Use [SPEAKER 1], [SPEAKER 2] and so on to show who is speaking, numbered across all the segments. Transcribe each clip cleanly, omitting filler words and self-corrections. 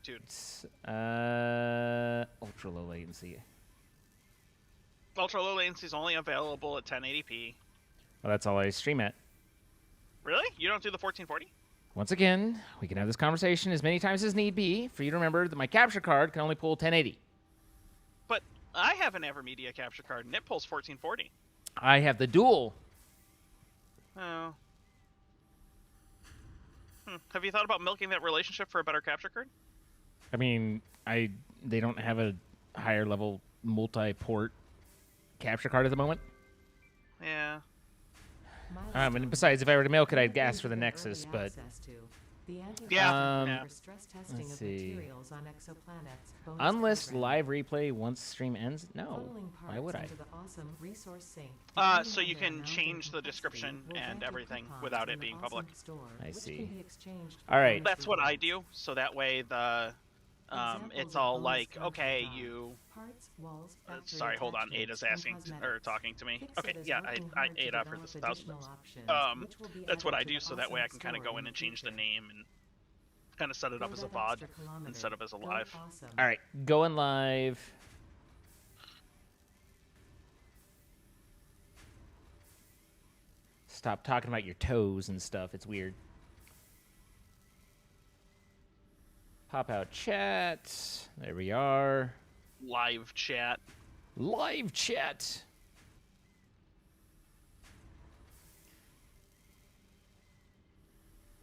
[SPEAKER 1] dude.
[SPEAKER 2] It's, ultra low latency.
[SPEAKER 1] Ultra low latency is only available at 1080p.
[SPEAKER 2] Well, that's all I stream at.
[SPEAKER 1] Really? You don't do the 1440?
[SPEAKER 2] Once again, we can have this conversation as many times as need be for you to remember that my capture card can only pull 1080.
[SPEAKER 1] But I have an Evermedia capture card, and it pulls 1440.
[SPEAKER 2] I have the dual.
[SPEAKER 1] Oh. Have you thought about milking that relationship for a better capture card?
[SPEAKER 2] I mean, they don't have a higher level multi-port capture card at the moment.
[SPEAKER 1] Yeah.
[SPEAKER 2] And besides, if I were to milk it, I'd ask for the Nexus, but...
[SPEAKER 1] Yeah.
[SPEAKER 2] Let's see. Unless live replay once stream ends? No. Why would I?
[SPEAKER 1] So you can change the description and everything without it being public.
[SPEAKER 2] I see. All right.
[SPEAKER 1] That's what I do, so that way the... it's all like, okay, you... sorry, hold on. Ada's asking or talking to me. Okay, yeah, Ada, I've heard this 1,000 times. That's what I do, so that way I can kind of go in and change the name and kind of set it up as a VOD instead of as a live.
[SPEAKER 2] All right, going live. Stop talking about your toes and stuff. It's weird. Pop out chat. There we are.
[SPEAKER 1] Live chat.
[SPEAKER 2] Live chat.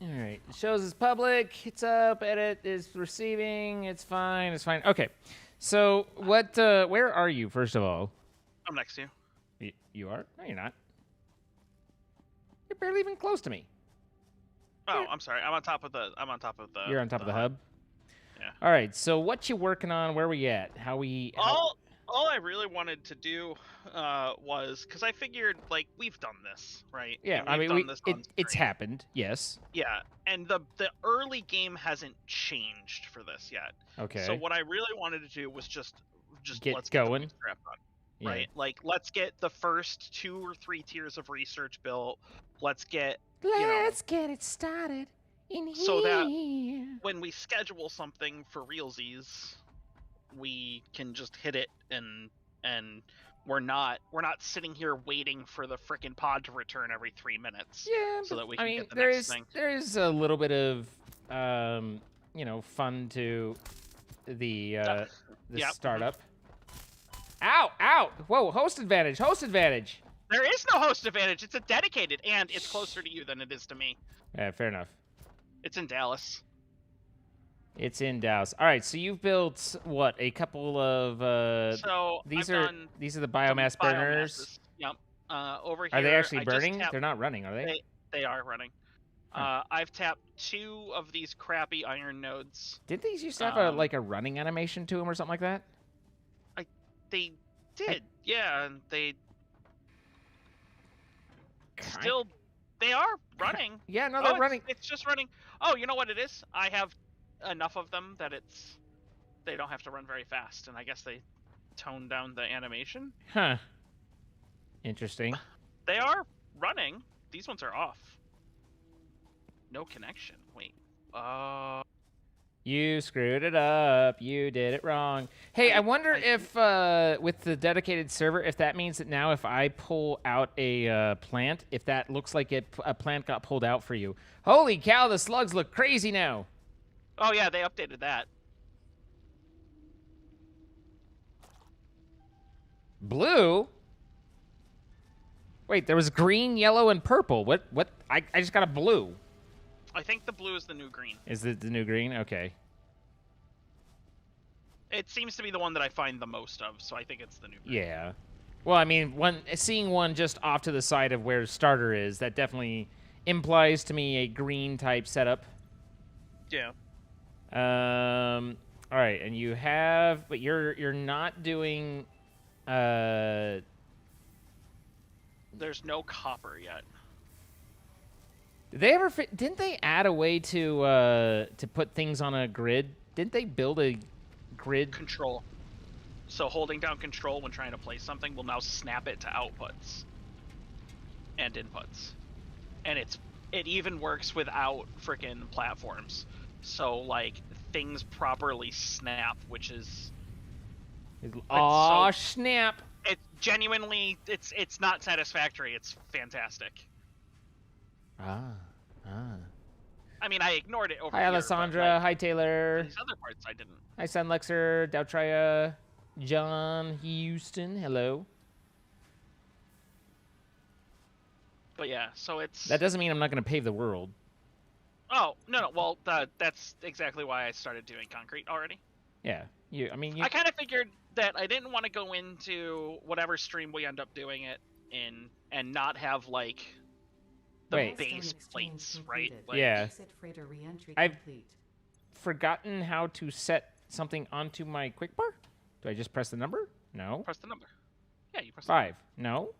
[SPEAKER 2] All right. It shows it's public. It's up. Edit is receiving. It's fine. It's fine. Okay. So what? Where are you? First of all.
[SPEAKER 1] I'm next to you.
[SPEAKER 2] You are? No, you're not. You're barely even close to me.
[SPEAKER 1] Oh, I'm sorry. I'm on top of the.
[SPEAKER 2] You're on top of the hub.
[SPEAKER 1] Yeah.
[SPEAKER 2] All right. So what you working on? Where we at? How we?
[SPEAKER 1] All I really wanted to do was because I figured like we've done this, right?
[SPEAKER 2] Yeah. I mean, it's happened. Yes.
[SPEAKER 1] Yeah, and the early game hasn't changed for this yet.
[SPEAKER 2] Okay.
[SPEAKER 1] So what I really wanted to do was just
[SPEAKER 2] let's going.
[SPEAKER 1] Get the bootstrap done, right?
[SPEAKER 2] Yeah.
[SPEAKER 1] Like let's get the first 2 or 3 tiers of research built. Let's get
[SPEAKER 2] get it started in here.
[SPEAKER 1] So that when we schedule something for realsies, we can just hit it and we're not sitting here waiting for the frickin' pod to return every 3 minutes.
[SPEAKER 2] Yeah,
[SPEAKER 1] so that we can get the
[SPEAKER 2] there
[SPEAKER 1] next thing.
[SPEAKER 2] There is a little bit of fun to the startup. Ow! Ow! Whoa! Host advantage! Host advantage!
[SPEAKER 1] There is no host advantage. It's a dedicated, and it's closer to you than it is to me.
[SPEAKER 2] Yeah, fair enough.
[SPEAKER 1] It's in Dallas.
[SPEAKER 2] It's in Dallas. All right, so you've built what? A couple of these are the biomass burners.
[SPEAKER 1] Yep. Over here.
[SPEAKER 2] Are they actually burning? They're not running, are they?
[SPEAKER 1] They are running. I've tapped 2 of these crappy iron nodes.
[SPEAKER 2] Didn't these used to have a running animation to them or something like that?
[SPEAKER 1] They did, yeah, and they still they are running.
[SPEAKER 2] Yeah, no, they're running.
[SPEAKER 1] It's just running. Oh, you know what it is? I have enough of them that they don't have to run very fast, and I guess they toned down the animation.
[SPEAKER 2] Huh. Interesting.
[SPEAKER 1] They are running. These ones are off. No connection. Wait.
[SPEAKER 2] You screwed it up. You did it wrong. Hey, I wonder if with the dedicated server, if that means that now if I pull out a plant, if that looks like a plant got pulled out for you. Holy cow, the slugs look crazy now.
[SPEAKER 1] Oh, yeah, they updated that.
[SPEAKER 2] Blue? Wait, there was green, yellow, and purple. What? I just got a blue.
[SPEAKER 1] I think the blue is the new green.
[SPEAKER 2] Is it the new green? Okay.
[SPEAKER 1] It seems to be the one that I find the most of, so I think it's the new green.
[SPEAKER 2] Yeah. Well, I mean, seeing one just off to the side of where starter is, that definitely implies to me a green type setup.
[SPEAKER 1] Yeah.
[SPEAKER 2] All right, and you have, but you're not doing.
[SPEAKER 1] There's no copper yet.
[SPEAKER 2] Did they ever? Didn't they add a way to put things on a grid? Didn't they build a grid?
[SPEAKER 1] Control. So holding down control when trying to place something will now snap it to outputs and inputs, and it even works without frickin' platforms. So like things properly snap, which is
[SPEAKER 2] oh snap!
[SPEAKER 1] It's genuinely it's not satisfactory. It's fantastic.
[SPEAKER 2] Ah.
[SPEAKER 1] I mean, I ignored it over
[SPEAKER 2] Hi,
[SPEAKER 1] here.
[SPEAKER 2] Alessandra. Hi, Taylor.
[SPEAKER 1] These other parts I didn't.
[SPEAKER 2] Hi, Sunlexer, Doubtria, John Houston. Hello.
[SPEAKER 1] But yeah, so it's...
[SPEAKER 2] That doesn't mean I'm not going to pave the world.
[SPEAKER 1] Oh, no. Well, that's exactly why I started doing concrete already.
[SPEAKER 2] Yeah.
[SPEAKER 1] I kind of figured that I didn't want to go into whatever stream we end up doing it in and not have, like, the base plates, right? Like,
[SPEAKER 2] yeah. I've forgotten how to set something onto my quick bar. Do I just press the number? No.
[SPEAKER 1] Press the number. Yeah, you press
[SPEAKER 2] 5. No.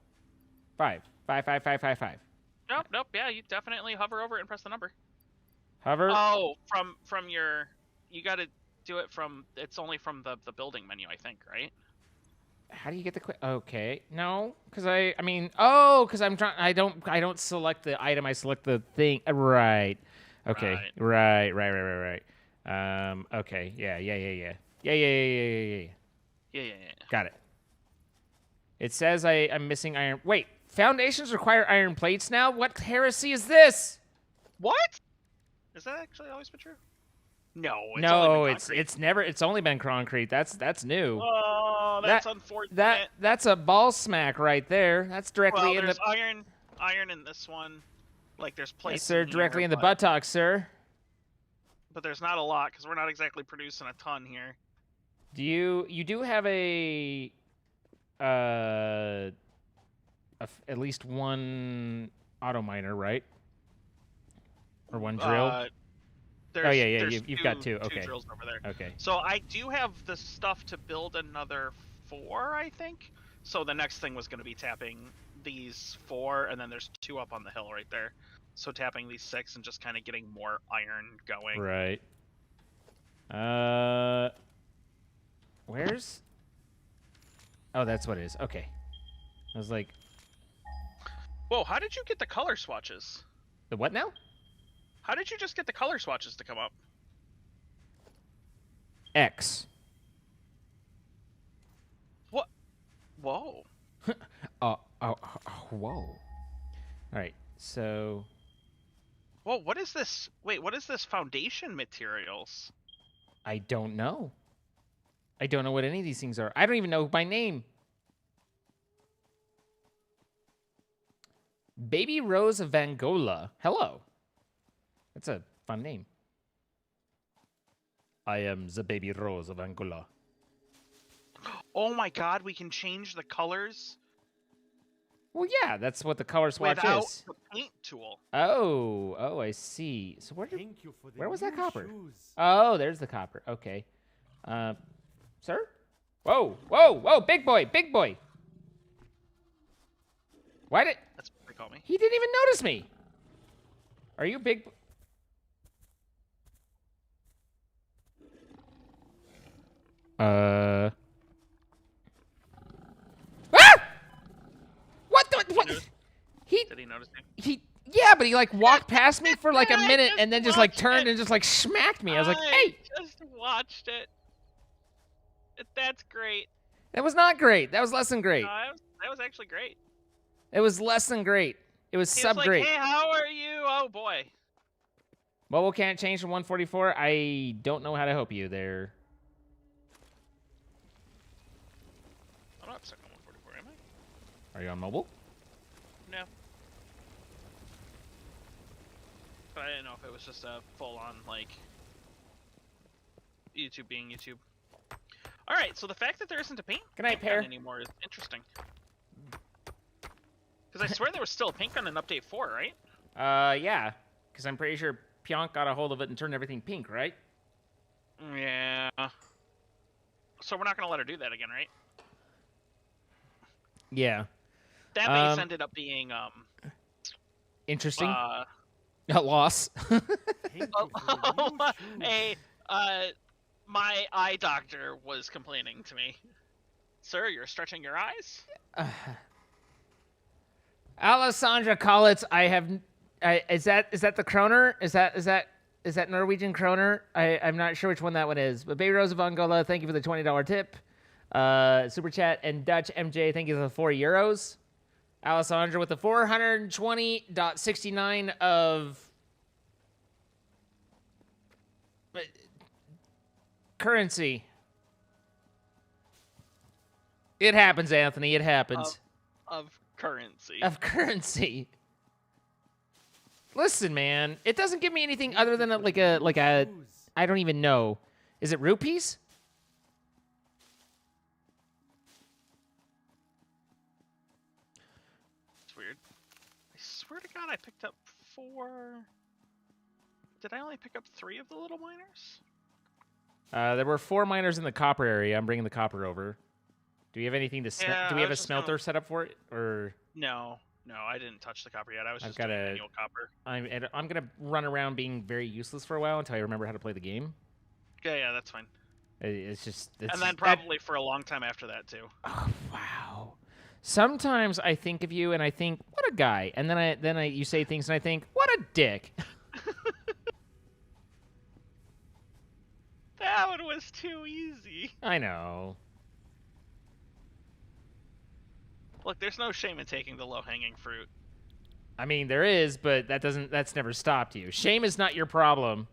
[SPEAKER 2] 5. 5, 5, 5, 5, 5.
[SPEAKER 1] Nope. Yeah, you definitely hover over it and press the number.
[SPEAKER 2] Hover?
[SPEAKER 1] Oh, from your... You got to do it from... It's only from the building menu, I think, right?
[SPEAKER 2] How do you get the quick? Okay, no, because because I'm trying. I don't select the item. I select the thing. Right. Okay. Right. Okay. Yeah. Got it. It says I'm missing iron. Wait. Foundations require iron plates now. What heresy is this?
[SPEAKER 1] What? Is that actually always been true?
[SPEAKER 2] No, it's never. It's only been concrete. That's new.
[SPEAKER 1] Oh, that's unfortunate.
[SPEAKER 2] That's a ball smack right there. That's directly in
[SPEAKER 1] the iron in this one. Like there's plates.
[SPEAKER 2] Yes, sir, directly in the buttocks, sir.
[SPEAKER 1] But there's not a lot because we're not exactly producing a ton here.
[SPEAKER 2] You do have at least one auto miner, right? Or one drill? You've got two. Okay.
[SPEAKER 1] Two drills over there.
[SPEAKER 2] Okay.
[SPEAKER 1] So I do have the stuff to build another 4, I think. So the next thing was going to be tapping these 4, and then there's 2 up on the hill right there. So tapping these 6 and just kind of getting more iron going.
[SPEAKER 2] Right. Where's... Oh, that's what it is. Okay. I was like...
[SPEAKER 1] Whoa, how did you get the color swatches?
[SPEAKER 2] The what now?
[SPEAKER 1] How did you just get the color swatches to come up?
[SPEAKER 2] X.
[SPEAKER 1] What? Whoa.
[SPEAKER 2] Whoa. All right, so...
[SPEAKER 1] Whoa, what is this? Wait, what is this foundation materials?
[SPEAKER 2] I don't know. I don't know what any of these things are. I don't even know my name. Baby Rose of Angola. Hello. That's a fun name. I am the Baby Rose of Angola.
[SPEAKER 1] Oh my god, we can change the colors?
[SPEAKER 2] Well, yeah, that's what the color swatch
[SPEAKER 1] without
[SPEAKER 2] is.
[SPEAKER 1] The paint tool.
[SPEAKER 2] Oh, I see. So where was that copper?
[SPEAKER 3] Shoes.
[SPEAKER 2] Oh, there's the copper. Okay. Sir? Whoa, big boy. Why did...
[SPEAKER 1] That's what they call me.
[SPEAKER 2] He didn't even notice me. Are you big... Ah! What the... What?
[SPEAKER 1] Did he notice me?
[SPEAKER 2] Yeah, but he like walked past me for like a minute and then just like turned and just like smacked me. I was like, hey!
[SPEAKER 1] I just watched it. That's great.
[SPEAKER 2] That was not great. That was less than great.
[SPEAKER 1] No, that was actually great.
[SPEAKER 2] It was less than great. It was sub-great.
[SPEAKER 1] Like, hey, how are you? Oh, boy.
[SPEAKER 2] Mobile can't change from 144. I don't know how to help you there.
[SPEAKER 1] I'm not stuck on 144, am I?
[SPEAKER 2] Are you on mobile?
[SPEAKER 1] No. But I didn't know if it was just a full-on, like, YouTube being YouTube. Alright, so the fact that there isn't a paint gun anymore is interesting. Because I swear there was still a paint gun in Update 4, right?
[SPEAKER 2] Yeah. Because I'm pretty sure Pionk got a hold of it and turned everything pink, right?
[SPEAKER 1] Yeah. So we're not going to let her do that again, right?
[SPEAKER 2] Yeah.
[SPEAKER 1] That base ended up being,
[SPEAKER 2] interesting. A loss.
[SPEAKER 1] My eye doctor was complaining to me. Sir, you're stretching your eyes?
[SPEAKER 2] Alessandra Collitz, is that the Kroner? Is that Is that Norwegian kroner? I'm not sure which one that one is. But Baby Rose of Angola, thank you for the $20 tip. Super chat. And Dutch MJ, thank you for the €4. Alessandra with the 420.69 of currency. It happens, Anthony. It happens.
[SPEAKER 1] Of currency.
[SPEAKER 2] Of currency. Listen, man. It doesn't give me anything other than like a. I don't even know. Is it rupees?
[SPEAKER 1] It's weird. I swear to God, I picked up 4. Did I only pick up 3 of the little miners?
[SPEAKER 2] There were 4 miners in the copper area. I'm bringing the copper over. Do we have anything to? Do we have a smelter set up for it, or?
[SPEAKER 1] No, I didn't touch the copper yet. I was just doing manual copper.
[SPEAKER 2] I'm gonna run around being very useless for a while until I remember how to play the game.
[SPEAKER 1] Yeah, that's fine.
[SPEAKER 2] It's just.
[SPEAKER 1] And then probably for a long time after that too.
[SPEAKER 2] Oh wow! Sometimes I think of you and I think, what a guy, and then you say things and I think, what a dick.
[SPEAKER 1] That one was too easy.
[SPEAKER 2] I know.
[SPEAKER 1] Look, there's no shame in taking the low-hanging fruit.
[SPEAKER 2] I mean, there is, but that's never stopped you. Shame is not your problem.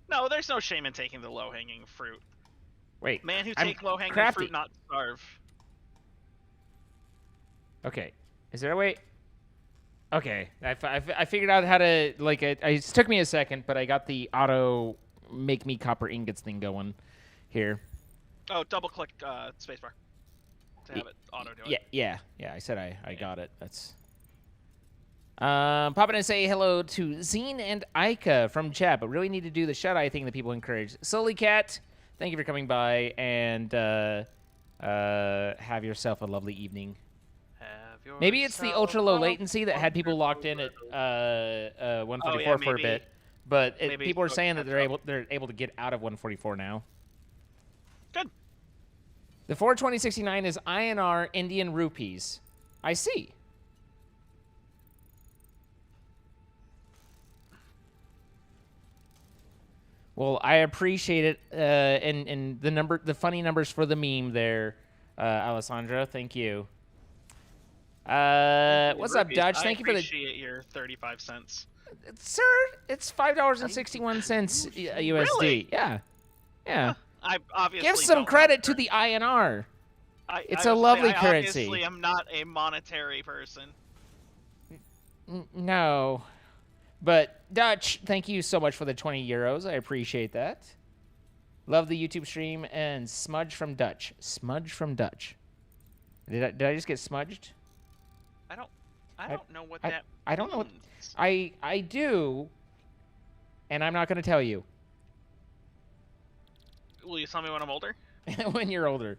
[SPEAKER 1] No, there's no shame in taking the low-hanging fruit.
[SPEAKER 2] Wait.
[SPEAKER 1] Man who take low-hanging fruit, not starve.
[SPEAKER 2] Okay. Is there a way? Okay. I figured out how to, like, it took me a second, but I got the auto make me copper ingots thing going here.
[SPEAKER 1] Oh, double-click spacebar to have it auto do it.
[SPEAKER 2] Yeah. I said I got it. That's. Pop in and say hello to Zine and Ayka from chat, but really need to do the shut-eye thing that people encourage. Sully Cat, thank you for coming by, and have yourself a lovely evening. Maybe it's the ultra-low latency that had people locked in at 144 for a bit, but people are saying that they're able to get out of 144 now.
[SPEAKER 1] Good.
[SPEAKER 2] The 42069 is INR Indian rupees. I see. Well, I appreciate it, and the funny numbers for the meme there, Alessandra. Thank you. What's up, Dutch? Thank you for the.
[SPEAKER 1] I appreciate your 35 cents.
[SPEAKER 2] Sir, it's $5.61 USD.
[SPEAKER 1] Really?
[SPEAKER 2] Yeah.
[SPEAKER 1] I obviously
[SPEAKER 2] give some credit to the INR. It's a lovely currency.
[SPEAKER 1] Obviously, I'm not a monetary person.
[SPEAKER 2] No. But, Dutch, thank you so much for the €20. I appreciate that. Love the YouTube stream. And Smudge from Dutch. Smudge from Dutch. Did I just get smudged?
[SPEAKER 1] I don't know what that means.
[SPEAKER 2] I don't know what... I do, and I'm not going to tell you.
[SPEAKER 1] Will you tell me when I'm older?
[SPEAKER 2] When you're older.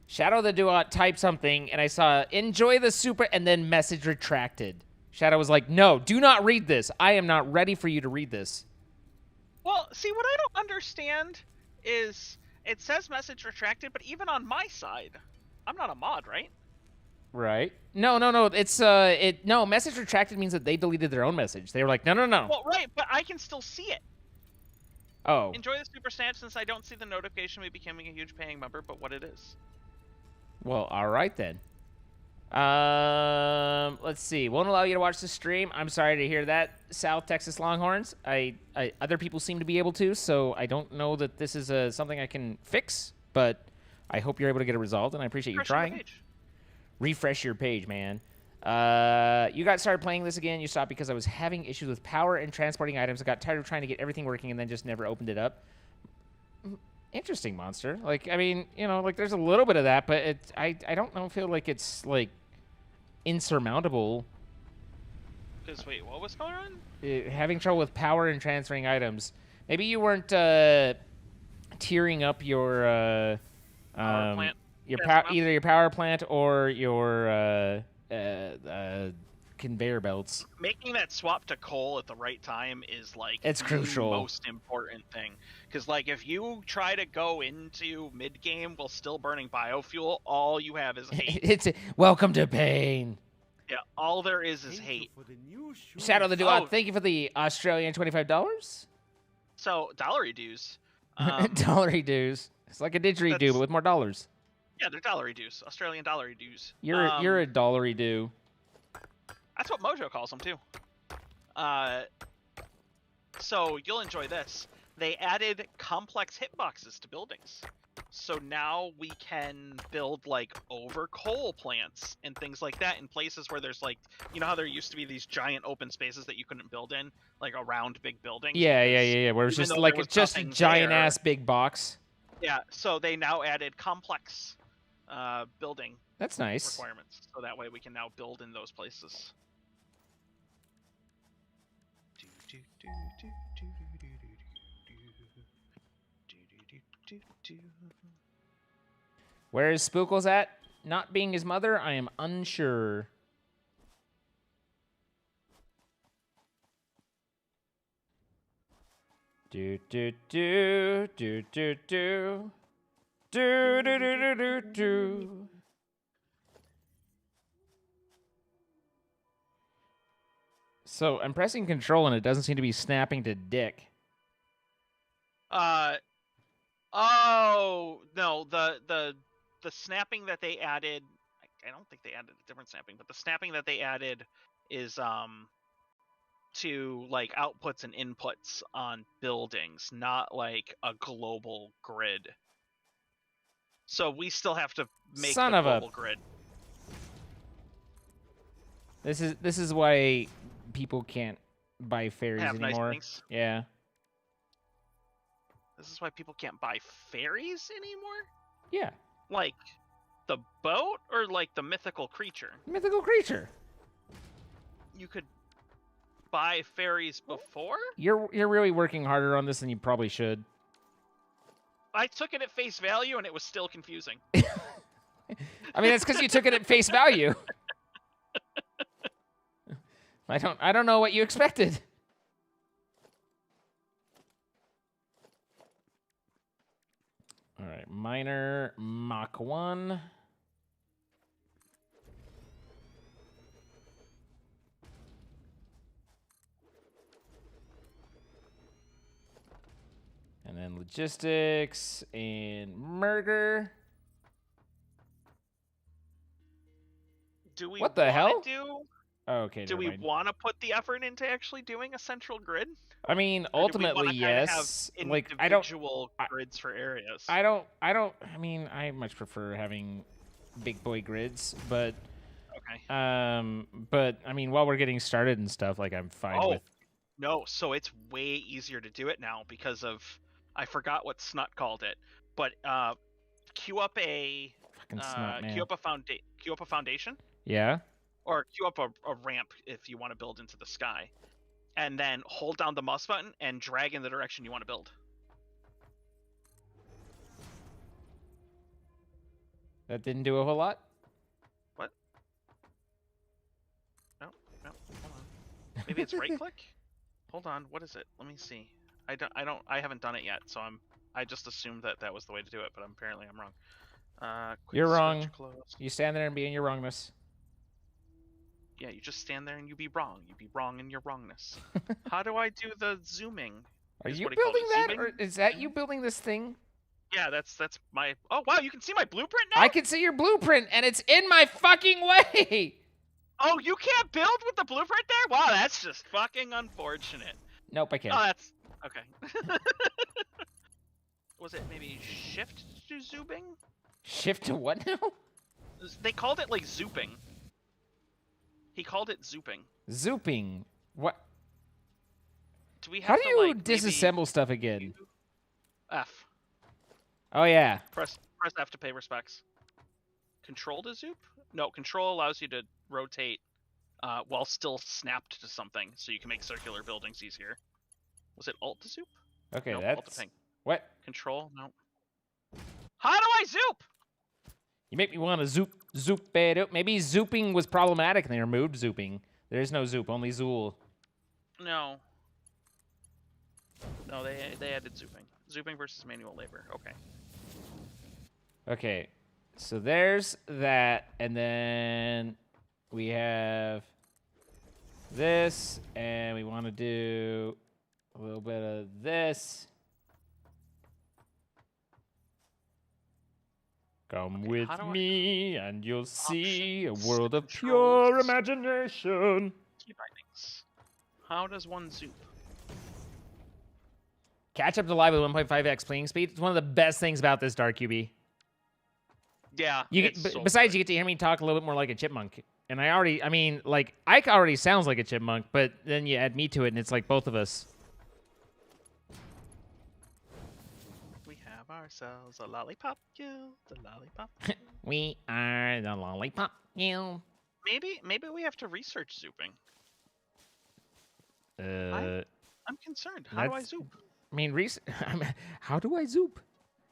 [SPEAKER 2] Shadow the Duot typed something, and I saw, enjoy the super, and then message retracted. Shadow was like, no, do not read this. I am not ready for you to read this.
[SPEAKER 1] Well, see, what I don't understand is it says message retracted, but even on my side, I'm not a mod, right?
[SPEAKER 2] Right. No. It's no, message retracted means that they deleted their own message. They were like, no.
[SPEAKER 1] Well, right, but I can still see it.
[SPEAKER 2] Oh.
[SPEAKER 1] Enjoy the super snap since I don't see the notification of me becoming a huge paying member, but what it is.
[SPEAKER 2] Well, all right then. Let's see. Won't allow you to watch the stream. I'm sorry to hear that, South Texas Longhorns. Other people seem to be able to, so I don't know that this is something I can fix, but I hope you're able to get it resolved, and I appreciate you trying. Refresh your page, man. You got started playing this again. You stopped because I was having issues with power and transporting items. I got tired of trying to get everything working and then just never opened it up. Interesting, Monster. Like, I mean, you know, like there's a little bit of that, but I don't feel like it's like insurmountable.
[SPEAKER 1] Because wait, what was going on?
[SPEAKER 2] Having trouble with power and transferring items. Maybe you weren't tiering up your
[SPEAKER 1] Power plant.
[SPEAKER 2] Either your power plant or your conveyor belts.
[SPEAKER 1] Making that swap to coal at the right time is like
[SPEAKER 2] it's crucial.
[SPEAKER 1] The most important thing. Because like if you try to go into mid game while still burning biofuel, all you have is hate.
[SPEAKER 2] It's welcome to pain.
[SPEAKER 1] Yeah, all there is hate.
[SPEAKER 2] Shadow the Dude, thank you for the Australian $25.
[SPEAKER 1] So, dollary dues.
[SPEAKER 2] Dollary dues. It's like a didgeridoo, but with more dollars.
[SPEAKER 1] Yeah, they're dollary dues. Australian dollary dues.
[SPEAKER 2] You're a dollary do.
[SPEAKER 1] That's what Mojo calls them, too. So, you'll enjoy this. They added complex hitboxes to buildings. So now we can build like over coal plants and things like that in places where there's like, you know how there used to be these giant open spaces that you couldn't build in, like around big buildings?
[SPEAKER 2] Yeah. Where it's just like it's just a giant ass big box.
[SPEAKER 1] Yeah, so they now added complex building
[SPEAKER 2] That's nice
[SPEAKER 1] requirements. So that way we can now build in those places.
[SPEAKER 2] Where is Spookles at? Not being his mother, I am unsure. Do do do do do do do do do do do do. So I'm pressing control and it doesn't seem to be snapping to dick.
[SPEAKER 1] Oh no, the snapping that they added, I don't think they added a different snapping, but the snapping that they added is to like outputs and inputs on buildings, not like a global grid. So we still have to make the global grid.
[SPEAKER 2] This is why people can't buy fairies anymore.
[SPEAKER 1] Nice
[SPEAKER 2] yeah.
[SPEAKER 1] This is why people can't buy fairies anymore?
[SPEAKER 2] Yeah.
[SPEAKER 1] Like the boat or like the mythical creature?
[SPEAKER 2] Mythical creature.
[SPEAKER 1] You could buy fairies before?
[SPEAKER 2] You're really working harder on this than you probably should.
[SPEAKER 1] I took it at face value and it was still confusing.
[SPEAKER 2] I mean, that's because you took it at face value. I don't know what you expected. All right, Miner Mach 1. And then logistics and murder.
[SPEAKER 1] Do we
[SPEAKER 2] what the hell?
[SPEAKER 1] Okay. Do we want to put the effort into actually doing a central grid?
[SPEAKER 2] I mean, ultimately, yes.
[SPEAKER 1] Like individual grids for areas.
[SPEAKER 2] I mean, I much prefer having big boy grids, but
[SPEAKER 1] okay.
[SPEAKER 2] But I mean, while we're getting started and stuff, like I'm fine with.
[SPEAKER 1] No, so it's way easier to do it now because of I forgot what Snut called it, but queue up a queue up a foundation.
[SPEAKER 2] Yeah.
[SPEAKER 1] Or queue up a ramp if you want to build into the sky. And then hold down the mouse button and drag in the direction you want to build.
[SPEAKER 2] That didn't do a whole lot?
[SPEAKER 1] What? No. Hold on. Maybe it's right click? Hold on, what is it? Let me see. I haven't done it yet, so I just assumed that was the way to do it, but apparently I'm wrong.
[SPEAKER 2] You're wrong. You stand there and be in your wrongness.
[SPEAKER 1] Yeah, you just stand there and you be wrong. You be wrong in your wrongness. How do I do the zooming?
[SPEAKER 2] Are you building that, zooming? Or is that you building this thing?
[SPEAKER 1] Yeah, that's my... Oh, wow, you can see my blueprint now?
[SPEAKER 2] I can see your blueprint, and it's in my fucking way!
[SPEAKER 1] Oh, you can't build with the blueprint there? Wow, that's just fucking unfortunate.
[SPEAKER 2] Nope, I can't.
[SPEAKER 1] Oh, that's... Okay. Was it maybe shift to zooming?
[SPEAKER 2] Shift to what now?
[SPEAKER 1] They called it, like, zooping. He called it zooping.
[SPEAKER 2] Zooping? What?
[SPEAKER 1] Do we have
[SPEAKER 2] How do you disassemble stuff again?
[SPEAKER 1] F.
[SPEAKER 2] Oh, yeah.
[SPEAKER 1] Press F to pay respects. Control to zoop? No, control allows you to rotate while still snapped to something, so you can make circular buildings easier. Was it alt to zoop?
[SPEAKER 2] Okay,
[SPEAKER 1] nope,
[SPEAKER 2] that's...
[SPEAKER 1] alt to ping.
[SPEAKER 2] What?
[SPEAKER 1] Control? No. How do I zoop?
[SPEAKER 2] You make me want to zoop it up. Maybe zooping was problematic and they removed zooping. There is no zoop, only zool.
[SPEAKER 1] No. No, they added zooping. Zooping versus manual labor. Okay.
[SPEAKER 2] Okay. So there's that, and then we have this, and we want to do a little bit of this. Come with me, and you'll see a world of pure imagination.
[SPEAKER 1] Key bindings. How does one zoop?
[SPEAKER 2] Catch up to live with 1.5x playing speed. It's one of the best things about this Dark QB.
[SPEAKER 1] Yeah.
[SPEAKER 2] Besides, you get to hear me talk a little bit more like a chipmunk. And I mean, like, Ayka already sounds like a chipmunk, but then you add me to it, and it's like both of us.
[SPEAKER 1] We have ourselves a lollipop guild. The lollipop.
[SPEAKER 2] We are the lollipop guild.
[SPEAKER 1] Maybe we have to research zooping. I'm concerned. How do I zoop?
[SPEAKER 2] I mean, how do I zoop?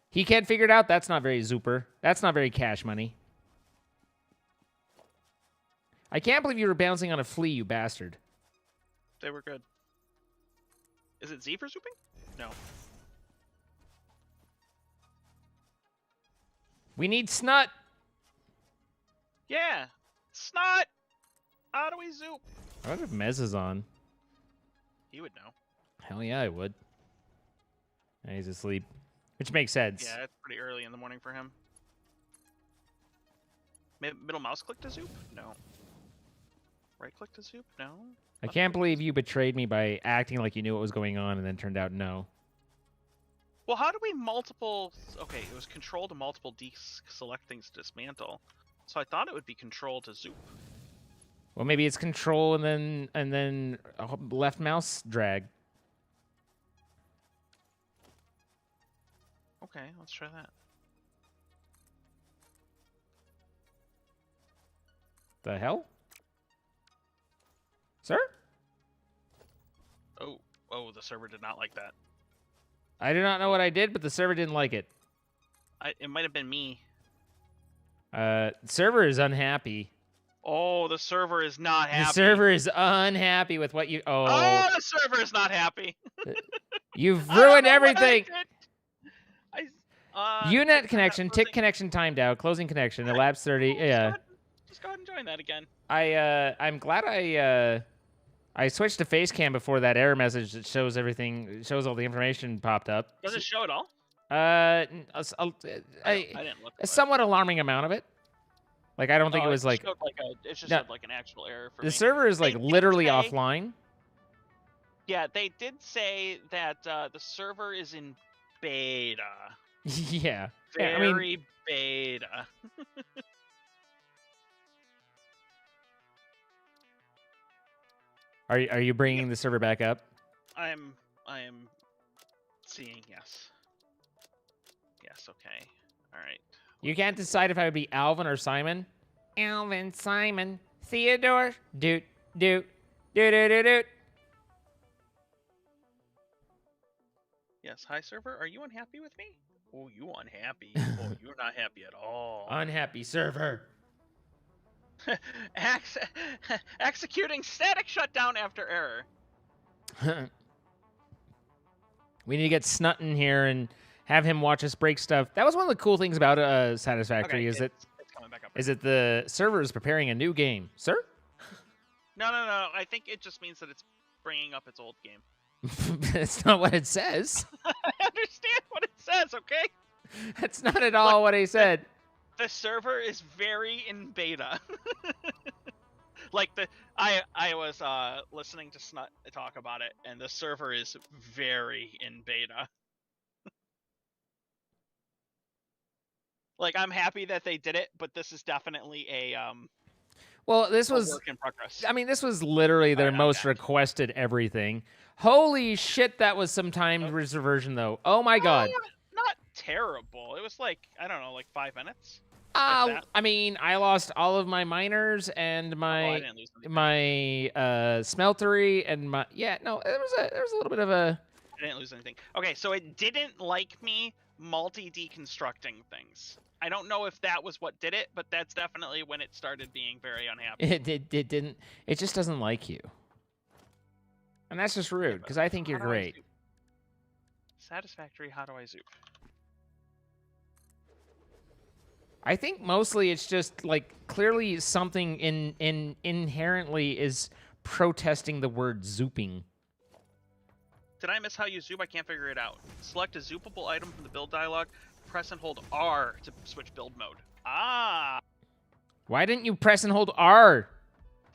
[SPEAKER 2] He can't figure it out. That's not very zooper. That's not very cash money. I can't believe you were bouncing on a flea, you bastard.
[SPEAKER 1] They were good. Is it Z for zooping? No.
[SPEAKER 2] We need snot.
[SPEAKER 1] Yeah. Snot! How do we zoop?
[SPEAKER 2] I wonder if Mez is on.
[SPEAKER 1] He would know.
[SPEAKER 2] Hell yeah, I would. And he's asleep. Which makes sense.
[SPEAKER 1] Yeah, it's pretty early in the morning for him. Middle mouse click to zoop? No. Right click to zoop? No.
[SPEAKER 2] I can't believe you betrayed me by acting like you knew what was going on and then turned out no.
[SPEAKER 1] Well, how do we multiple... Okay, it was control to multiple deselect things to dismantle. So I thought it would be control to zoop.
[SPEAKER 2] Well, maybe it's control and then left mouse drag.
[SPEAKER 1] Okay, let's try that.
[SPEAKER 2] The hell? Sir?
[SPEAKER 1] Oh, the server did not like that.
[SPEAKER 2] I do not know what I did, but the server didn't like it.
[SPEAKER 1] It might have been me.
[SPEAKER 2] Server is unhappy.
[SPEAKER 1] Oh, the server is not happy.
[SPEAKER 2] The server is unhappy with what you... Oh,
[SPEAKER 1] the server is not happy.
[SPEAKER 2] You've ruined everything. Unet connection, tick connection timed out, closing connection, elapsed 30. Yeah.
[SPEAKER 1] Just go ahead and join that again.
[SPEAKER 2] I'm glad I switched to face cam before that error message that shows everything, shows all the information popped up.
[SPEAKER 1] Does it show it all?
[SPEAKER 2] I
[SPEAKER 1] didn't look.
[SPEAKER 2] A somewhat alarming amount of it. Like, I don't think it was like...
[SPEAKER 1] It just showed like an actual error for me.
[SPEAKER 2] The server is like literally offline.
[SPEAKER 1] Yeah, they did say that the server is in beta.
[SPEAKER 2] Yeah.
[SPEAKER 1] Very beta.
[SPEAKER 2] Are you bringing the server back up?
[SPEAKER 1] I am seeing yes. Yes, okay. All right.
[SPEAKER 2] You can't decide if I would be Alvin or Simon. Alvin, Simon, Theodore, doot, doot, doot, doot, doot, doot.
[SPEAKER 1] Yes, hi server. Are you unhappy with me? Oh, you unhappy. Oh, you're not happy at all.
[SPEAKER 2] Unhappy server.
[SPEAKER 1] Executing static shutdown after error.
[SPEAKER 2] We need to get Snut in here and have him watch us break stuff. That was one of the cool things about Satisfactory,
[SPEAKER 1] it's coming back up.
[SPEAKER 2] Is that the server is preparing a new game, sir?
[SPEAKER 1] No. I think it just means that it's bringing up its old game.
[SPEAKER 2] That's not what it says.
[SPEAKER 1] I understand what it says, okay?
[SPEAKER 2] That's not at all what he said.
[SPEAKER 1] The server is very in beta. Like I was listening to Snut talk about it, and the server is very in beta. Like, I'm happy that they did it, but this is definitely a
[SPEAKER 2] well, this was
[SPEAKER 1] work in progress.
[SPEAKER 2] I mean, this was literally their most requested everything. Holy shit, that was some timed version though. Oh my god.
[SPEAKER 1] Not terrible. It was like, I don't know, like 5 minutes.
[SPEAKER 2] I mean, I lost all of my miners and my smeltery and my there was a little bit of a.
[SPEAKER 1] I didn't lose anything. Okay, so it didn't like me multi-deconstructing things. I don't know if that was what did it, but that's definitely when it started being very unhappy.
[SPEAKER 2] It didn't. It just doesn't like you, and that's just rude because I think you're great.
[SPEAKER 1] Satisfactory. How do I zoop?
[SPEAKER 2] I think mostly it's just like clearly something inherently is protesting the word zooping.
[SPEAKER 1] Did I miss how you zoop? I can't figure it out. Select a zoopable item from the build dialog. Press and hold R to switch build mode. Ah!
[SPEAKER 2] Why didn't you press and hold R?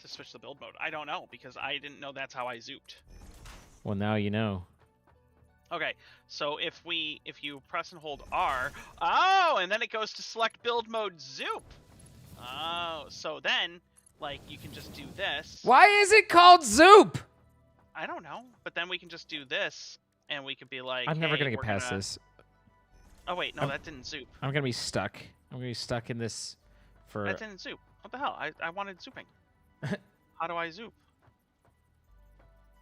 [SPEAKER 1] To switch the build mode. I don't know, because I didn't know that's how I zooped.
[SPEAKER 2] Well, now you know.
[SPEAKER 1] Okay, so if you press and hold R, oh, and then it goes to select build mode zoop. Oh, so then, like, you can just do this.
[SPEAKER 2] Why is it called zoop?
[SPEAKER 1] I don't know, but then we can just do this, and we could be like,
[SPEAKER 2] I'm never
[SPEAKER 1] hey,
[SPEAKER 2] gonna get past this.
[SPEAKER 1] Oh wait, no, that didn't zoop.
[SPEAKER 2] I'm gonna be stuck. I'm gonna be stuck in this for.
[SPEAKER 1] That didn't zoop. What the hell? I wanted zooping. How do I zoop?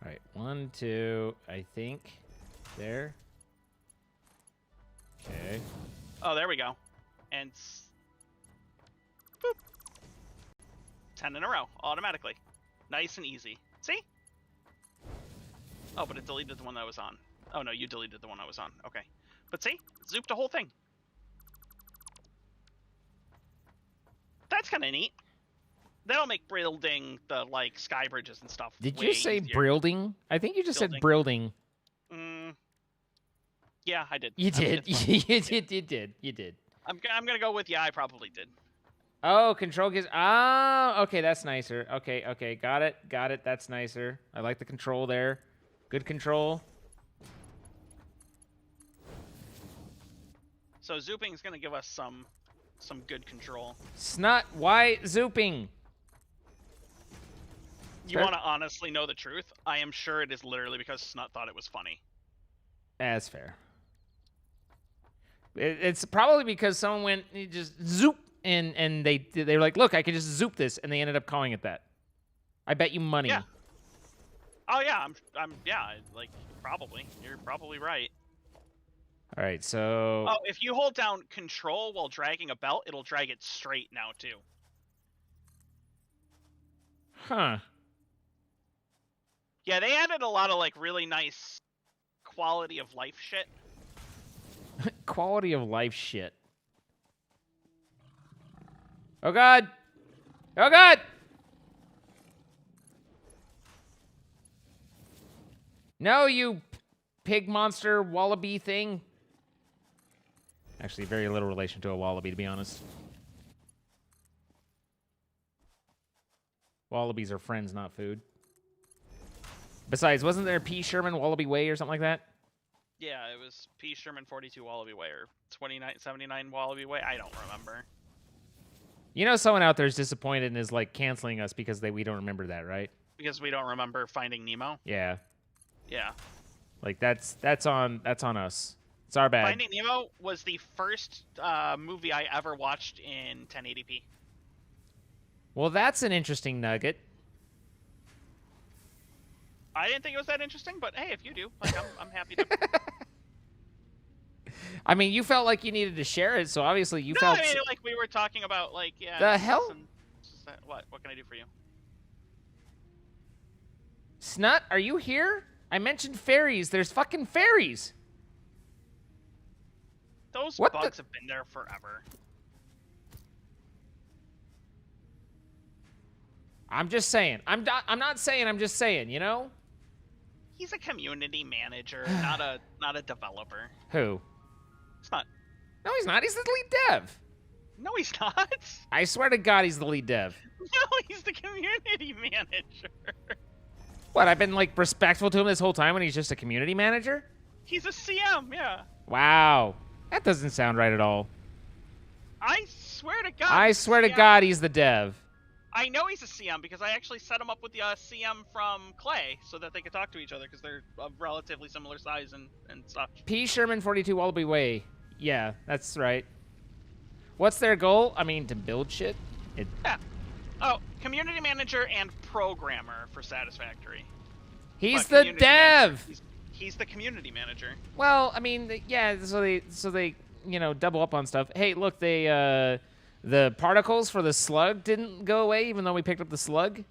[SPEAKER 2] All right, 1, 2, I think. There. Okay.
[SPEAKER 1] Oh, there we go. And boop. 10 in a row, automatically. Nice and easy. See? Oh, but it deleted the one that I was on. Oh no, you deleted the one I was on. Okay. But see? Zooped the whole thing. That's kind of neat. That'll make building the, like, sky bridges and stuff
[SPEAKER 2] Did
[SPEAKER 1] way
[SPEAKER 2] you say
[SPEAKER 1] easier.
[SPEAKER 2] building? I think you just said building.
[SPEAKER 1] Yeah, I did.
[SPEAKER 2] You did. You did. You did.
[SPEAKER 1] I'm gonna go with yeah, I probably did.
[SPEAKER 2] Oh, control gives. Oh, okay, that's nicer. Okay, got it. That's nicer. I like the control there. Good control.
[SPEAKER 1] So zooping is gonna give us some good control.
[SPEAKER 2] Snot, why zooping?
[SPEAKER 1] You want to honestly know the truth? I am sure it is literally because Snut thought it was funny.
[SPEAKER 2] That's fair. It's probably because someone went just zoop and they were like, look, I can just zoop this, and they ended up calling it that. I bet you money.
[SPEAKER 1] Yeah. Oh yeah, yeah, like probably. You're probably right.
[SPEAKER 2] All right, so.
[SPEAKER 1] Oh, if you hold down Control while dragging a belt, it'll drag it straight now too.
[SPEAKER 2] Huh.
[SPEAKER 1] Yeah, they added a lot of like really nice quality of life shit.
[SPEAKER 2] Quality of life shit. Oh god! Oh god! No, you pig monster wallaby thing. Actually, very little relation to a wallaby, to be honest. Wallabies are friends, not food. Besides, wasn't there P. Sherman Wallaby Way or something like that?
[SPEAKER 1] Yeah, it was P. Sherman 42 Wallaby Way or 2979 Wallaby Way. I don't remember.
[SPEAKER 2] You know, someone out there is disappointed and is like canceling us because we don't remember that, right?
[SPEAKER 1] Because we don't remember Finding Nemo.
[SPEAKER 2] Yeah.
[SPEAKER 1] Yeah.
[SPEAKER 2] Like that's on us. It's our bad.
[SPEAKER 1] Finding Nemo was the first movie I ever watched in 1080p.
[SPEAKER 2] Well, that's an interesting nugget.
[SPEAKER 1] I didn't think it was that interesting, but hey, if you do, like, I'm happy to.
[SPEAKER 2] I mean, you felt like you needed to share it, so obviously you felt.
[SPEAKER 1] I mean, like we were talking about, like, yeah.
[SPEAKER 2] The hell?
[SPEAKER 1] What can I do for you?
[SPEAKER 2] Snut, are you here? I mentioned fairies. There's fucking fairies.
[SPEAKER 1] Those
[SPEAKER 2] What
[SPEAKER 1] bugs have been there forever.
[SPEAKER 2] I'm just saying. I'm not saying. I'm just saying. You know.
[SPEAKER 1] He's a community manager, not a developer.
[SPEAKER 2] Who?
[SPEAKER 1] It's not.
[SPEAKER 2] No, he's not. He's the lead dev.
[SPEAKER 1] No, he's not.
[SPEAKER 2] I swear to God, he's the lead dev.
[SPEAKER 1] No, he's the community manager.
[SPEAKER 2] What? I've been like respectful to him this whole time when he's just a community manager?
[SPEAKER 1] He's a CM, yeah.
[SPEAKER 2] Wow. That doesn't sound right at all.
[SPEAKER 1] I swear to God.
[SPEAKER 2] I swear to God, he's the dev.
[SPEAKER 1] I know he's a CM because I actually set him up with the CM from Clay so that they could talk to each other because they're of relatively similar size and stuff.
[SPEAKER 2] P. Sherman 42 Wallaby Way. Yeah, that's right. What's their goal? I mean, to build shit?
[SPEAKER 1] Yeah. Oh, community manager and programmer for Satisfactory.
[SPEAKER 2] He's the dev!
[SPEAKER 1] He's the community manager.
[SPEAKER 2] Well, I mean, yeah, so they you know, double up on stuff. Hey, look, the particles for the slug didn't go away even though we picked up the slug.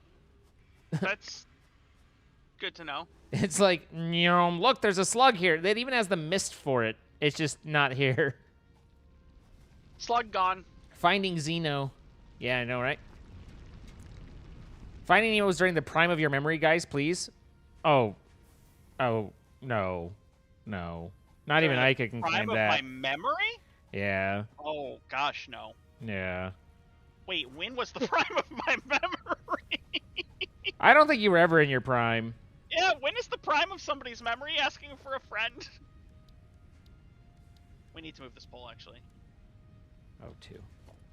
[SPEAKER 1] That's good to know.
[SPEAKER 2] It's like, look, there's a slug here. It even has the mist for it. It's just not here.
[SPEAKER 1] Slug gone.
[SPEAKER 2] Finding Zeno. Yeah, I know, right? Finding Nemo was during the prime of your memory, guys, please. Oh. Oh, no. No. Not even Ayka can
[SPEAKER 1] prime
[SPEAKER 2] claim
[SPEAKER 1] of
[SPEAKER 2] that.
[SPEAKER 1] my memory?
[SPEAKER 2] Yeah.
[SPEAKER 1] Oh, gosh, no.
[SPEAKER 2] Yeah.
[SPEAKER 1] Wait, when was the prime of my memory?
[SPEAKER 2] I don't think you were ever in your prime.
[SPEAKER 1] Yeah, when is the prime of somebody's memory? Asking for a friend? We need to move this pole, actually.
[SPEAKER 2] Oh, two.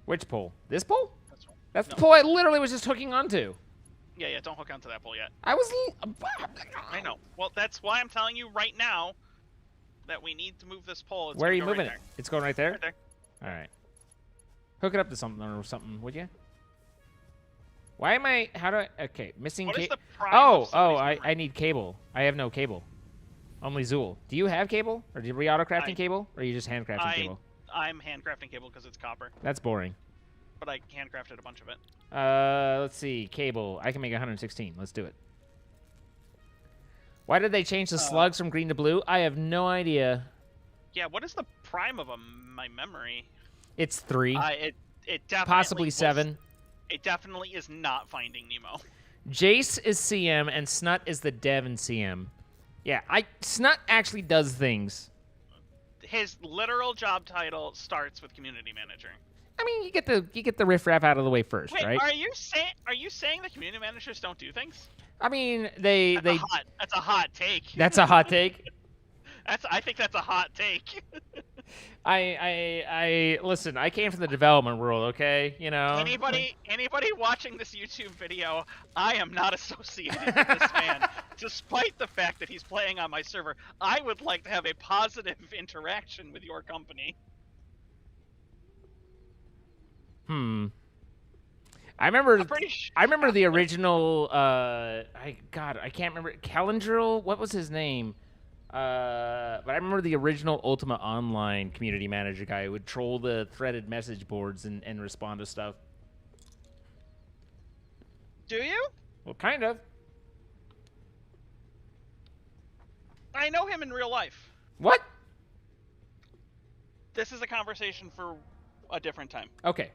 [SPEAKER 2] Which pole? This pole? That's
[SPEAKER 1] No.
[SPEAKER 2] the pole I literally was just hooking onto.
[SPEAKER 1] Yeah, don't hook onto that pole yet.
[SPEAKER 2] I was...
[SPEAKER 1] I know. Well, that's why I'm telling you right now that we need to move this pole.
[SPEAKER 2] Where are you moving
[SPEAKER 1] right
[SPEAKER 2] it? It's going right there?
[SPEAKER 1] Right there.
[SPEAKER 2] All right. Hook it up to something or something, would you? Why am I... How do I... Okay, missing cable. I need cable. I have no cable. Only Zool. Do you have cable? Or are we auto-crafting cable? Or are you just handcrafting cable?
[SPEAKER 1] I'm handcrafting cable because it's copper.
[SPEAKER 2] That's boring.
[SPEAKER 1] But I handcrafted a bunch of it.
[SPEAKER 2] Let's see. Cable. I can make 116. Let's do it. Why did they change the slugs from green to blue? I have no idea.
[SPEAKER 1] Yeah, what is the prime of my memory?
[SPEAKER 2] It's 3.
[SPEAKER 1] It definitely
[SPEAKER 2] possibly 7.
[SPEAKER 1] It definitely is not Finding Nemo.
[SPEAKER 2] Jace is CM and Snut is the dev in CM. Yeah, Snut actually does things.
[SPEAKER 1] His literal job title starts with community manager.
[SPEAKER 2] I mean, you get the riffraff out of the way first,
[SPEAKER 1] Wait,
[SPEAKER 2] right?
[SPEAKER 1] Are you saying that community managers don't do things?
[SPEAKER 2] I mean,
[SPEAKER 1] That's a hot take.
[SPEAKER 2] That's a hot take.
[SPEAKER 1] I think that's a hot take.
[SPEAKER 2] I listen. I came from the development world, okay? You know.
[SPEAKER 1] Anybody watching this YouTube video, I am not associated with this man, despite the fact that he's playing on my server. I would like to have a positive interaction with your company.
[SPEAKER 2] I remember the original. I can't remember. Calendril. What was his name? But I remember the original Ultima Online community manager guy who would troll the threaded message boards and respond to stuff.
[SPEAKER 1] Do you?
[SPEAKER 2] Well, kind of.
[SPEAKER 1] I know him in real life.
[SPEAKER 2] What?
[SPEAKER 1] This is a conversation for a different time.
[SPEAKER 2] Okay.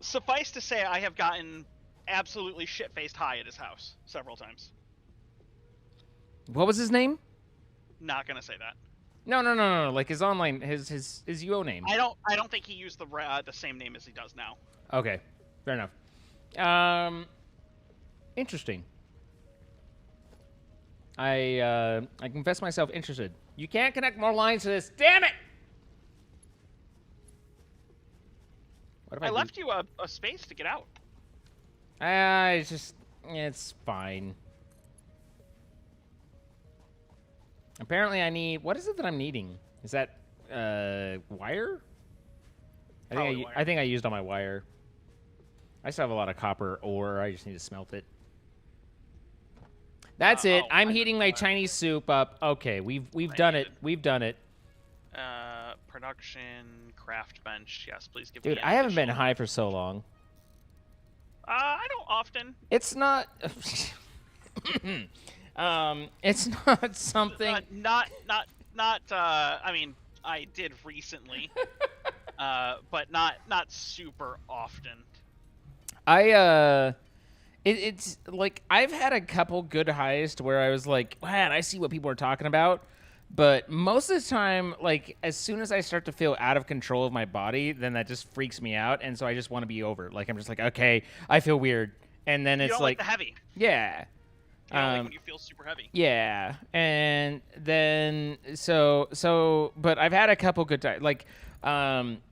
[SPEAKER 1] Suffice to say, I have gotten absolutely shit-faced high at his house several times.
[SPEAKER 2] What was his name?
[SPEAKER 1] Not gonna say that.
[SPEAKER 2] No. Like his online, his UO name.
[SPEAKER 1] I don't think he used the same name as he does now.
[SPEAKER 2] Okay, fair enough. Interesting. I confess myself interested. You can't connect more lines to this. Damn it! What if
[SPEAKER 1] I left you a space to get out.
[SPEAKER 2] It's fine. Apparently I need, what is it that I'm needing? Is that, wire? I think I used all my wire. I still have a lot of copper ore. I just need to smelt it. That's it. I'm heating my Chinese soup up. Okay, we've done it. We've done it.
[SPEAKER 1] Production, craft bench. Yes, please give me.
[SPEAKER 2] Dude, I haven't been high for so long.
[SPEAKER 1] I don't often.
[SPEAKER 2] It's not. It's not something.
[SPEAKER 1] Not. I mean, I did recently, but not super often.
[SPEAKER 2] It's like I've had a couple good highs to where I was like, man, I see what people are talking about. But most of the time, like, as soon as I start to feel out of control of my body, then that just freaks me out. And so I just want to be over. Like, I'm just like, okay, I feel weird. And then
[SPEAKER 1] You
[SPEAKER 2] it's
[SPEAKER 1] don't like the heavy.
[SPEAKER 2] Yeah.
[SPEAKER 1] You don't like when you feel super heavy.
[SPEAKER 2] Yeah. And then, but I've had a couple good times. Like, I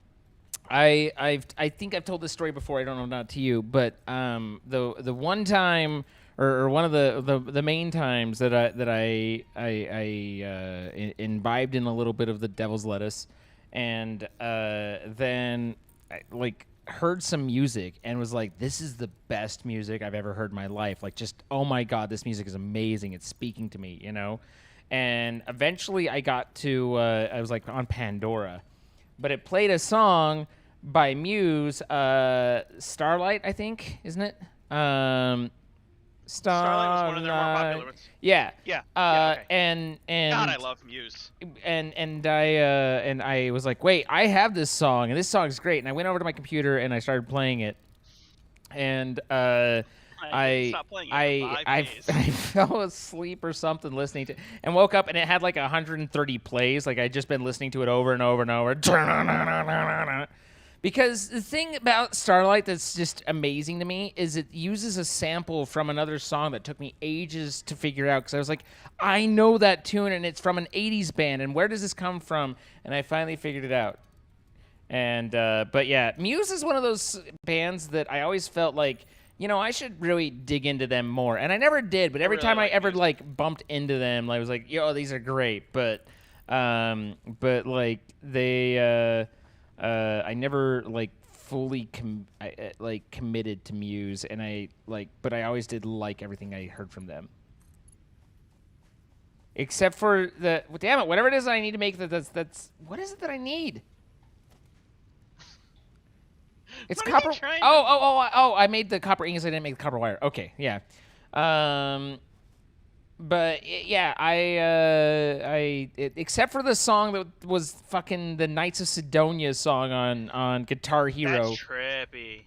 [SPEAKER 2] think I've told this story before. I don't know, not to you, but the one time or one of the main times that I imbibed in a little bit of the devil's lettuce, and then I, like, heard some music and was like, this is the best music I've ever heard in my life. Like, just, oh my God, this music is amazing. It's speaking to me, you know? And eventually I got to, I was like on Pandora, but it played a song by Muse, Starlight, I think, isn't it?
[SPEAKER 1] Starlight was one of their more
[SPEAKER 2] Starlight.
[SPEAKER 1] popular ones.
[SPEAKER 2] Yeah.
[SPEAKER 1] Yeah. Yeah. Okay.
[SPEAKER 2] And
[SPEAKER 1] God, I love Muse.
[SPEAKER 2] and I was like, wait, I have this song, and this song's great. And I went over to my computer and I started playing it, and
[SPEAKER 1] I didn't stop playing it for 5 days.
[SPEAKER 2] I fell asleep or something listening to, and woke up and it had like 130 plays. Like I'd just been listening to it over and over and over. Because the thing about Starlight that's just amazing to me is it uses a sample from another song that took me ages to figure out, because I was like, I know that tune and it's from an 80s band, and where does this come from? And I finally figured it out. And but yeah, Muse is one of those bands that I always felt like, I should really dig into them more. And I never did, but every time I ever
[SPEAKER 1] Muse.
[SPEAKER 2] like bumped into them, I was like, yo, these are great. But like they I never like fully committed to Muse, and but I always did like everything I heard from them. Except for damn it, whatever it is I need to make that's what is it that I need? It's copper. Oh! I made the copper ingots. I didn't make the copper wire. Okay, yeah. But yeah, except for the song that was fucking the Knights of Sidonia song on Guitar Hero.
[SPEAKER 1] That's trippy.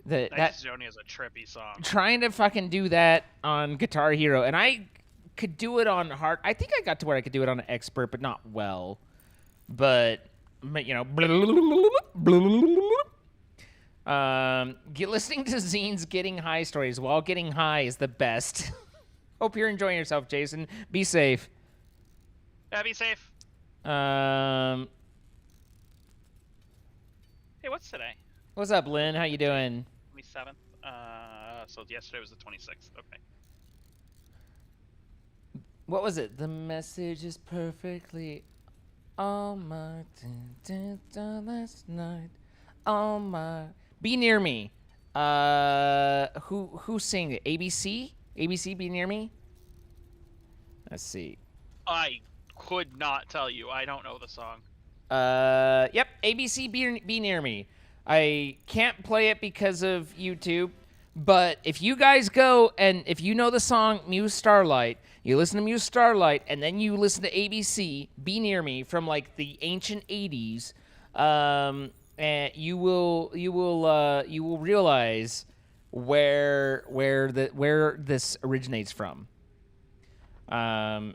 [SPEAKER 2] Knights
[SPEAKER 1] of Sidonia is a trippy song.
[SPEAKER 2] Trying to fucking do that on Guitar Hero, and I could do it on hard. I think I got to where I could do it on expert, but not well. But listening to Zine's Getting High stories while getting high is the best. Hope you're enjoying yourself, Jason. Be safe.
[SPEAKER 1] Yeah, be safe.
[SPEAKER 2] Hey,
[SPEAKER 1] what's today?
[SPEAKER 2] What's up, Lynn? How you doing?
[SPEAKER 1] 27th. So yesterday was the 26th. Okay.
[SPEAKER 2] What was it? The message is perfectly on my last night. On my. Be near me. Who sang it? ABC? ABC, Be Near Me? Let's see.
[SPEAKER 1] I could not tell you. I don't know the song.
[SPEAKER 2] Yep. ABC, Be Near Me. I can't play it because of YouTube, but if you guys go and if you know the song Muse Starlight, you listen to Muse Starlight, and then you listen to ABC, Be Near Me from like the ancient 80s, and you will realize where this originates from. So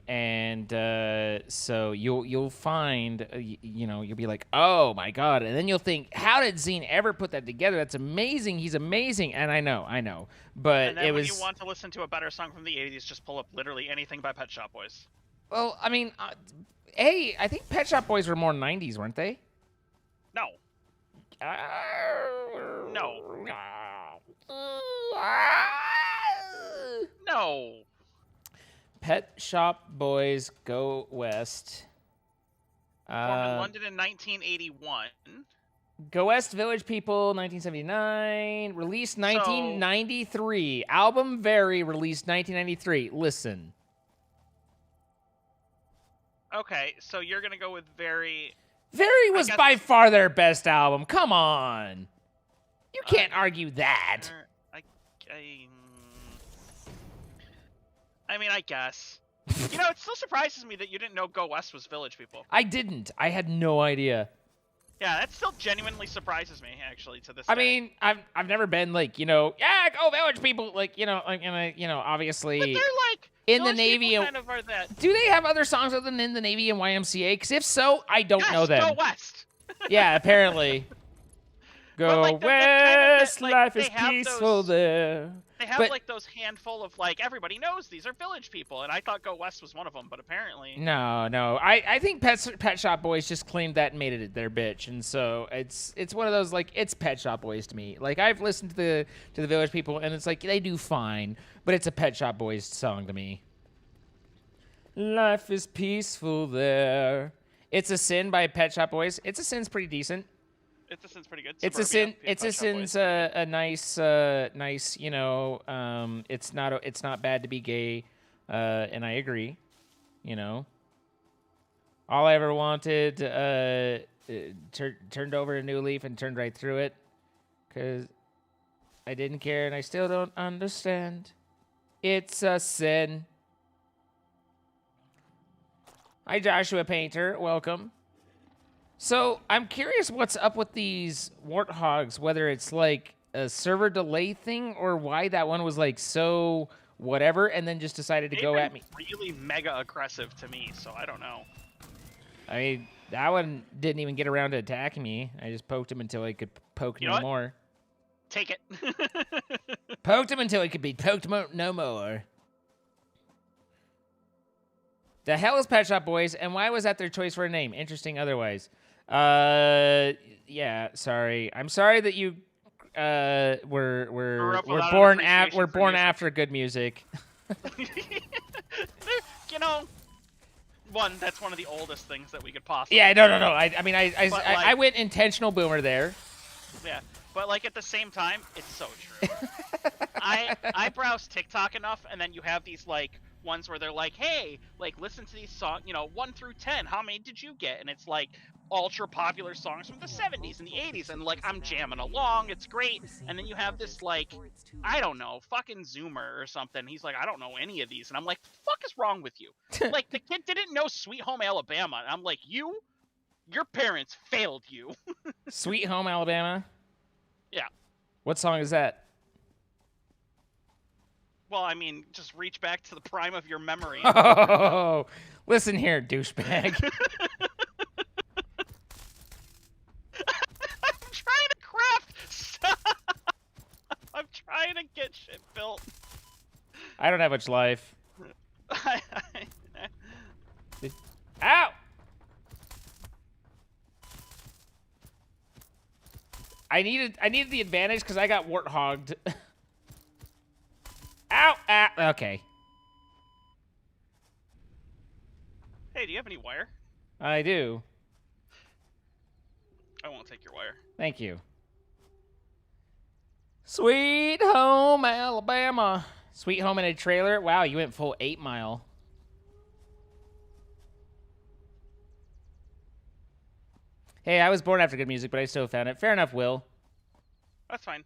[SPEAKER 2] you'll find, you'll be like, oh my God. And then you'll think, how did Zine ever put that together? That's amazing. He's amazing. And I know, but
[SPEAKER 1] and then
[SPEAKER 2] it
[SPEAKER 1] when
[SPEAKER 2] was.
[SPEAKER 1] you want to listen to a better song from the 80s, just pull up literally anything by Pet Shop Boys.
[SPEAKER 2] Well, I mean, hey, I think Pet Shop Boys were more 90s, weren't they?
[SPEAKER 1] No. No. No.
[SPEAKER 2] Pet Shop Boys Go West.
[SPEAKER 1] Formed in London in 1981.
[SPEAKER 2] Go West, Village People, 1979. Released 1993. Album Very, released 1993. Listen.
[SPEAKER 1] Okay, so you're going to go with Very.
[SPEAKER 2] Very was by far their best album. Come on. You can't argue that.
[SPEAKER 1] I mean, I guess. It still surprises me that you didn't know Go West was Village People.
[SPEAKER 2] I didn't. I had no idea.
[SPEAKER 1] Yeah, that still genuinely surprises me, actually, to this
[SPEAKER 2] day.
[SPEAKER 1] I
[SPEAKER 2] mean, I've never been like, go Village People, obviously.
[SPEAKER 1] But they're like
[SPEAKER 2] in the Navy.
[SPEAKER 1] Kind of are that.
[SPEAKER 2] Do they have other songs other than In the Navy and YMCA? Because if so, I don't know them.
[SPEAKER 1] Go West.
[SPEAKER 2] Yeah, apparently. Go West, life is peaceful there.
[SPEAKER 1] They have those handful of everybody knows these are Village People, and I thought Go West was one of them, but apparently
[SPEAKER 2] no. I think Pet Shop Boys just claimed that and made it their bitch, and so it's one of those it's Pet Shop Boys to me. I've listened to the Village People, and it's they do fine, but it's a Pet Shop Boys song to me. Life is peaceful there. It's a Sin by Pet Shop Boys. It's a Sin's pretty decent.
[SPEAKER 1] It's a Sin's pretty good.
[SPEAKER 2] It's a Sin. It's a Sin's a nice. It's not bad to be gay, and I agree. All I ever wanted turned over a new leaf and turned right through it, because I didn't care and I still don't understand. It's a sin. Hi, Joshua Painter. Welcome. So, I'm curious what's up with these warthogs, whether it's like a server delay thing or why that one was like so whatever and then just decided to go at me.
[SPEAKER 1] Really mega aggressive to me, so I don't know.
[SPEAKER 2] I mean, that one didn't even get around to attacking me. I just poked him until I could poke no more.
[SPEAKER 1] Take it.
[SPEAKER 2] Poked him until he could be poked no more. The hell is Pet Shop Boys, and why was that their choice for a name? Interesting otherwise. Yeah, sorry. I'm sorry that you we're born after good music.
[SPEAKER 1] You know, that's one of the oldest things that we could possibly.
[SPEAKER 2] Yeah, no. I mean, I went intentional boomer there.
[SPEAKER 1] Yeah, but like at the same time, it's so true. I browse TikTok enough, and then you have these like ones where they're like, hey, like listen to these songs, 1 through 10, how many did you get? And it's like ultra popular songs from the 70s and the 80s, and like I'm jamming along, it's great. And then you have this like, I don't know, fucking Zoomer or something, he's like, I don't know any of these, and I'm like, fuck is wrong with you? Like the kid didn't know Sweet Home Alabama, and I'm like, your parents failed you.
[SPEAKER 2] Sweet Home Alabama?
[SPEAKER 1] Yeah.
[SPEAKER 2] What song is that?
[SPEAKER 1] Well, I mean, just reach back to the prime of your memory.
[SPEAKER 2] Oh, listen here, douchebag.
[SPEAKER 1] I'm trying to craft stuff. I'm trying to get shit built.
[SPEAKER 2] I don't have much life. Ow! I needed the advantage because I got warthogged. Ow! Ah, okay.
[SPEAKER 1] Hey, do you have any wire?
[SPEAKER 2] I do.
[SPEAKER 1] I won't take your wire.
[SPEAKER 2] Thank you. Sweet Home Alabama. Sweet Home in a trailer. Wow, you went full 8 Mile. Hey, I was born after good music, but I still found it. Fair enough, Will.
[SPEAKER 1] That's fine.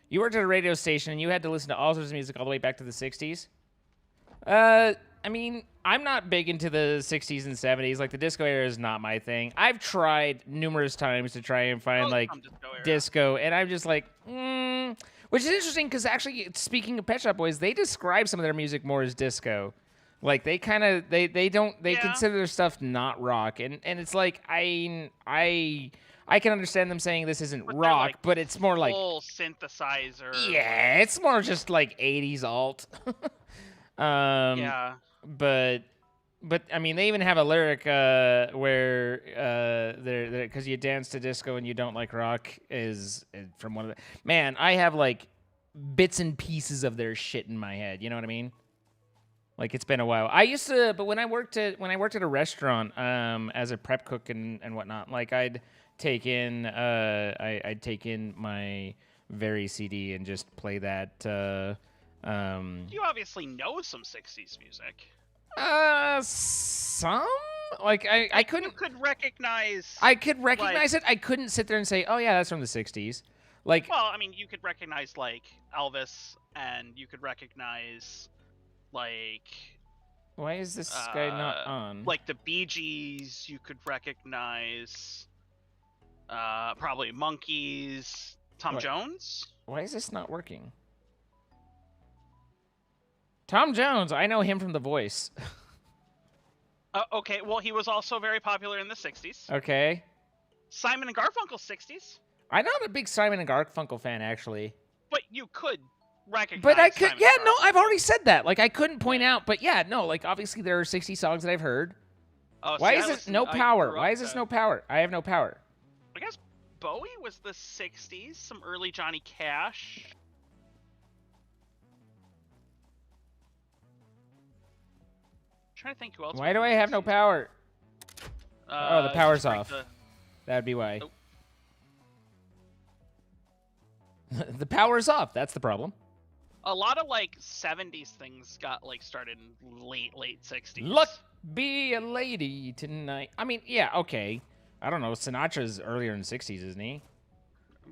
[SPEAKER 2] You worked at a radio station and you had to listen to all sorts of music all the way back to the 60s? I mean, I'm not big into the 60s and 70s. Like, the disco era is not my thing. I've tried numerous times to try and find, disco, and I'm just like, Which is interesting because, actually, speaking of Pet Shop Boys, they describe some of their music more as disco. Like, they kind of, they consider their stuff not rock. And it's like, I can understand them saying this isn't rock,
[SPEAKER 1] like
[SPEAKER 2] but it's more like
[SPEAKER 1] full synthesizer.
[SPEAKER 2] Yeah, it's more just like 80s alt.
[SPEAKER 1] Yeah.
[SPEAKER 2] But I mean, they even have a lyric where they're because you dance to disco and you don't like rock is from one of the man. I have like bits and pieces of their shit in my head. You know what I mean? Like, it's been a while. I used to, but when I worked at a restaurant as a prep cook and whatnot, like I'd take in my Very CD and just play that.
[SPEAKER 1] You obviously know some 60s music.
[SPEAKER 2] Some? Like I couldn't.
[SPEAKER 1] You could recognize.
[SPEAKER 2] I could recognize it. I couldn't sit there and say, "Oh yeah, that's from the 60s." Like,
[SPEAKER 1] well, I mean, you could recognize like Elvis, and you could recognize like.
[SPEAKER 2] Why is this guy not on?
[SPEAKER 1] Like the Bee Gees, you could recognize. Probably Monkees, Tom Jones.
[SPEAKER 2] Why is this not working? Tom Jones, I know him from The Voice.
[SPEAKER 1] Okay, well, he was also very popular in the 60s.
[SPEAKER 2] Okay.
[SPEAKER 1] Simon and Garfunkel 60s.
[SPEAKER 2] I'm not a big Simon and Garfunkel fan, actually.
[SPEAKER 1] But you could recognize.
[SPEAKER 2] But I could, yeah, no, I've already said that. Like, I couldn't point out, but yeah, no, like, obviously there are 60 songs that I've heard. Why is this no power? Why is this no power? I have no power.
[SPEAKER 1] I guess Bowie was the 60s, some early Johnny Cash. I'm trying to think who else.
[SPEAKER 2] Why do I have no power? Oh, the power's off. That'd be why. Oh. The power's off. That's the problem.
[SPEAKER 1] A lot of like 70s things got like started in late 60s.
[SPEAKER 2] Look, be a lady tonight. I mean, yeah, okay. I don't know. Sinatra's earlier in the 60s, isn't he?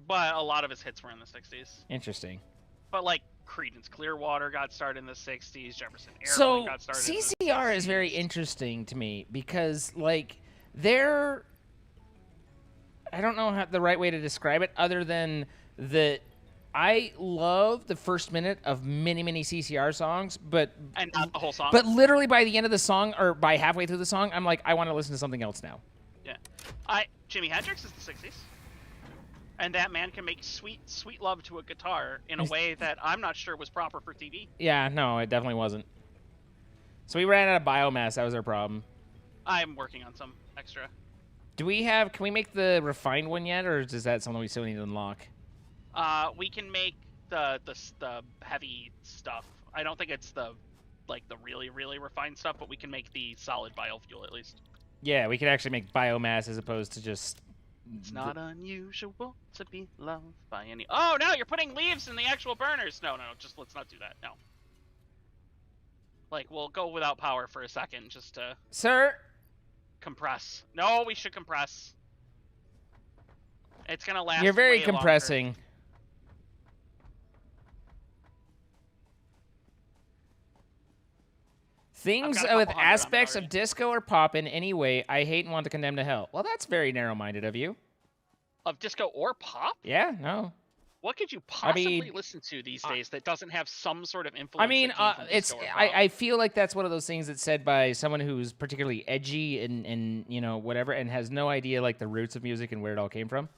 [SPEAKER 1] but a lot of his hits were in the 60s.
[SPEAKER 2] Interesting.
[SPEAKER 1] But like Creedence Clearwater got started in the 60s. Jefferson Airplane
[SPEAKER 2] So
[SPEAKER 1] got started in the
[SPEAKER 2] CCR
[SPEAKER 1] 60s.
[SPEAKER 2] is very interesting to me because, like, they're, I don't know how the right way to describe it other than that I love the first minute of many, many CCR songs,
[SPEAKER 1] And not the whole song.
[SPEAKER 2] but literally by the end of the song or by halfway through the song, I'm like, I want to listen to something else now.
[SPEAKER 1] Yeah. Jimi Hendrix is the 60s. And that man can make sweet, sweet love to a guitar in a way that I'm not sure was proper for TV.
[SPEAKER 2] Yeah, no, it definitely wasn't. So we ran out of biomass. That was our problem.
[SPEAKER 1] I'm working on some extra.
[SPEAKER 2] Can we make the refined one yet, or is that something we still need to unlock?
[SPEAKER 1] We can make the heavy stuff. I don't think it's the really, really refined stuff, but we can make the solid biofuel at least.
[SPEAKER 2] Yeah, we could actually make biomass as opposed to just...
[SPEAKER 1] It's not unusual to be loved by any... Oh, no, you're putting leaves in the actual burners! No, just let's not do that, no. Like, we'll go without power for a second, just to...
[SPEAKER 2] Sir?
[SPEAKER 1] Compress. No, we should compress. It's gonna last
[SPEAKER 2] You're very
[SPEAKER 1] way
[SPEAKER 2] compressing.
[SPEAKER 1] Longer.
[SPEAKER 2] Things with aspects of disco or pop in any way I hate and want to condemn to hell. Well, that's very narrow-minded of you.
[SPEAKER 1] Of disco or pop?
[SPEAKER 2] Yeah, no.
[SPEAKER 1] What could you possibly listen to these days that doesn't have some sort of influence?
[SPEAKER 2] I mean, I feel like that's one of those things that's said by someone who's particularly edgy and you know, whatever, and has no idea like the roots of music and where it all came from.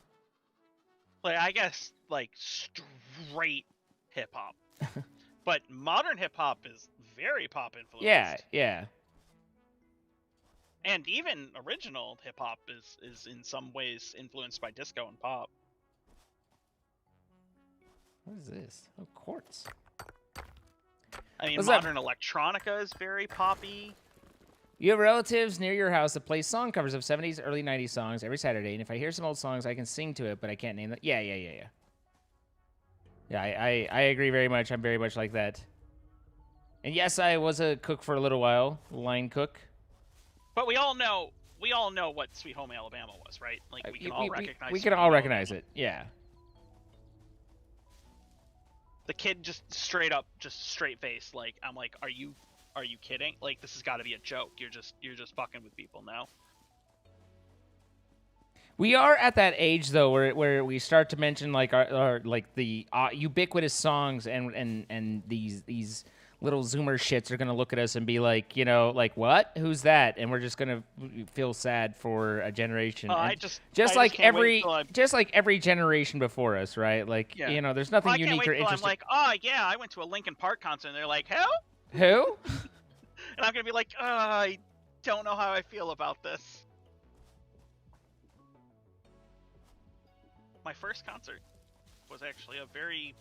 [SPEAKER 1] Like, I guess like straight hip hop. But modern hip hop is very pop influenced.
[SPEAKER 2] Yeah.
[SPEAKER 1] And even original hip hop is in some ways influenced by disco and pop.
[SPEAKER 2] What is this? Oh, quartz.
[SPEAKER 1] I mean, modern electronica is very poppy.
[SPEAKER 2] You have relatives near your house that play song covers of 70s, early 90s songs every Saturday, and if I hear some old songs, I can sing to it, but I can't name them. Yeah. Yeah, I agree very much. I'm very much like that. And yes, I was a cook for a little while, line cook.
[SPEAKER 1] But we all know what Sweet Home Alabama was, right? Like we can all recognize.
[SPEAKER 2] We can all recognize it. Yeah.
[SPEAKER 1] The kid just straight face, like I'm like, are you kidding? Like this has got to be a joke. You're just fucking with people now.
[SPEAKER 2] We are at that age though where we start to mention like our like the ubiquitous songs and these little Zoomer shits are gonna look at us and be like, you know, like what? Who's that? And we're just gonna feel sad for a generation. Just like every generation before us, right? Like you know, there's nothing unique or interesting.
[SPEAKER 1] I'm like, oh yeah, I went to a Linkin Park concert, and they're like, who?
[SPEAKER 2] Who?
[SPEAKER 1] And I'm gonna be like, I don't know how I feel about this. My first concert was actually a very,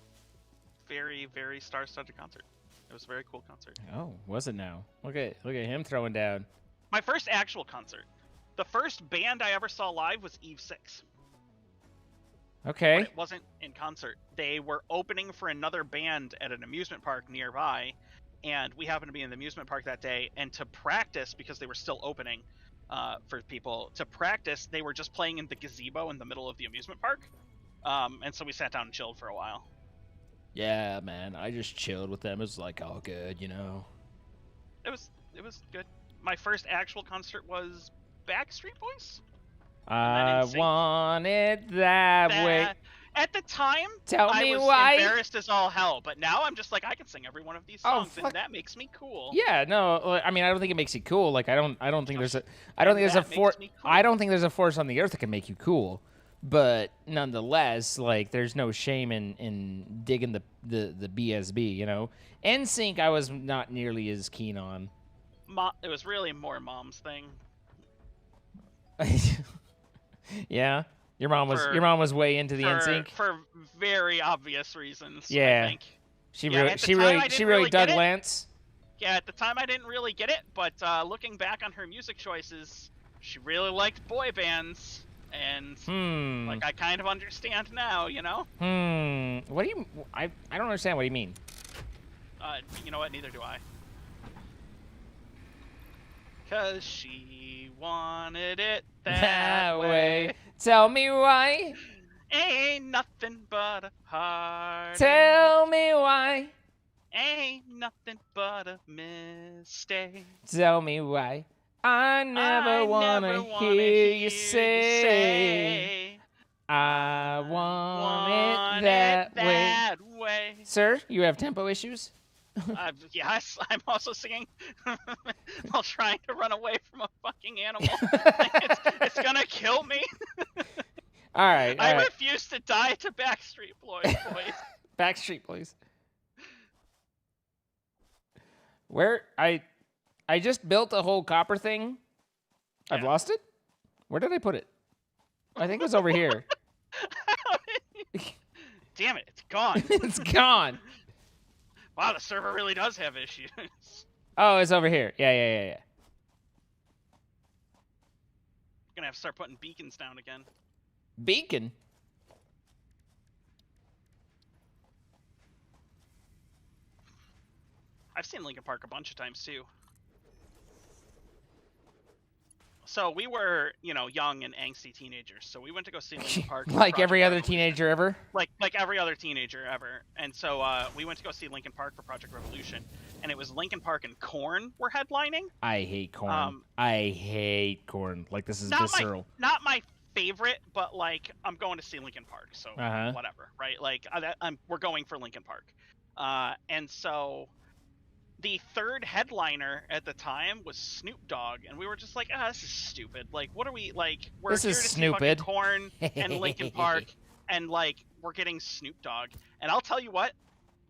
[SPEAKER 1] very, very star-studded concert. It was a very cool concert.
[SPEAKER 2] Oh, was it now? Look at him throwing down.
[SPEAKER 1] My first actual concert. The first band I ever saw live was Eve 6.
[SPEAKER 2] Okay.
[SPEAKER 1] But it wasn't in concert. They were opening for another band at an amusement park nearby, and we happened to be in the amusement park that day, and to practice, because they were still opening for people, to practice, they were just playing in the gazebo in the middle of the amusement park. And so we sat down and chilled for a while.
[SPEAKER 2] Yeah, man, I just chilled with them. It was like all good, you know.
[SPEAKER 1] It was good. My first actual concert was Backstreet Boys.
[SPEAKER 2] I want it that way.
[SPEAKER 1] At the time,
[SPEAKER 2] I was
[SPEAKER 1] embarrassed as all hell, but now I'm just like, I can sing every one of these songs, and that makes me cool.
[SPEAKER 2] Yeah, no, I mean, I don't think it makes you cool. Like, I don't think there's a force on the earth that can make you cool. But nonetheless, like, there's no shame in digging the BSB, you know. NSYNC, I was not nearly as keen on.
[SPEAKER 1] It was really more Mom's thing.
[SPEAKER 2] Yeah, your mom was way into the NSYNC
[SPEAKER 1] for very obvious reasons.
[SPEAKER 2] Yeah,
[SPEAKER 1] I think.
[SPEAKER 2] She really dug Lance.
[SPEAKER 1] Yeah, at the time I didn't really get it, but looking back on her music choices, she really liked boy bands. And like I kind of understand now, you know.
[SPEAKER 2] What do you? I don't understand what you mean.
[SPEAKER 1] You know what? Neither do I. 'Cause she wanted it that way.
[SPEAKER 2] Tell me why.
[SPEAKER 1] Ain't nothing but a heartache.
[SPEAKER 2] Tell me why.
[SPEAKER 1] Ain't nothing but a mistake.
[SPEAKER 2] Tell me why. I never
[SPEAKER 1] I
[SPEAKER 2] wanna
[SPEAKER 1] never wanna
[SPEAKER 2] hear you
[SPEAKER 1] hear you
[SPEAKER 2] say
[SPEAKER 1] say
[SPEAKER 2] I
[SPEAKER 1] I
[SPEAKER 2] want it
[SPEAKER 1] want it
[SPEAKER 2] that way.
[SPEAKER 1] that way.
[SPEAKER 2] Sir, you have tempo issues?
[SPEAKER 1] Yes, I'm also singing while trying to run away from a fucking animal. It's gonna kill me.
[SPEAKER 2] All right, all
[SPEAKER 1] I
[SPEAKER 2] right.
[SPEAKER 1] refuse to die to Backstreet Boys.
[SPEAKER 2] Backstreet, please. Where I just built a whole copper thing. I've
[SPEAKER 1] Yeah.
[SPEAKER 2] lost it? Where did I put it? I think it was over here.
[SPEAKER 1] Damn it, it's gone.
[SPEAKER 2] It's gone.
[SPEAKER 1] Wow, the server really does have issues.
[SPEAKER 2] Oh, it's over here. Yeah.
[SPEAKER 1] Gonna have to start putting beacons down again.
[SPEAKER 2] Beacon?
[SPEAKER 1] I've seen Linkin Park a bunch of times too. So we were, young and angsty teenagers. So we went to go see Linkin Park.
[SPEAKER 2] Like every other teenager ever?
[SPEAKER 1] Like every other teenager ever. And so we went to go see Linkin Park for Project Revolution, and it was Linkin Park and Korn were headlining.
[SPEAKER 2] I hate Korn. I hate Korn. Like, this is
[SPEAKER 1] not
[SPEAKER 2] visceral.
[SPEAKER 1] Not my favorite, but like I'm going to see Linkin Park, so
[SPEAKER 2] Uh-huh.
[SPEAKER 1] whatever, right? Like we're going for Linkin Park, and so the third headliner at the time was Snoop Dogg, and we were just like, this is stupid. Like, what are we like? We're
[SPEAKER 2] This
[SPEAKER 1] here
[SPEAKER 2] is
[SPEAKER 1] to
[SPEAKER 2] stupid.
[SPEAKER 1] see fucking Korn and Linkin Park, and like we're getting Snoop Dogg, and I'll tell you what.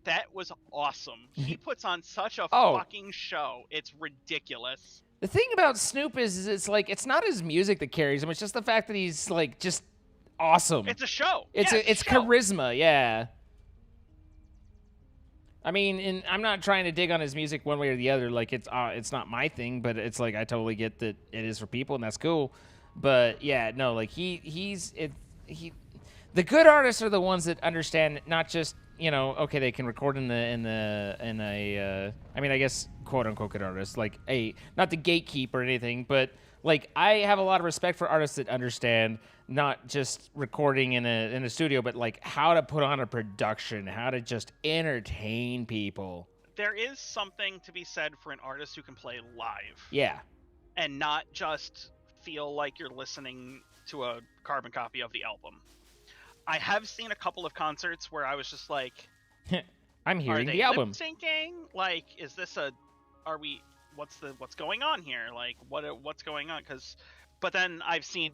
[SPEAKER 1] That was awesome. He puts on such a fucking show. It's ridiculous.
[SPEAKER 2] The thing about Snoop is it's like it's not his music that carries him. It's just the fact that he's like just awesome.
[SPEAKER 1] It's a show.
[SPEAKER 2] It's charisma. Yeah. I mean, and I'm not trying to dig on his music one way or the other. Like it's not my thing, but it's like I totally get that it is for people, and that's cool. But yeah, no, like the good artists are the ones that understand not just. Okay, they can record in a I mean, I guess quote unquote good artists, like not the gatekeep or anything, but like I have a lot of respect for artists that understand not just recording in a studio, but like how to put on a production, how to just entertain people.
[SPEAKER 1] There is something to be said for an artist who can play live.
[SPEAKER 2] Yeah.
[SPEAKER 1] And not just feel like you're listening to a carbon copy of the album. I have seen a couple of concerts where I was just like,
[SPEAKER 2] I'm hearing the album.
[SPEAKER 1] Lip-syncing? Like, is this what's going on here? Like, what's going on? But then I've seen,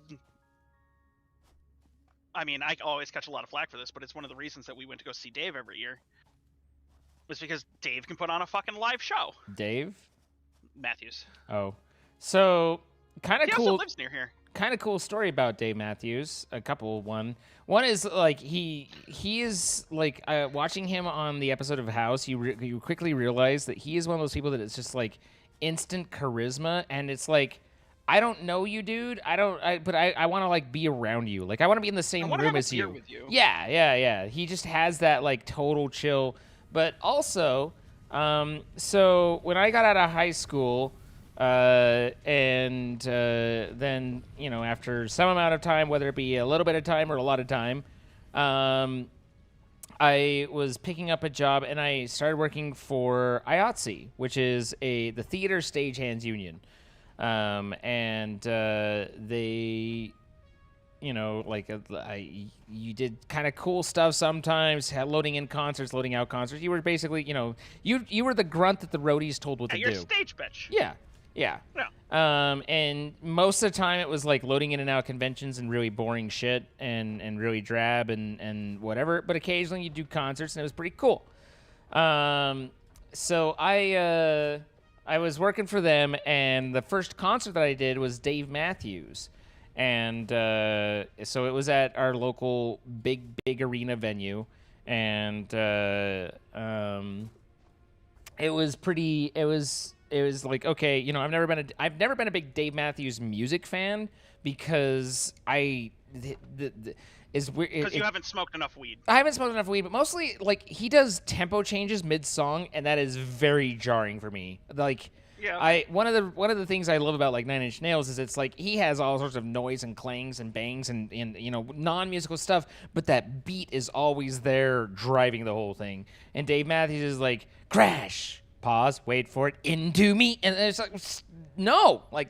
[SPEAKER 1] I mean, I always catch a lot of flack for this, but it's one of the reasons that we went to go see Dave every year. Was because Dave can put on a fucking live show.
[SPEAKER 2] Dave
[SPEAKER 1] Matthews.
[SPEAKER 2] Oh, so kind of cool.
[SPEAKER 1] He also lives near here.
[SPEAKER 2] Kind of cool story about Dave Matthews. A couple. One is like he is like watching him on the episode of House. You quickly realize that he is one of those people that it's just like instant charisma, and it's like I don't know you, dude. But I want to like be around you. Like I want to be in the same room as you.
[SPEAKER 1] With you.
[SPEAKER 2] Yeah. He just has that like total chill. But also, so when I got out of high school. Then after some amount of time, whether it be a little bit of time or a lot of time, I was picking up a job and I started working for IATSE, which is the Theater Stagehands Union. They, you did kind of cool stuff sometimes, loading in concerts, loading out concerts. You were basically, you were the grunt that the roadies told what to do.
[SPEAKER 1] You're a stage bitch.
[SPEAKER 2] Yeah. And most of the time it was like loading in and out conventions and really boring shit and really drab and whatever. But occasionally you do concerts and it was pretty cool. So I was working for them, and the first concert that I did was Dave Matthews. And so it was at our local big arena venue. And it was like, okay, I've never been a big Dave Matthews music fan because
[SPEAKER 1] because you haven't smoked enough weed.
[SPEAKER 2] I haven't smoked enough weed, but mostly like he does tempo changes mid-song, and that is very jarring for me. Like
[SPEAKER 1] Yeah.
[SPEAKER 2] One of the things I love about like Nine Inch Nails is it's like he has all sorts of noise and clangs and bangs and non-musical stuff, but that beat is always there driving the whole thing. And Dave Matthews is like crash, pause, wait for it, into me, and it's like no, like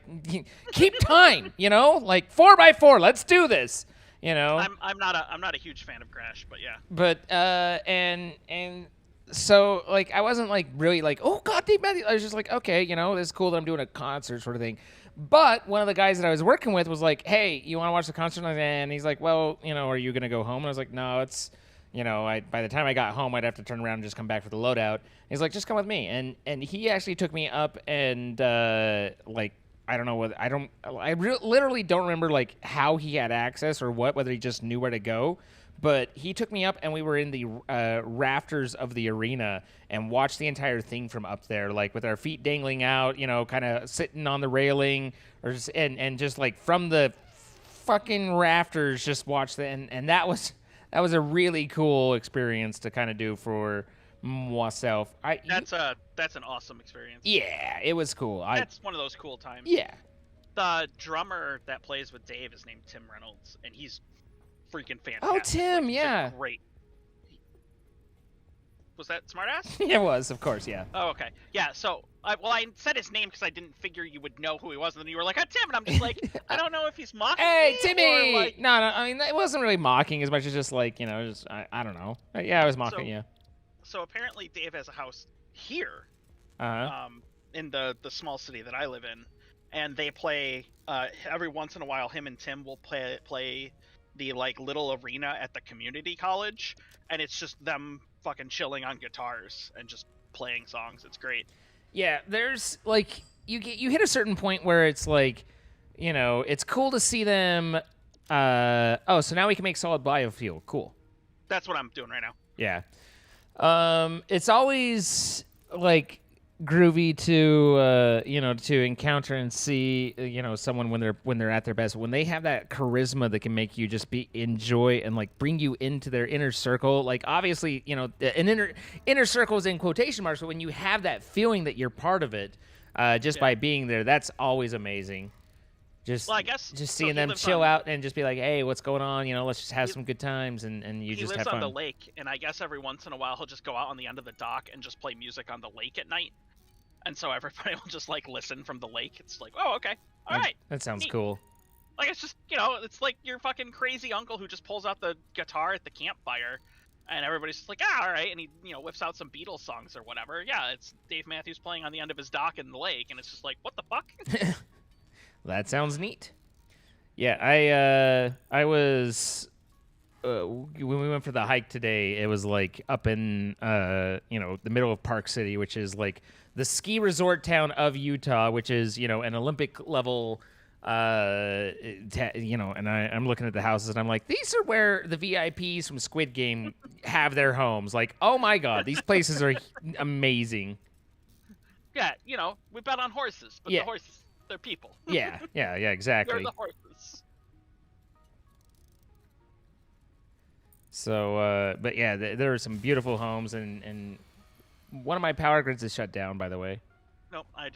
[SPEAKER 2] keep time, like 4x4, let's do this,
[SPEAKER 1] I'm not a huge fan of Crash, but yeah.
[SPEAKER 2] But and so like I wasn't like really like, oh god, Dave Matthews. I was just like, okay, this is cool that I'm doing a concert sort of thing. But one of the guys that I was working with was like, hey, you want to watch the concert? And he's like, well, are you gonna go home? And I was like, no, it's by the time I got home, I'd have to turn around and just come back for the loadout. He's like, just come with me, and he actually took me up and like. I don't know what literally don't remember like how he had access or whether he just knew where to go, but he took me up and we were in the rafters of the arena and watched the entire thing from up there, like with our feet dangling out, kind of sitting on the railing or just, and just like from the fucking rafters, just watch and that was a really cool experience to kind of do for myself.
[SPEAKER 1] That's an awesome experience.
[SPEAKER 2] Yeah, it was cool.
[SPEAKER 1] That's one of those cool times.
[SPEAKER 2] Yeah.
[SPEAKER 1] The drummer that plays with Dave is named Tim Reynolds, and he's freaking fantastic.
[SPEAKER 2] Oh, Tim,
[SPEAKER 1] like,
[SPEAKER 2] yeah.
[SPEAKER 1] Great. Was that smartass?
[SPEAKER 2] It was, of course, yeah.
[SPEAKER 1] Oh, okay. Yeah, so, I said his name because I didn't figure you would know who he was, and then you were like, Tim, and I'm just like, I don't know if he's mocking
[SPEAKER 2] Hey,
[SPEAKER 1] me
[SPEAKER 2] Timmy!
[SPEAKER 1] or, like...
[SPEAKER 2] No, I mean, it wasn't really mocking as much as just like, I don't know. Yeah, I was mocking, yeah.
[SPEAKER 1] So apparently Dave has a house here,
[SPEAKER 2] Uh-huh.
[SPEAKER 1] In the small city that I live in, and they play every once in a while. Him and Tim will play the like little arena at the community college, and it's just them fucking chilling on guitars and just playing songs. It's great.
[SPEAKER 2] Yeah, there's like you hit a certain point where it's like, it's cool to see them. So now we can make solid biofuel. Cool.
[SPEAKER 1] That's what I'm doing right now.
[SPEAKER 2] Yeah. It's always like groovy to encounter and see someone when they're at their best, when they have that charisma that can make you just enjoy and like bring you into their inner circle. Like obviously an inner circle is in quotation marks, but when you have that feeling that you're part of it by being there, that's always amazing.
[SPEAKER 1] I guess
[SPEAKER 2] just seeing them chill out and just be like, hey, what's going on? Let's just have some good times and you just have fun.
[SPEAKER 1] He lives on the lake, and I guess every once in a while he'll just go out on the end of the dock and just play music on the lake at night. And so everybody will just like listen from the lake. It's like, oh, okay, all right.
[SPEAKER 2] That sounds
[SPEAKER 1] neat.
[SPEAKER 2] Cool.
[SPEAKER 1] Like it's just it's like your fucking crazy uncle who just pulls out the guitar at the campfire, and everybody's just like, all right, and he whips out some Beatles songs or whatever. Yeah, it's Dave Matthews playing on the end of his dock in the lake, and it's just like, what the fuck?
[SPEAKER 2] That sounds neat. Yeah, I was when we went for the hike today, it was like up in the middle of Park City, which is like the ski resort town of Utah, which is an Olympic level and I'm looking at the houses and I'm like, these are where the VIPs from Squid Game have their homes. Like, oh my god, these places are amazing.
[SPEAKER 1] Yeah, we bet on horses, but the horses, they're people.
[SPEAKER 2] yeah, exactly.
[SPEAKER 1] They're the horses.
[SPEAKER 2] So, but yeah, there are some beautiful homes, and one of my power grids is shut down, by the way.
[SPEAKER 1] Nope,
[SPEAKER 2] I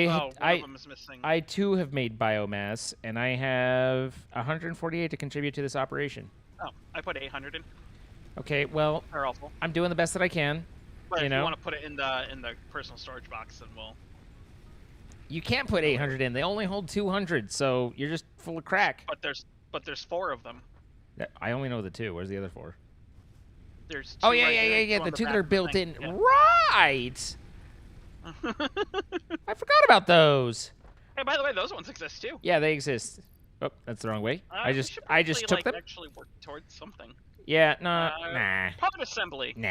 [SPEAKER 1] one of them is missing.
[SPEAKER 2] I too have made biomass, and I have 148 to contribute to this operation.
[SPEAKER 1] Oh, I put 800 in.
[SPEAKER 2] Okay, well, I'm doing the best that I can.
[SPEAKER 1] But if you want to put it in the personal storage box, then we'll.
[SPEAKER 2] You can't put 800 in. They only hold 200, so you're just full of crack.
[SPEAKER 1] But there's 4 of them.
[SPEAKER 2] I only know the 2. Where's the other 4?
[SPEAKER 1] There's 2
[SPEAKER 2] oh yeah. The 2 that are built in.
[SPEAKER 1] Yeah.
[SPEAKER 2] Right. I forgot about those.
[SPEAKER 1] Hey, by the way, those ones exist too.
[SPEAKER 2] Yeah, they exist. Oh, that's the wrong way. I just took them.
[SPEAKER 1] Actually work towards something.
[SPEAKER 2] Yeah, nah.
[SPEAKER 1] Part assembly.
[SPEAKER 2] Nah.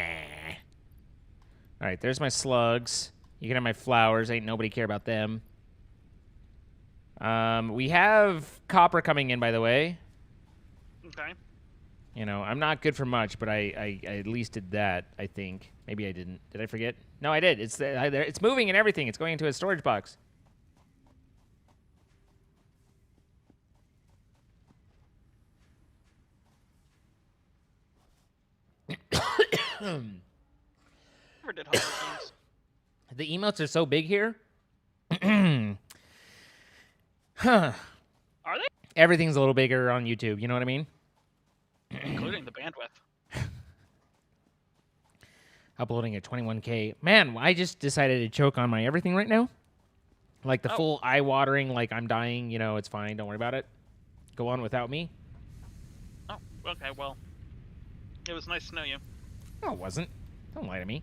[SPEAKER 2] All right, there's my slugs. You can have my flowers. Ain't nobody care about them. We have copper coming in, by the way.
[SPEAKER 1] Okay.
[SPEAKER 2] I'm not good for much, but I at least did that, I think. Maybe I didn't. Did I forget? No, I did. It's moving and everything. It's going into a storage box.
[SPEAKER 1] Never did Hunger Games.
[SPEAKER 2] The emotes are so big here. Huh.
[SPEAKER 1] Are they?
[SPEAKER 2] Everything's a little bigger on YouTube. You know what I mean?
[SPEAKER 1] Including the bandwidth.
[SPEAKER 2] Uploading at 21K. Man, I just decided to choke on my everything right now. Like the full eye-watering, like I'm dying. You know, it's fine. Don't worry about it. Go on without me.
[SPEAKER 1] Oh, okay, well. It was nice to know you.
[SPEAKER 2] No, it wasn't. Don't lie to me.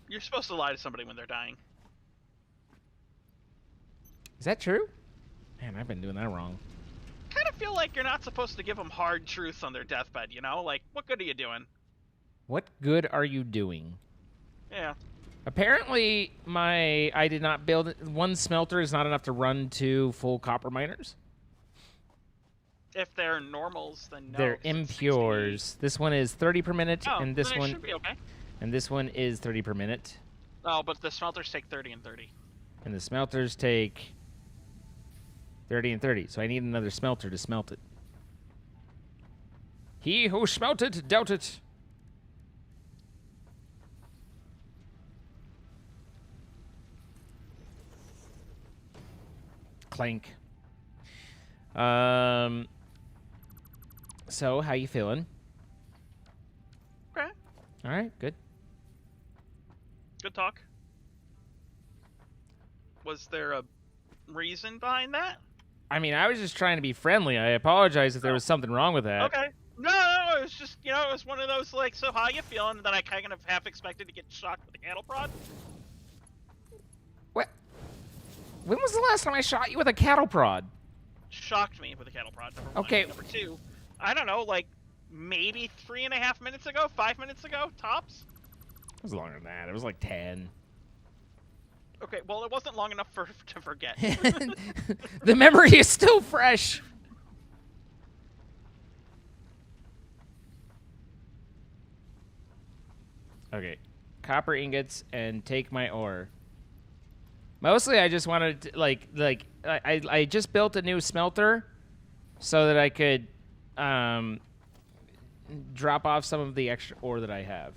[SPEAKER 1] You're supposed to lie to somebody when they're dying.
[SPEAKER 2] Is that true? Man, I've been doing that wrong.
[SPEAKER 1] Kind of feel like you're not supposed to give them hard truths on their deathbed, you know? Like, what good are you doing?
[SPEAKER 2] What good are you doing?
[SPEAKER 1] Yeah.
[SPEAKER 2] Apparently, I did not build one smelter is not enough to run 2 full copper miners.
[SPEAKER 1] If they're normals, then no.
[SPEAKER 2] They're impures. This one is 30 per minute, and this
[SPEAKER 1] then it
[SPEAKER 2] one
[SPEAKER 1] should be okay.
[SPEAKER 2] and this one is 30 per minute.
[SPEAKER 1] Oh, but the smelters take 30 and 30.
[SPEAKER 2] And the smelters take 30 and 30. So I need another smelter to smelt it. He who smelted, doubt it. Clank. So, how you feeling?
[SPEAKER 1] Okay.
[SPEAKER 2] All right, good.
[SPEAKER 1] Good talk. Was there a reason behind that?
[SPEAKER 2] I mean, I was just trying to be friendly. I apologize if there was something wrong with that.
[SPEAKER 1] Okay. No, it was just, it was one of those, like, so how you feeling? That I kind of half expected to get shocked with a cattle prod.
[SPEAKER 2] What? When was the last time I shot you with a cattle prod?
[SPEAKER 1] Shocked me with a cattle prod, number one.
[SPEAKER 2] Okay.
[SPEAKER 1] Number two, I don't know, like, maybe 3.5 minutes ago? 5 minutes ago? Tops?
[SPEAKER 2] It was longer than that. It was like 10.
[SPEAKER 1] Okay, well, it wasn't long enough to forget.
[SPEAKER 2] The memory is still fresh. Okay. Copper ingots and take my ore. Mostly I just wanted to, I just built a new smelter so that I could drop off some of the extra ore that I have.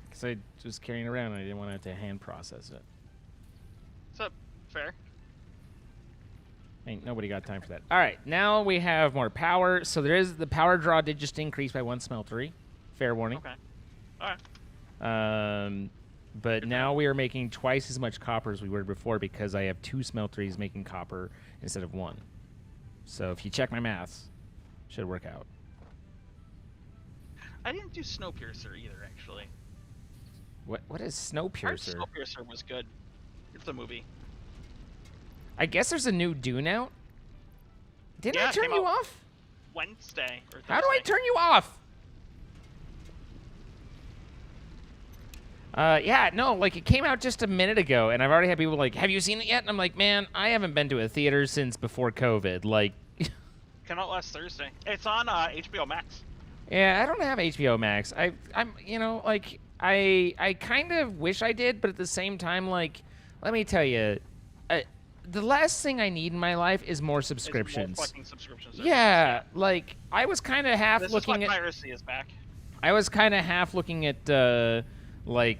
[SPEAKER 2] Because I was carrying it around and I didn't want to have to hand process it.
[SPEAKER 1] So, fair.
[SPEAKER 2] Ain't nobody got time for that. All right, now we have more power. So the power draw did just increase by 1 smeltery. Fair warning.
[SPEAKER 1] Okay. All right.
[SPEAKER 2] But now we are making twice as much copper as we were before because I have 2 smelteries making copper instead of 1. So if you check my maths, should work out.
[SPEAKER 1] I didn't do Snowpiercer either, actually.
[SPEAKER 2] What is Snowpiercer?
[SPEAKER 1] Snowpiercer was good. It's a movie.
[SPEAKER 2] I guess there's a new Dune out. Didn't I turn you off?
[SPEAKER 1] Wednesday or Thursday.
[SPEAKER 2] How do I turn you off? Yeah, no, like it came out just a minute ago, and I've already had people like, "Have you seen it yet?" And I'm like, "Man, I haven't been to a theater since before COVID." Like,
[SPEAKER 1] came out last Thursday. It's on HBO Max.
[SPEAKER 2] Yeah, I don't have HBO Max. I'm, you know, like I kind of wish I did, but at the same time, like, let me tell you, the last thing I need in my life is more subscriptions.
[SPEAKER 1] More fucking subscriptions.
[SPEAKER 2] Yeah, like I was kind of half
[SPEAKER 1] this
[SPEAKER 2] looking
[SPEAKER 1] is why
[SPEAKER 2] at.
[SPEAKER 1] piracy is back.
[SPEAKER 2] I was kind of half looking at like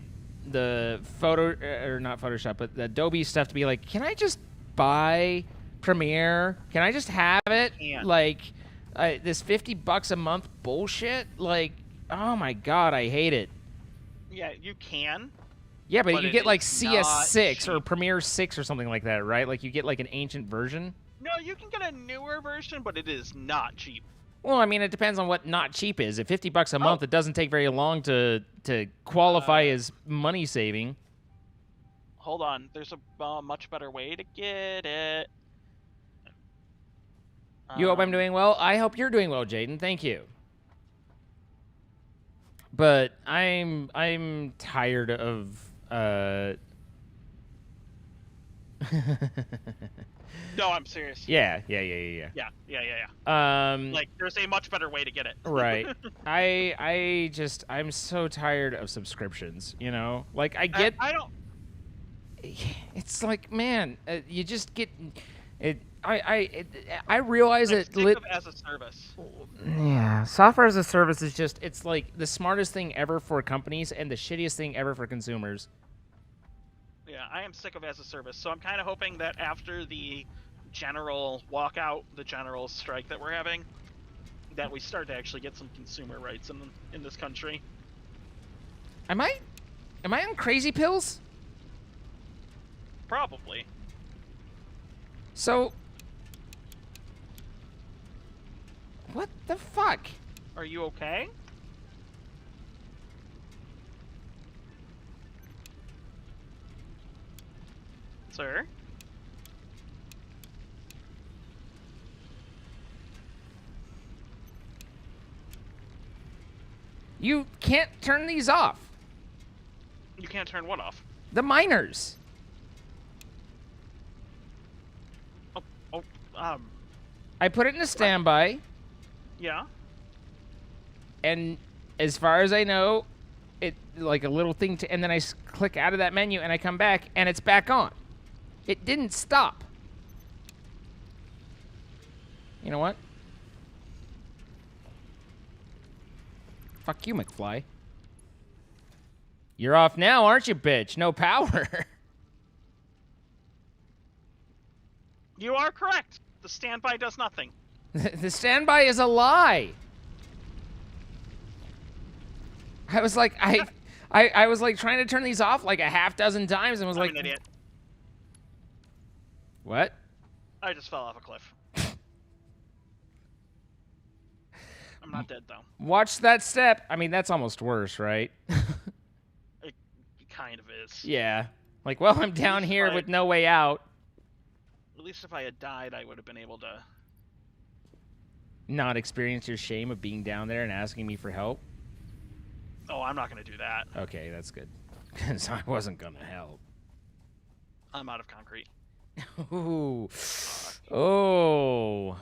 [SPEAKER 2] the or not Photoshop, but the Adobe stuff to be like, can I just buy Premiere? Can I just have it? Like this $50 a month bullshit? Like, oh my god, I hate it.
[SPEAKER 1] Yeah, you can.
[SPEAKER 2] Yeah, but you get like CS6 or Premiere 6 or something like that, right? Like you get like an ancient version.
[SPEAKER 1] No, you can get a newer version, but it is not cheap.
[SPEAKER 2] Well, I mean, it depends on what not cheap is. At $50 a month, it doesn't take very long to qualify as money saving.
[SPEAKER 1] Hold on, there's a much better way to get it.
[SPEAKER 2] You hope I'm doing well? I hope you're doing well, Jaden. Thank you. But I'm tired of
[SPEAKER 1] No, I'm serious.
[SPEAKER 2] Yeah.
[SPEAKER 1] Like, there's a much better way to get it.
[SPEAKER 2] Right. I'm so tired of subscriptions, you know? Like, I don't... it's like, man, you just get it. I realize
[SPEAKER 1] I'm
[SPEAKER 2] it.
[SPEAKER 1] sick of as a service.
[SPEAKER 2] Yeah, software as a service is just, it's like the smartest thing ever for companies and the shittiest thing ever for consumers.
[SPEAKER 1] Yeah, I am sick of as a service. So I'm kind of hoping that after the general walkout, the general strike that we're having, that we start to actually get some consumer rights in this country.
[SPEAKER 2] Am I on crazy pills?
[SPEAKER 1] Probably.
[SPEAKER 2] So, what the fuck?
[SPEAKER 1] Are you okay? Sir?
[SPEAKER 2] You can't turn these off.
[SPEAKER 1] You can't turn what off?
[SPEAKER 2] The miners.
[SPEAKER 1] Oh,
[SPEAKER 2] I put it in a standby,
[SPEAKER 1] yeah.
[SPEAKER 2] and as far as I know, it like a little thing to, and then I click out of that menu and I come back and it's back on. It didn't stop. You know what? Fuck you, McFly. You're off now, aren't you, bitch? No power.
[SPEAKER 1] You are correct. The standby does nothing.
[SPEAKER 2] The standby is a lie. I was like, I was like trying to turn these off like a half dozen times and was
[SPEAKER 1] I'm
[SPEAKER 2] like,
[SPEAKER 1] an idiot.
[SPEAKER 2] What?
[SPEAKER 1] I just fell off a cliff. I'm not dead, though.
[SPEAKER 2] Watch that step. I mean, that's almost worse, right?
[SPEAKER 1] It kind of is.
[SPEAKER 2] Yeah. Like, well, I'm down here with no way out.
[SPEAKER 1] At least if I had died, I would have been able to...
[SPEAKER 2] Not experience your shame of being down there and asking me for help?
[SPEAKER 1] Oh, I'm not going to do that.
[SPEAKER 2] Okay, that's good. Because I wasn't going to help.
[SPEAKER 1] I'm out of concrete.
[SPEAKER 2] Ooh. Oh.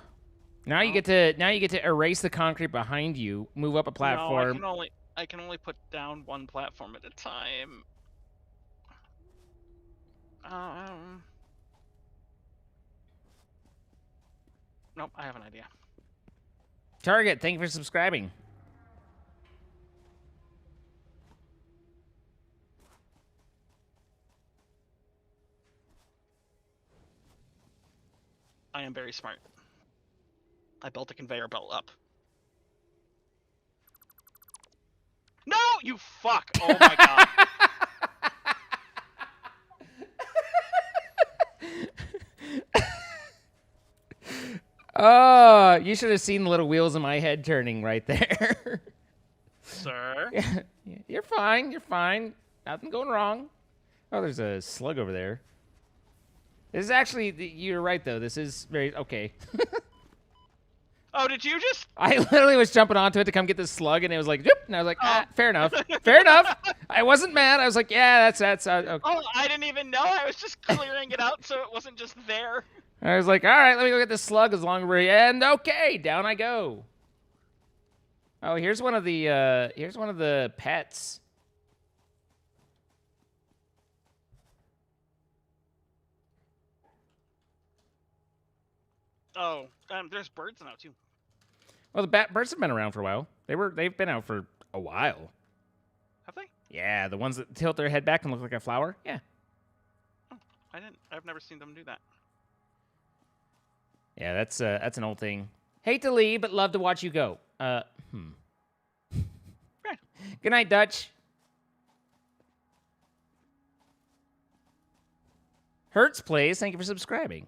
[SPEAKER 2] Now you get to erase the concrete behind you, move up a platform.
[SPEAKER 1] No, I can only put down one platform at a time. Nope, I have an idea.
[SPEAKER 2] Target, thank you for subscribing.
[SPEAKER 1] I am very smart. I built a conveyor belt up. No, you fuck! Oh my god.
[SPEAKER 2] Oh, you should have seen the little wheels in my head turning right there.
[SPEAKER 1] Sir?
[SPEAKER 2] You're fine. You're fine. Nothing going wrong. Oh, there's a slug over there. This is actually, you're right, though. This is very, okay.
[SPEAKER 1] Oh, did you just?
[SPEAKER 2] I literally was jumping onto it to come get this slug, and it was like, zoop, and I was like, fair enough. Fair enough. I wasn't mad. I was like, yeah, that's okay.
[SPEAKER 1] Oh, I didn't even know. I was just clearing it out so it wasn't just there.
[SPEAKER 2] I was like, all right, let me go get this slug as long as we're, and okay, down I go. Oh, here's one of the pets.
[SPEAKER 1] Oh, there's birds now too.
[SPEAKER 2] Well, the birds have been around for a while. They've been out for a while.
[SPEAKER 1] Have they?
[SPEAKER 2] Yeah, the ones that tilt their head back and look like a flower. Yeah.
[SPEAKER 1] Oh, I've never seen them do that.
[SPEAKER 2] Yeah, that's an old thing. Hate to leave, but love to watch you go.
[SPEAKER 1] Okay.
[SPEAKER 2] Good night, Dutch. Hertz plays. Thank you for subscribing.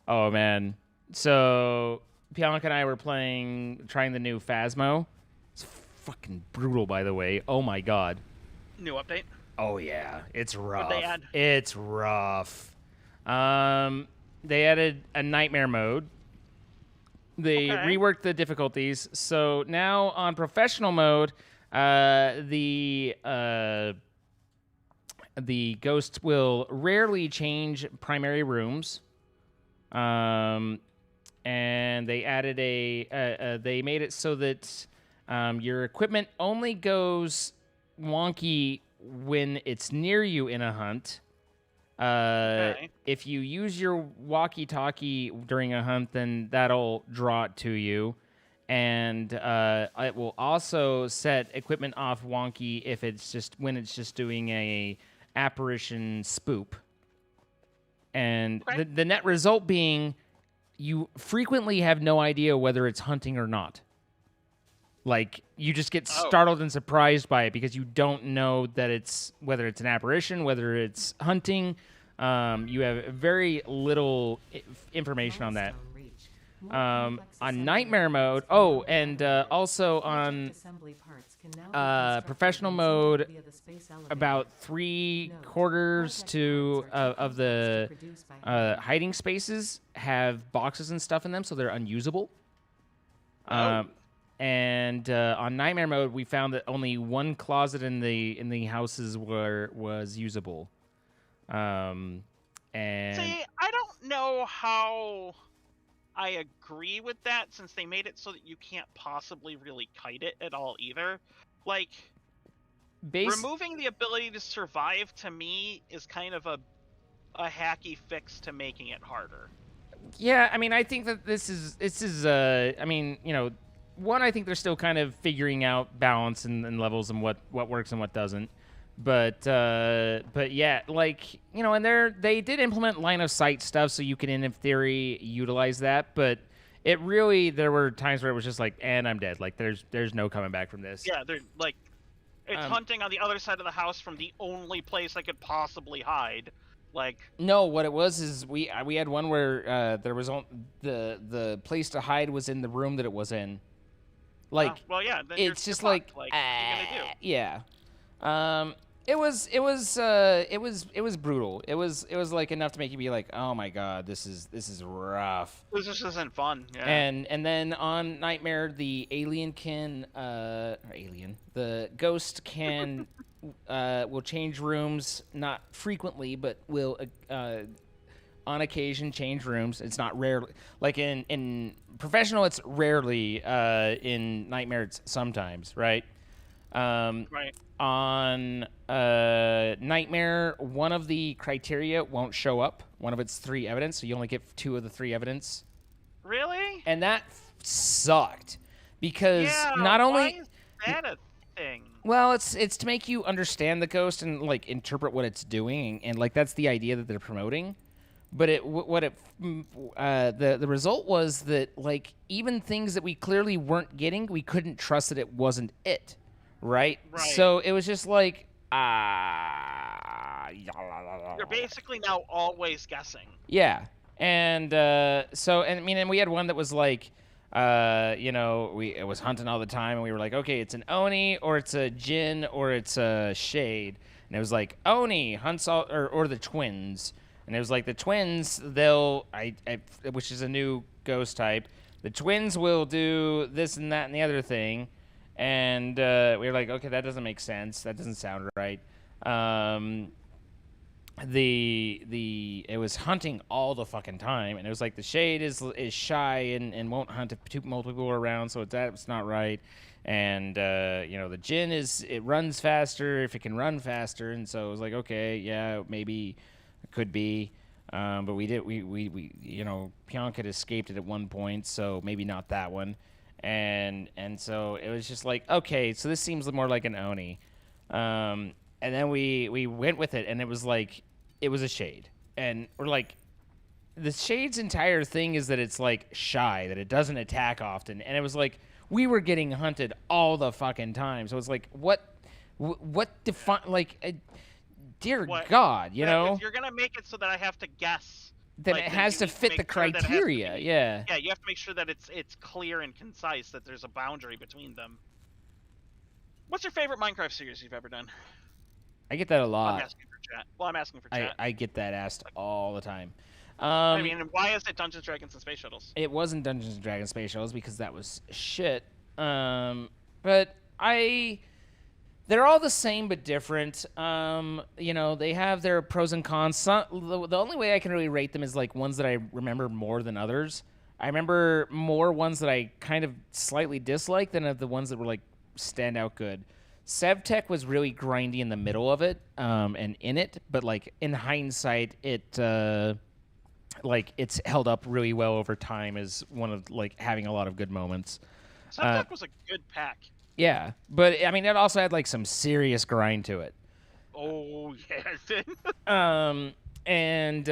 [SPEAKER 2] Oh man, so Bianca and I were trying the new Phasmo. It's fucking brutal, by the way. Oh my god.
[SPEAKER 1] New update.
[SPEAKER 2] Oh yeah, it's rough.
[SPEAKER 1] What'd they add?
[SPEAKER 2] It's rough. They added a nightmare mode. They reworked the difficulties, so now on professional mode, the ghost will rarely change primary rooms. And they added they made it so that your equipment only goes wonky when it's near you in a hunt.
[SPEAKER 1] Okay.
[SPEAKER 2] If you use your walkie-talkie during a hunt, then that'll draw it to you. And it will also set equipment off wonky if it's just when it's just doing a apparition spoop. And
[SPEAKER 1] Okay.
[SPEAKER 2] the net result being you frequently have no idea whether it's hunting or not. Like, you just get startled and surprised by it because you don't know that it's whether it's an apparition, whether it's hunting. You have very little information on that. On nightmare mode, and also on professional mode, about 3/4 to of the hiding spaces have boxes and stuff in them, so they're unusable. And on nightmare mode, we found that only one closet in the houses was usable. And
[SPEAKER 1] see, I don't know how I agree with that, since they made it so that you can't possibly really kite it at all either. Like, removing the ability to survive to me is kind of a hacky fix to making it harder.
[SPEAKER 2] Yeah, I mean, I think that this is I mean, one, I think they're still kind of figuring out balance and levels and what works and what doesn't. But yeah, like, and they did implement line of sight stuff, so you can, in theory, utilize that. But it really, there were times where it was just like, and I'm dead. Like, there's no coming back from this.
[SPEAKER 1] Yeah, they're like, it's hunting on the other side of the house from the only place I could possibly hide. Like,
[SPEAKER 2] no, what it was is we had one where there was the place to hide was in the room that it was in. Like,
[SPEAKER 1] well, yeah, then
[SPEAKER 2] it's just
[SPEAKER 1] you're
[SPEAKER 2] like,
[SPEAKER 1] what are you gonna do?
[SPEAKER 2] Yeah. It was brutal. It was like enough to make you be like, oh my god, this is rough.
[SPEAKER 1] This just isn't fun. Yeah.
[SPEAKER 2] And then on Nightmare, the the ghost can will change rooms, not frequently, but will on occasion change rooms. It's not rarely, like in professional, it's rarely. In Nightmare, it's sometimes, right?
[SPEAKER 1] Right.
[SPEAKER 2] On Nightmare, one of the criteria won't show up. One of its 3 evidence, so you only get 2 of the 3 evidence.
[SPEAKER 1] Really?
[SPEAKER 2] And that sucked because
[SPEAKER 1] not only why is that a thing?
[SPEAKER 2] Well, it's to make you understand the ghost and like interpret what it's doing, and like that's the idea that they're promoting. But the result was that, like, even things that we clearly weren't getting, we couldn't trust that it wasn't it. Right? So it was just like,
[SPEAKER 1] you're basically now always guessing.
[SPEAKER 2] Yeah. And so, and I mean, and we had one that was like, it was hunting all the time, and we were like, okay, it's an Oni, or it's a Jinn, or it's a Shade. And it was like, Oni hunts all, or the twins. And it was like, the twins, which is a new ghost type, the twins will do this and that and the other thing. And we were like, okay, that doesn't make sense. That doesn't sound right. It was hunting all the fucking time, and it was like the Shade is shy and won't hunt if multiple people are around, so that's not right. And the Jinn it runs faster if it can run faster, and so it was like, okay, yeah, maybe it could be. But we Pionk had escaped it at one point, so maybe not that one. And so it was just like, okay, so this seems more like an Oni. And then we went with it, and it was like, it was a Shade. And we're like, the Shade's entire thing is that it's like shy, that it doesn't attack often. And it was like, we were getting hunted all the fucking time. So it's like, what define, like, dear God,
[SPEAKER 1] If you're going to make it so that I have to guess,
[SPEAKER 2] then it has to fit the criteria. Yeah,
[SPEAKER 1] you have to make sure that it's clear and concise, that there's a boundary between them. What's your favorite Minecraft series you've ever done?
[SPEAKER 2] I get that a lot.
[SPEAKER 1] I'm asking for chat. Well, I'm asking for chat.
[SPEAKER 2] I get that asked all the time.
[SPEAKER 1] I mean, why is it Dungeons, Dragons, and Space Shuttles?
[SPEAKER 2] It wasn't Dungeons and Dragons Space Shuttles because that was shit. But they're all the same but different. They have their pros and cons. The only way I can really rate them is like ones that I remember more than others. I remember more ones that I kind of slightly dislike than the ones that were like stand out good. SevTech was really grindy in the middle of it, and in it, but like in hindsight, like it's held up really well over time as one of like having a lot of good moments.
[SPEAKER 1] Subtech was a good pack.
[SPEAKER 2] Yeah, but I mean, it also had like some serious grind to it.
[SPEAKER 1] Oh yes.
[SPEAKER 2] And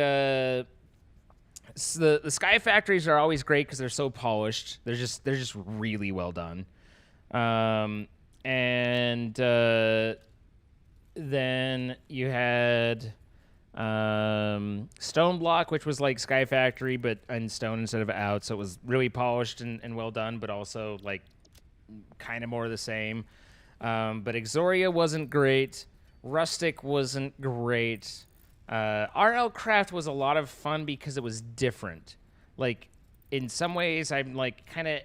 [SPEAKER 2] so the Sky Factories are always great because they're so polished. They're just really well done. And then you had Stone Block, which was like Sky Factory, but in stone instead of out. So it was really polished and well done, but also like kind of more of the same. But Exoria wasn't great. Rustic wasn't great. RL Craft was a lot of fun because it was different. Like, in some ways, I'm like kind of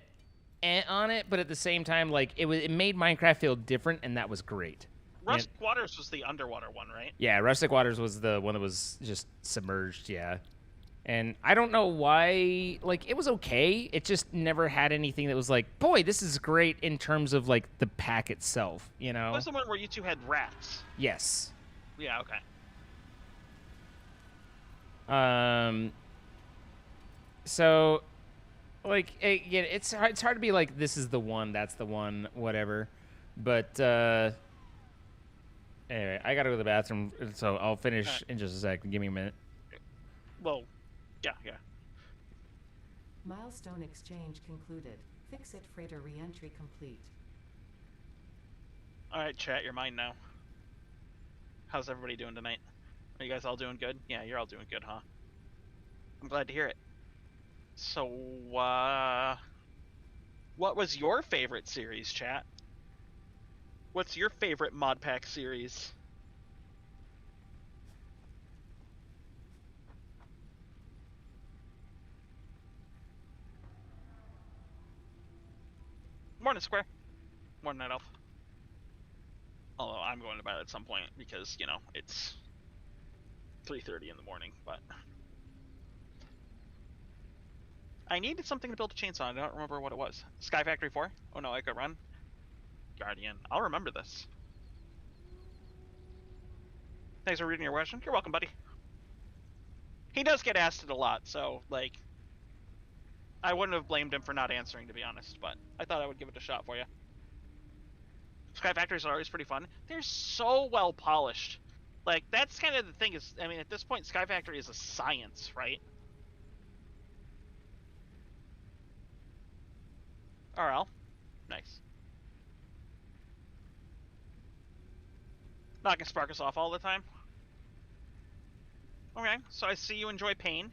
[SPEAKER 2] on it, but at the same time, like it made Minecraft feel different, and that was great.
[SPEAKER 1] Rustic Waters was the underwater one, right?
[SPEAKER 2] Yeah, Rustic Waters was the one that was just submerged. Yeah, and I don't know why. Like, it was okay. It just never had anything that was like, boy, this is great in terms of like the pack itself. You know?
[SPEAKER 1] What was the one where you two had rats?
[SPEAKER 2] Yes.
[SPEAKER 1] Yeah. Okay.
[SPEAKER 2] So, like, again, it's hard to be like, this is the one, that's the one, whatever. But anyway, I gotta go to the bathroom, so I'll finish in just a sec. Give me a minute.
[SPEAKER 1] Well, yeah.
[SPEAKER 3] Milestone exchange concluded. Fix-it freighter re-entry complete.
[SPEAKER 1] All right, chat, you're mine now. How's everybody doing tonight? Are you guys all doing good? Yeah, you're all doing good, huh? I'm glad to hear it. So, what was your favorite series, chat? What's your favorite mod pack series? Morning, Square. Morning, Night Elf. Although I'm going to bed at some point because, you know, it's 3:30 in the morning, but I needed something to build a chainsaw. I don't remember what it was. Sky Factory 4? Oh no, Ayka Run. Guardian. I'll remember this. Thanks for reading your question. You're welcome, buddy. He does get asked it a lot, so, like, I wouldn't have blamed him for not answering, to be honest, but I thought I would give it a shot for you. Sky Factories are always pretty fun. They're so well polished. Like, that's kind of the thing is, I mean, at this point, Sky Factory is a science, right? RL. Nice. Not gonna spark us off all the time. Okay, so I see you enjoy pain.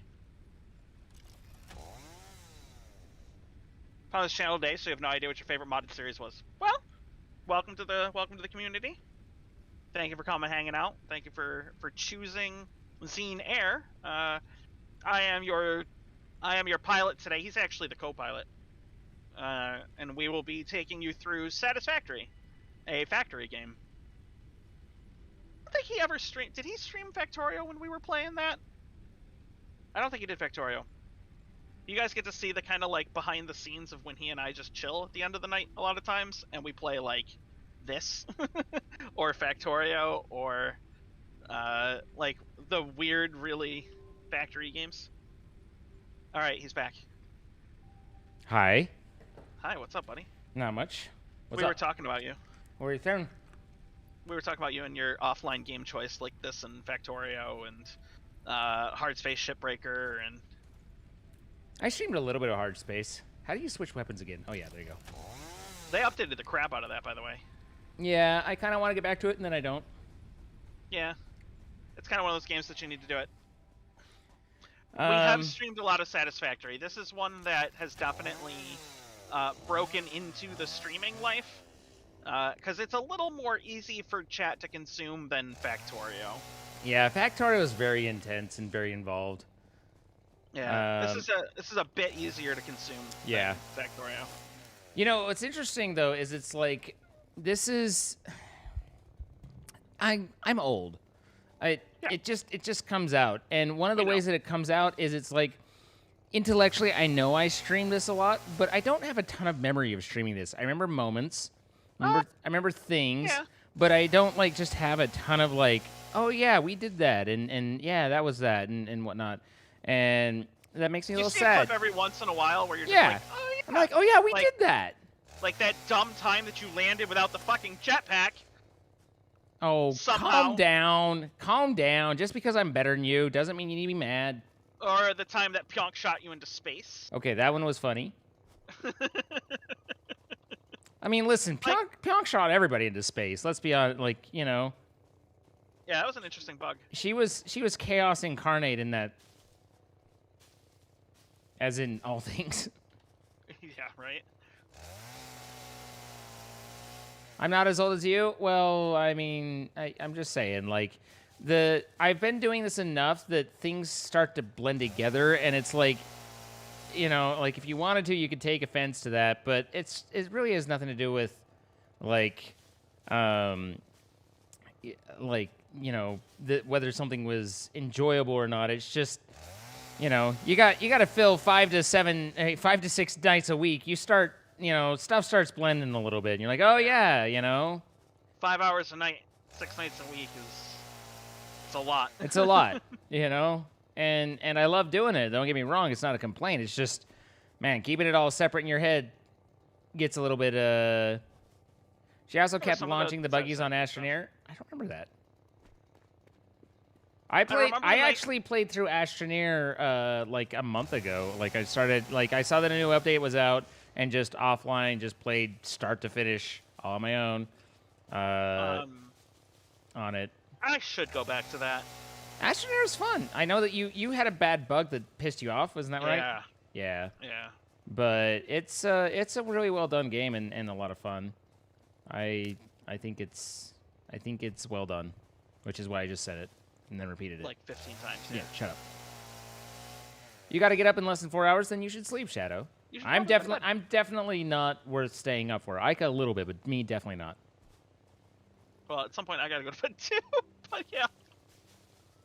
[SPEAKER 1] Found this channel today, so you have no idea what your favorite modded series was. Well, welcome to the community. Thank you for coming, hanging out. Thank you for choosing Zine Air. I am your pilot today. He's actually the co-pilot, and we will be taking you through Satisfactory, a factory game. I don't think he ever streamed. Did he stream Factorio when we were playing that? I don't think he did Factorio. You guys get to see the kind of like behind the scenes of when he and I just chill at the end of the night a lot of times, and we play like this or Factorio or like the weird, really factory games. All right, he's back.
[SPEAKER 2] Hi.
[SPEAKER 1] Hi, what's up, buddy?
[SPEAKER 2] Not much.
[SPEAKER 1] We were talking about you.
[SPEAKER 2] What are you saying?
[SPEAKER 1] We were talking about you and your offline game choice, like this and Factorio and Hard Space Shipbreaker and.
[SPEAKER 2] I streamed a little bit of Hard Space. How do you switch weapons again? Oh yeah, there you go.
[SPEAKER 1] They updated the crap out of that, by the way.
[SPEAKER 2] Yeah, I kind of want to get back to it, and then I don't.
[SPEAKER 1] Yeah, it's kind of one of those games that you need to do it. We have streamed a lot of Satisfactory. This is one that has definitely broken into the streaming life, because it's a little more easy for chat to consume than Factorio.
[SPEAKER 2] Yeah, Factorio is very intense and very involved.
[SPEAKER 1] Yeah, this is a bit easier to consume.
[SPEAKER 2] Yeah,
[SPEAKER 1] than Factorio.
[SPEAKER 2] You know what's interesting though is it's like this is I'm old. It just comes out, and one of the ways that it comes out is it's like intellectually I know I streamed this a lot, but I don't have a ton of memory of streaming this. I remember moments, I remember things,
[SPEAKER 1] yeah.
[SPEAKER 2] but I don't like just have a ton of like, oh yeah, we did that, and yeah, that was that, and whatnot, and that makes me a
[SPEAKER 1] You
[SPEAKER 2] little
[SPEAKER 1] see a
[SPEAKER 2] sad.
[SPEAKER 1] clip every once in a while where you're just
[SPEAKER 2] Yeah,
[SPEAKER 1] like, oh
[SPEAKER 2] I'm
[SPEAKER 1] yeah.
[SPEAKER 2] like, oh yeah, we
[SPEAKER 1] Like-
[SPEAKER 2] did that.
[SPEAKER 1] Like that dumb time that you landed without the fucking jetpack.
[SPEAKER 2] Oh,
[SPEAKER 1] Somehow.
[SPEAKER 2] calm down. Just because I'm better than you doesn't mean you need to be mad.
[SPEAKER 1] Or the time that Pyonk shot you into space.
[SPEAKER 2] Okay, that one was funny. I mean, listen, Pyonk shot everybody into space. Let's be honest, like, you know.
[SPEAKER 1] Yeah, that was an interesting bug.
[SPEAKER 2] She was chaos incarnate in that. As in all things.
[SPEAKER 1] Yeah, right?
[SPEAKER 2] I'm not as old as you. Well, I mean, I'm just saying, like, I've been doing this enough that things start to blend together, and it's like, you know, like if you wanted to, you could take offense to that, but it really has nothing to do with, like, like, you know, whether something was enjoyable or not. It's just, you know, you got to fill 5 to 6 nights a week. You start, you know, stuff starts blending a little bit, and you're like, oh yeah, you know,
[SPEAKER 1] 5 hours a night, 6 nights a week it's a lot.
[SPEAKER 2] it's a lot, you know, and I love doing it. Don't get me wrong; it's not a complaint. It's just, man, keeping it all separate in your head gets a little bit. She also kept launching the buggies on Astroneer. I don't remember that. I actually played through Astroneer like a month ago. Like I saw that a new update was out and just offline just played start to finish all on my own on it.
[SPEAKER 1] I should go back to that.
[SPEAKER 2] Astroneer is fun. I know that you had a bad bug that pissed you off, wasn't that right?
[SPEAKER 1] Yeah.
[SPEAKER 2] Yeah.
[SPEAKER 1] Yeah.
[SPEAKER 2] But it's a really well done game and a lot of fun. I think it's well done, which is why I just said it and then repeated it.
[SPEAKER 1] Like 15 times.
[SPEAKER 2] Yeah, shut up. You got to get up in less than 4 hours, then you should sleep, Shadow. I'm definitely not worth staying up for. Ayka a little bit, but me definitely not.
[SPEAKER 1] Well, at some point I gotta go to bed too. But yeah.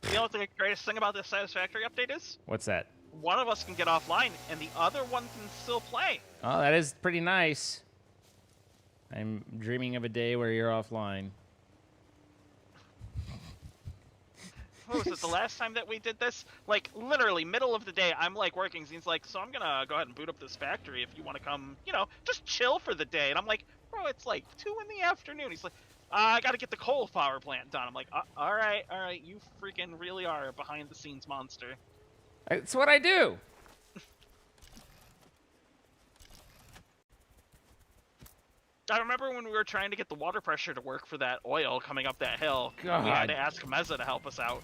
[SPEAKER 1] You know what the greatest thing about this Satisfactory update is?
[SPEAKER 2] What's that?
[SPEAKER 1] One of us can get offline, and the other one can still play.
[SPEAKER 2] Oh, that is pretty nice. I'm dreaming of a day where you're offline.
[SPEAKER 1] What was it, the last time that we did this? Like, literally, middle of the day, I'm, like, working. Zene's like, so I'm gonna go ahead and boot up this factory if you want to come, you know, just chill for the day. And I'm like, bro, it's, like, 2 in the afternoon. He's like, I gotta get the coal power plant done. I'm like, all right, you freaking really are a behind-the-scenes monster.
[SPEAKER 2] That's what I do.
[SPEAKER 1] I remember when we were trying to get the water pressure to work for that oil coming up that hill.
[SPEAKER 2] God.
[SPEAKER 1] We had to ask Meza to help us out.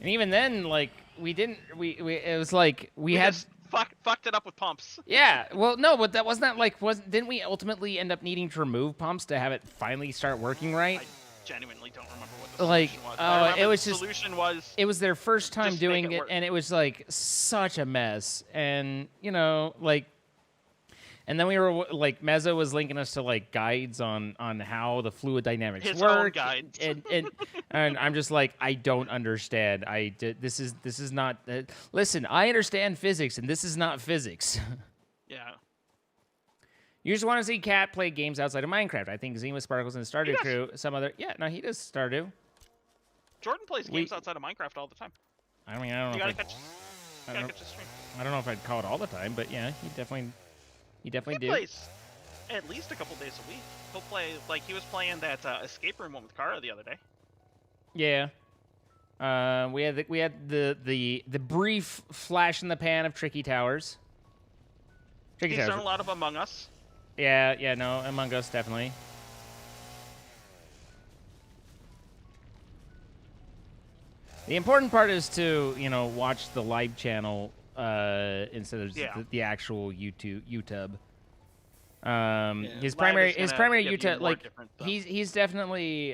[SPEAKER 2] And even then, like, we didn't. It was like we had
[SPEAKER 1] just fucked it up with pumps.
[SPEAKER 2] Yeah. Well, no, but that wasn't that like didn't we ultimately end up needing to remove pumps to have it finally start working right?
[SPEAKER 1] I genuinely don't remember what the solution was.
[SPEAKER 2] It was
[SPEAKER 1] the solution was
[SPEAKER 2] it was their first time doing it, and it was like such a mess. And you know, like. And then we were like, Meza was linking us to like guides on how the fluid dynamics
[SPEAKER 1] His
[SPEAKER 2] work.
[SPEAKER 1] Own guides.
[SPEAKER 2] And I'm just like, I don't understand. This is not. Listen, I understand physics, and this is not physics.
[SPEAKER 1] Yeah.
[SPEAKER 2] You just want to see Cat play games outside of Minecraft. I think Zine with Sparkles and Stardew Crew. Some other. Yeah, no, he does Stardew.
[SPEAKER 1] Jordan plays games outside of Minecraft all the time.
[SPEAKER 2] I mean, I don't know.
[SPEAKER 1] You gotta catch the stream.
[SPEAKER 2] I don't know if I'd call it all the time, but yeah, he definitely do.
[SPEAKER 1] Plays at least a couple days a week. He'll play, like he was playing that escape room one with Kara the other day.
[SPEAKER 2] Yeah. We had the brief flash in the pan of Tricky Towers.
[SPEAKER 1] He's done a lot of Among Us.
[SPEAKER 2] Yeah, no, Among Us definitely. The important part is to, you know, watch the live channel instead of the actual YouTube. His primary YouTube, like he's definitely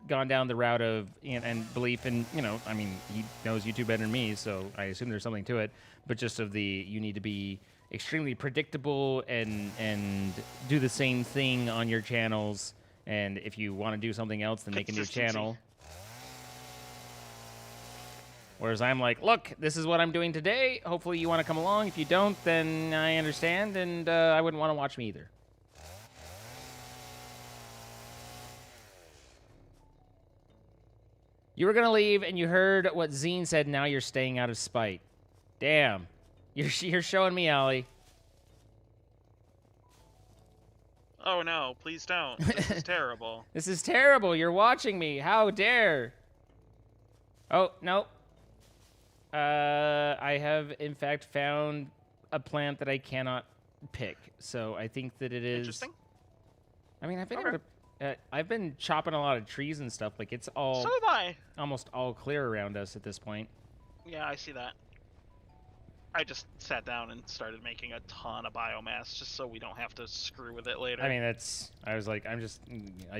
[SPEAKER 2] gone down the route of and belief in, you know, I mean, he knows YouTube better than me, so I assume there's something to it. But just of you need to be extremely predictable and do the same thing on your channels. And if you want to do something else, then make a new channel. Whereas I'm like, look, this is what I'm doing today. Hopefully you want to come along. If you don't, then I understand, and I wouldn't want to watch me either. You were gonna leave, and you heard what Zine said. Now you're staying out of spite. Damn. You're showing me, Ollie.
[SPEAKER 1] Oh no, please don't. This is terrible.
[SPEAKER 2] This is terrible. You're watching me. How dare. Oh, no. I have, in fact, found a plant that I cannot pick. So I think that it is...
[SPEAKER 1] Interesting.
[SPEAKER 2] I mean, I've been chopping a lot of trees and stuff. Like, it's all...
[SPEAKER 1] So have I.
[SPEAKER 2] Almost all clear around us at this point.
[SPEAKER 1] Yeah, I see that. I just sat down and started making a ton of biomass just so we don't have to screw with it later.
[SPEAKER 2] I mean, I was like, I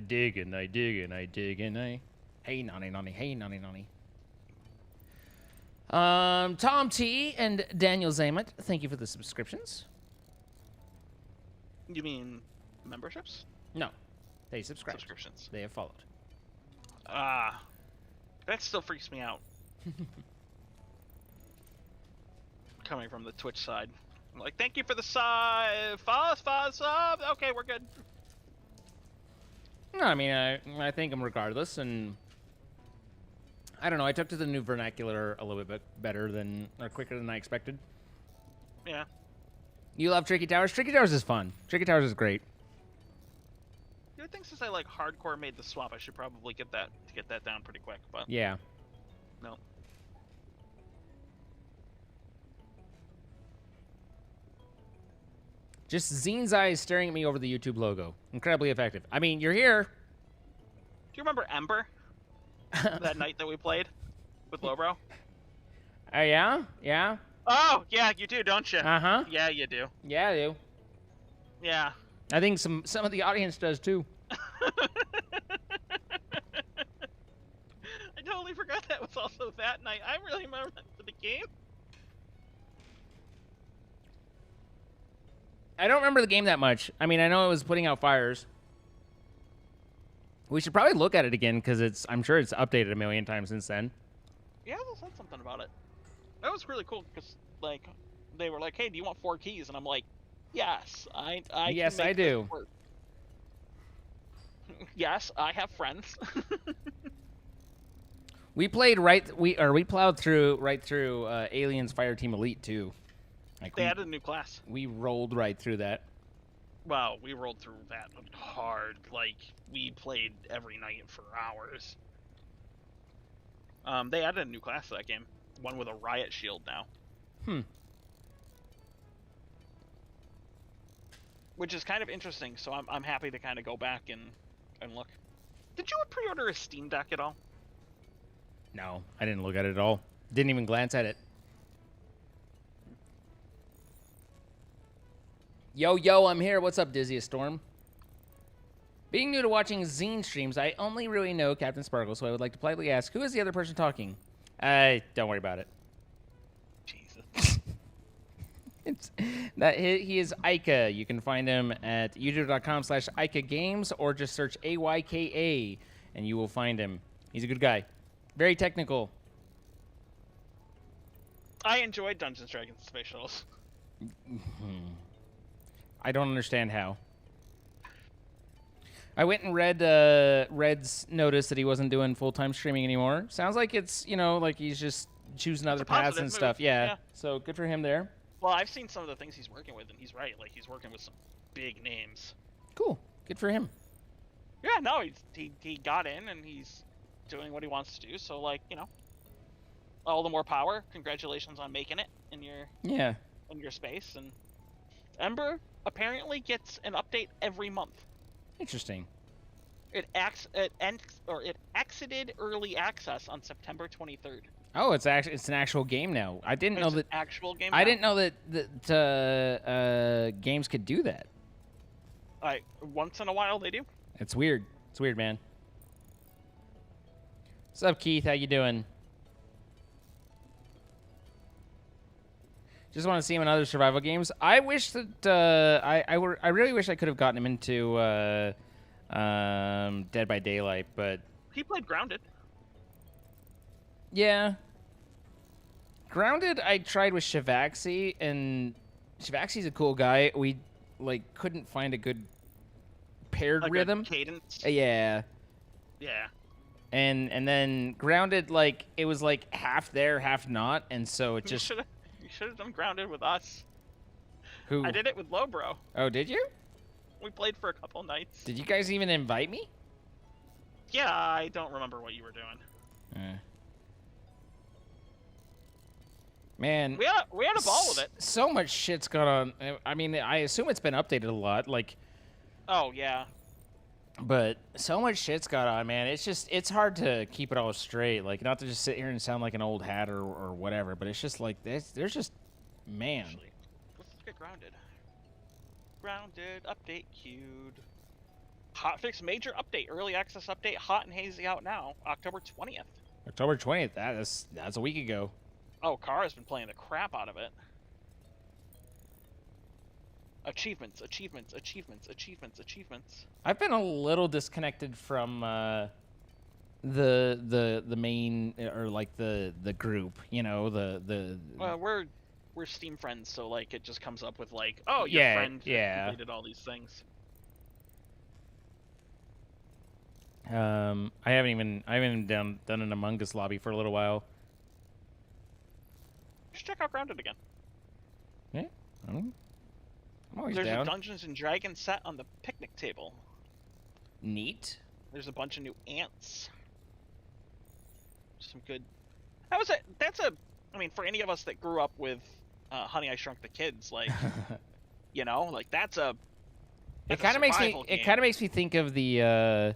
[SPEAKER 2] dig and I dig and I dig and I... Hey, nani, hey, nani. Tom T and Daniel Zamet, thank you for the subscriptions.
[SPEAKER 1] You mean memberships?
[SPEAKER 2] No, they subscribed.
[SPEAKER 1] Subscriptions.
[SPEAKER 2] They have followed.
[SPEAKER 1] That still freaks me out. Coming from the Twitch side. I'm like, thank you for the sub. Okay, we're good.
[SPEAKER 2] No, I mean, I thank them regardless, and I don't know. I took to the new vernacular a little bit better than, or quicker than I expected.
[SPEAKER 1] Yeah.
[SPEAKER 2] You love Tricky Towers? Tricky Towers is fun. Tricky Towers is great.
[SPEAKER 1] You would think since I like hardcore made the swap, I should probably get that down pretty quick, but
[SPEAKER 2] Yeah.
[SPEAKER 1] no.
[SPEAKER 2] Just Zine's eyes staring at me over the YouTube logo. Incredibly effective. I mean, you're here.
[SPEAKER 1] Do you remember Ember? That night that we played with Lobro?
[SPEAKER 2] Yeah? Yeah?
[SPEAKER 1] Oh, yeah, you do, don't you?
[SPEAKER 2] Uh-huh.
[SPEAKER 1] Yeah, you do.
[SPEAKER 2] Yeah, I do.
[SPEAKER 1] Yeah.
[SPEAKER 2] I think some of the audience does, too.
[SPEAKER 1] I totally forgot that was also that night. I really remember that for the game.
[SPEAKER 2] I don't remember the game that much. I mean, I know it was putting out fires. We should probably look at it again, because I'm sure it's updated a million times since then.
[SPEAKER 1] Yeah, they said something about it. That was really cool, because, like, they were like, hey, do you want 4 keys? And I'm like, yes, I
[SPEAKER 2] yes,
[SPEAKER 1] can make
[SPEAKER 2] I do.
[SPEAKER 1] this work. Yes, I have friends.
[SPEAKER 2] We played we plowed right through Aliens Fireteam Elite too. Like
[SPEAKER 1] they added a new class.
[SPEAKER 2] We rolled right through that.
[SPEAKER 1] Wow, we rolled through that hard. Like we played every night for hours. They added a new class to that game. One with a riot shield now. Which is kind of interesting. So I'm happy to kind of go back and look. Did you pre-order a Steam Deck at all?
[SPEAKER 2] No, I didn't look at it at all. Didn't even glance at it. Yo, I'm here. What's up, Dizzy Storm? Being new to watching Zine streams, I only really know Captain Sparkle, so I would like to politely ask, who is the other person talking? Don't worry about it.
[SPEAKER 1] Jesus.
[SPEAKER 2] He is Ayka. You can find him at youtube.com/Ayka Games or just search AYKA and you will find him. He's a good guy. Very technical.
[SPEAKER 1] I enjoyed Dungeons & Dragons Space Shuttles.
[SPEAKER 2] I don't understand how. I went and read Red's notice that he wasn't doing full-time streaming anymore. Sounds like it's, like he's just choosing other paths and stuff. Yeah. So good for him there.
[SPEAKER 1] Well, I've seen some of the things he's working with, and he's right. Like, he's working with some big names.
[SPEAKER 2] Cool. Good for him.
[SPEAKER 1] Yeah, no, he got in, and he's doing what he wants to do. So, like, all the more power. Congratulations on making it in your space. And Ember apparently gets an update every month.
[SPEAKER 2] Interesting.
[SPEAKER 1] It exited early access on September 23rd.
[SPEAKER 2] Oh, it's an actual game now. I didn't know that.
[SPEAKER 1] It's an actual game.
[SPEAKER 2] I didn't know that games could do that.
[SPEAKER 1] Once in a while they do.
[SPEAKER 2] It's weird. It's weird, man. What's up, Keith? How you doing? Just want to see him in other survival games. I wish that I really wish I could have gotten him into Dead by Daylight, but
[SPEAKER 1] he played Grounded.
[SPEAKER 2] Yeah. Grounded I tried with Shivaxi, and Shivaxi's a cool guy. We couldn't find a good paired rhythm.
[SPEAKER 1] Cadence.
[SPEAKER 2] Yeah.
[SPEAKER 1] Yeah.
[SPEAKER 2] and then grounded, like it was like half there, half not, and so it just.
[SPEAKER 1] You should have done grounded with us.
[SPEAKER 2] Who?
[SPEAKER 1] I did it with Lowbro.
[SPEAKER 2] Oh, did you?
[SPEAKER 1] We played for a couple nights.
[SPEAKER 2] Did you guys even invite me?
[SPEAKER 1] Yeah, I don't remember what you were doing.
[SPEAKER 2] Man,
[SPEAKER 1] we had a ball with it.
[SPEAKER 2] So much shit's gone on. I mean, I assume it's been updated a lot, like.
[SPEAKER 1] Oh yeah.
[SPEAKER 2] But so much shit's got on, man. It's hard to keep it all straight. Like, not to just sit here and sound like an old hat or whatever, but it's just like there's just, man.
[SPEAKER 1] Actually, let's get grounded. Grounded update queued. Hotfix major update, early access update, hot and hazy out now, October 20th.
[SPEAKER 2] October 20th. That's a week ago.
[SPEAKER 1] Oh, Kara's been playing the crap out of it. Achievements.
[SPEAKER 2] I've been a little disconnected from the main, or like the group, you know, the.
[SPEAKER 1] Well, we're Steam friends, so like it just comes up with like, oh, your friend completed all these things.
[SPEAKER 2] I haven't even done an Among Us lobby for a little while.
[SPEAKER 1] Just check out Grounded again.
[SPEAKER 2] Yeah, I'm always
[SPEAKER 1] There's
[SPEAKER 2] down.
[SPEAKER 1] a Dungeons and Dragons set on the picnic table.
[SPEAKER 2] Neat.
[SPEAKER 1] There's a bunch of new ants. Some good. I mean, for any of us that grew up with Honey, I Shrunk the Kids, like, you know, like that's a.
[SPEAKER 2] It kind of makes me think of the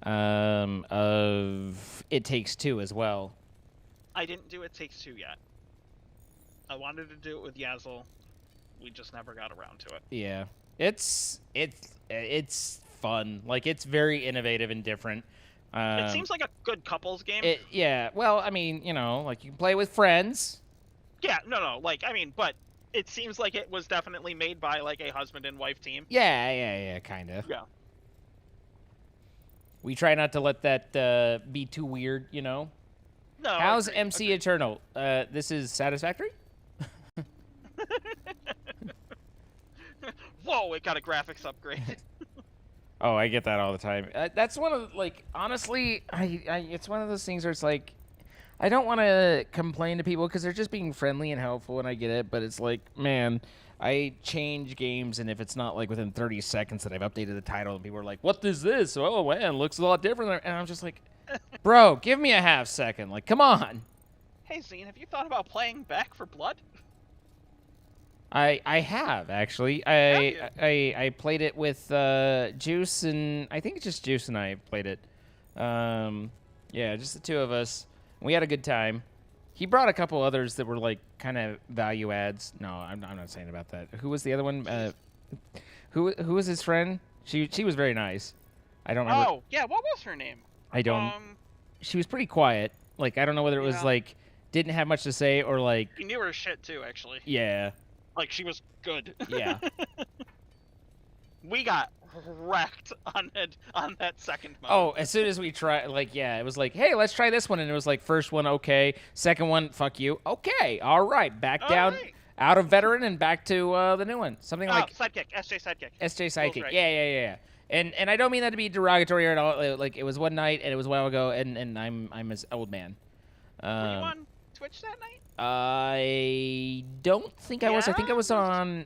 [SPEAKER 2] of It Takes Two as well.
[SPEAKER 1] I didn't do It Takes Two yet. I wanted to do it with Yazzle. We just never got around to it.
[SPEAKER 2] Yeah, it's fun. Like, it's very innovative and different.
[SPEAKER 1] It seems like a good couples game.
[SPEAKER 2] Yeah. Well, I mean, you know, like you can play with friends.
[SPEAKER 1] Yeah. No. Like, I mean, but it seems like it was definitely made by like a husband and wife team.
[SPEAKER 2] Yeah. Kind of.
[SPEAKER 1] Yeah.
[SPEAKER 2] We try not to let that be too weird, you know.
[SPEAKER 1] No.
[SPEAKER 2] How's MC Eternal? This is Satisfactory?
[SPEAKER 1] Whoa! It got a graphics upgrade.
[SPEAKER 2] Oh, I get that all the time. That's one of, like, honestly, it's one of those things where it's like, I don't want to complain to people because they're just being friendly and helpful, and I get it, but it's like, man, I change games, and if it's not, like, within 30 seconds that I've updated the title, and people are like, what is this? Oh, man, it looks a lot different. And I'm just like, bro, give me a half second. Like, come on.
[SPEAKER 1] Hey, Zine, have you thought about playing Back for Blood?
[SPEAKER 2] I have, actually. I played it with Juice, and I think it's just Juice and I played it. Yeah, just the two of us. We had a good time. He brought a couple others that were like kind of value adds. No, I'm not saying about that. Who was the other one? Who was his friend? She was very nice. I don't remember.
[SPEAKER 1] Oh, yeah, what was her name?
[SPEAKER 2] I don't. She was pretty quiet. Like, I don't know whether it was like didn't have much to say or like.
[SPEAKER 1] You knew her shit too, actually.
[SPEAKER 2] Yeah.
[SPEAKER 1] Like, she was good.
[SPEAKER 2] Yeah.
[SPEAKER 1] We got wrecked on that second mode.
[SPEAKER 2] Oh, as soon as we tried, like, yeah, it was like, hey, let's try this one. And it was like, first one, okay. Second one, fuck you. Okay, all right. Back down, out of veteran and back to the new one. Something like...
[SPEAKER 1] Sidekick, SJ Sidekick.
[SPEAKER 2] SJ Sidekick, right. Yeah. And I don't mean that to be derogatory at all. Like, it was one night, and it was a while ago, and I'm an old man.
[SPEAKER 1] Were you on Twitch that night?
[SPEAKER 2] I don't think I was. I think I was on